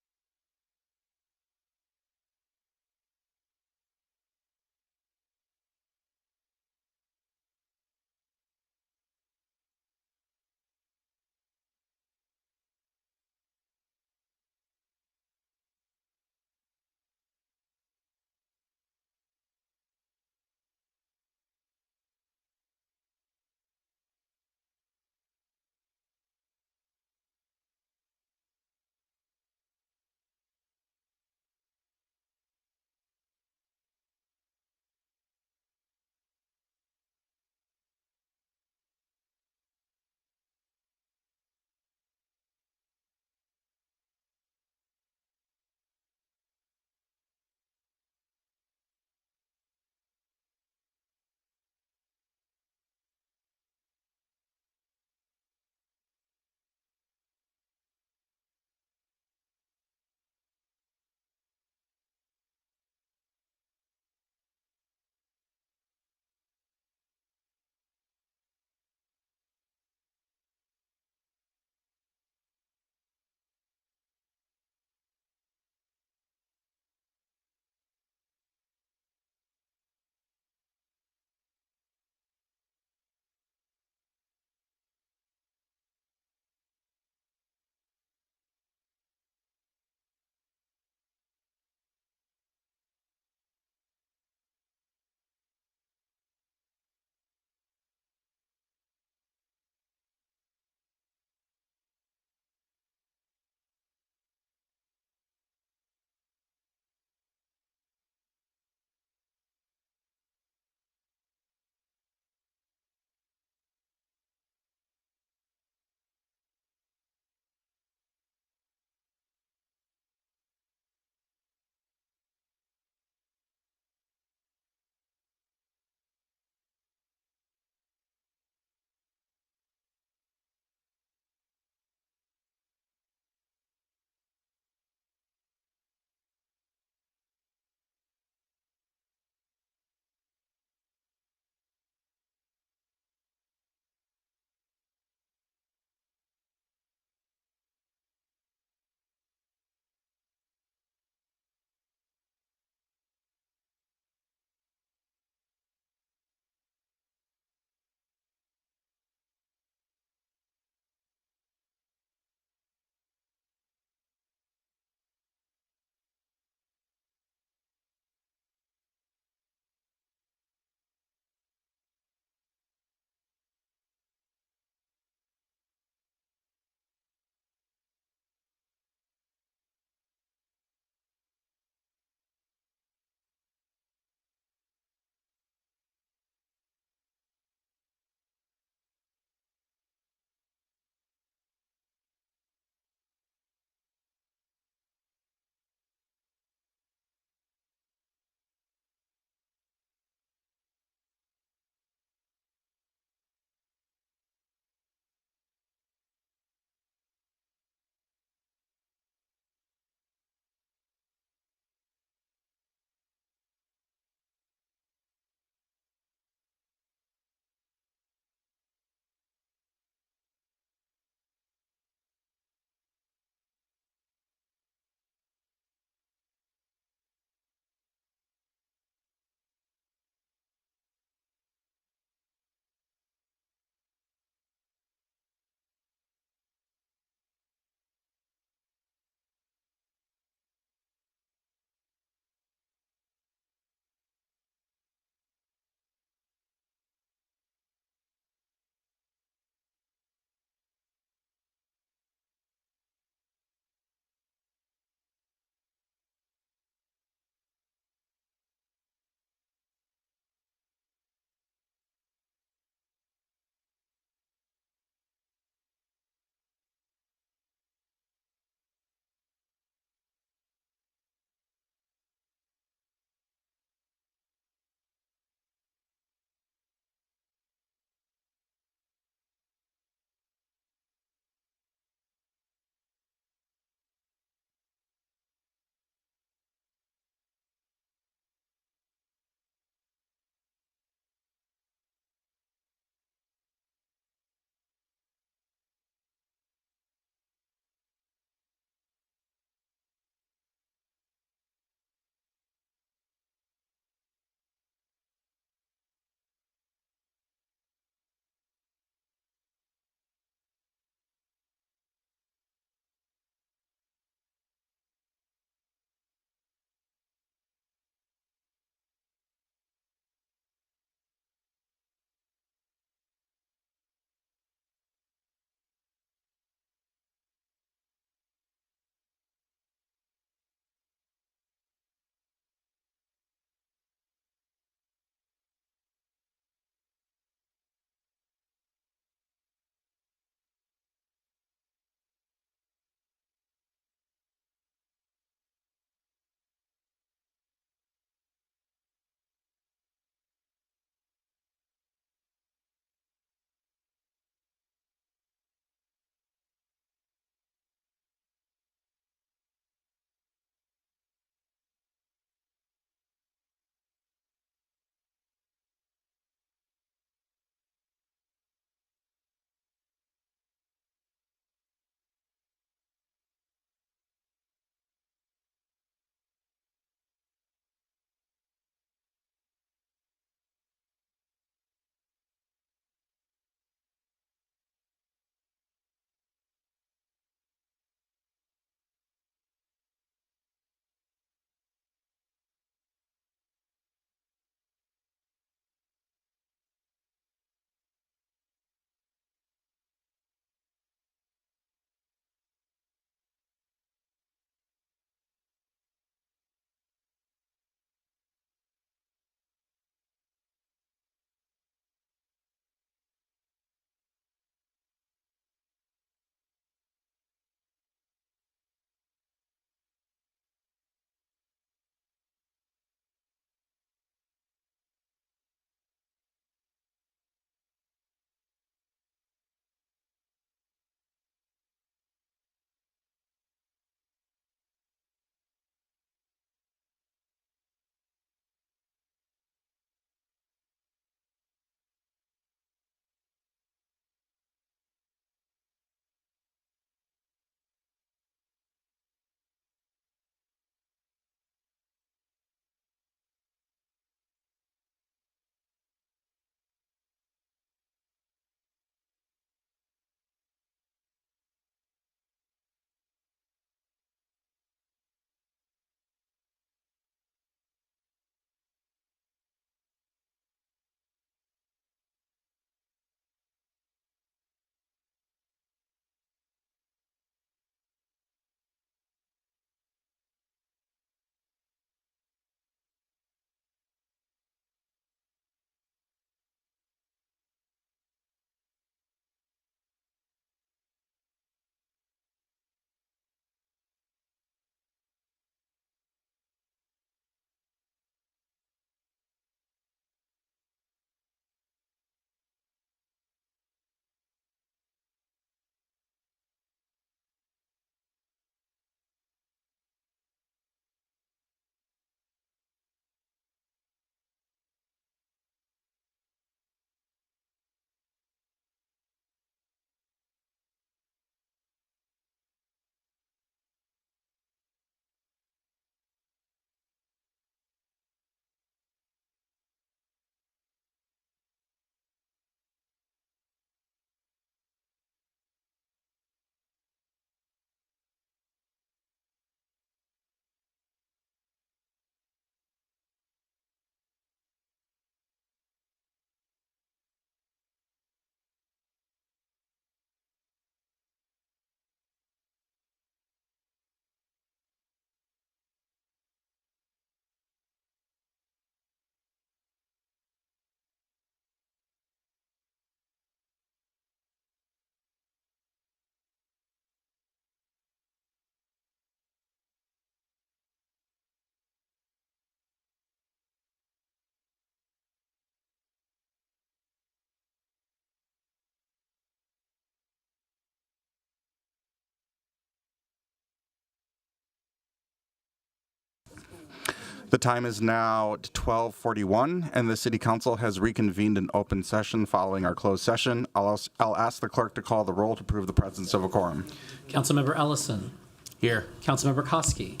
The time is now 12:41, and the City Council has reconvened in open session following our closed session. I'll ask the clerk to call the roll to prove the presence of a quorum. Councilmember Ellison. Here. Councilmember Koski.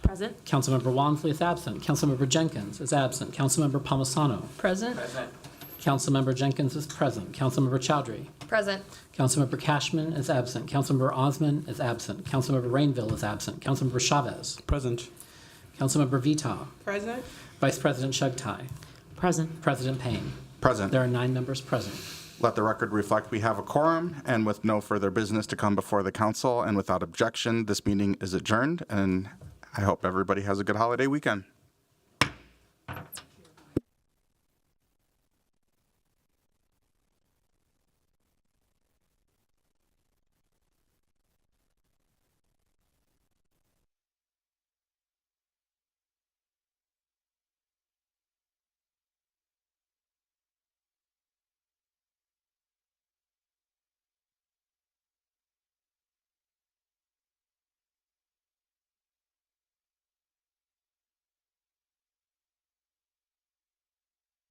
Present. Councilmember Wansley is absent. Councilmember Jenkins is absent. Councilmember Palmisano. Present. Councilmember Jenkins is present. Councilmember Chowdhury. Present. Councilmember Cashman is absent. Councilmember Osman is absent. Councilmember Rainville is absent. Councilmember Chavez. Present. Councilmember Vita. Present. Vice President Chugtai. Present. President Payne. Present. There are 9 members present. Let the record reflect we have a quorum, and with no further business to come before the council and without objection, this meeting is adjourned, and I hope everybody has a good holiday weekend.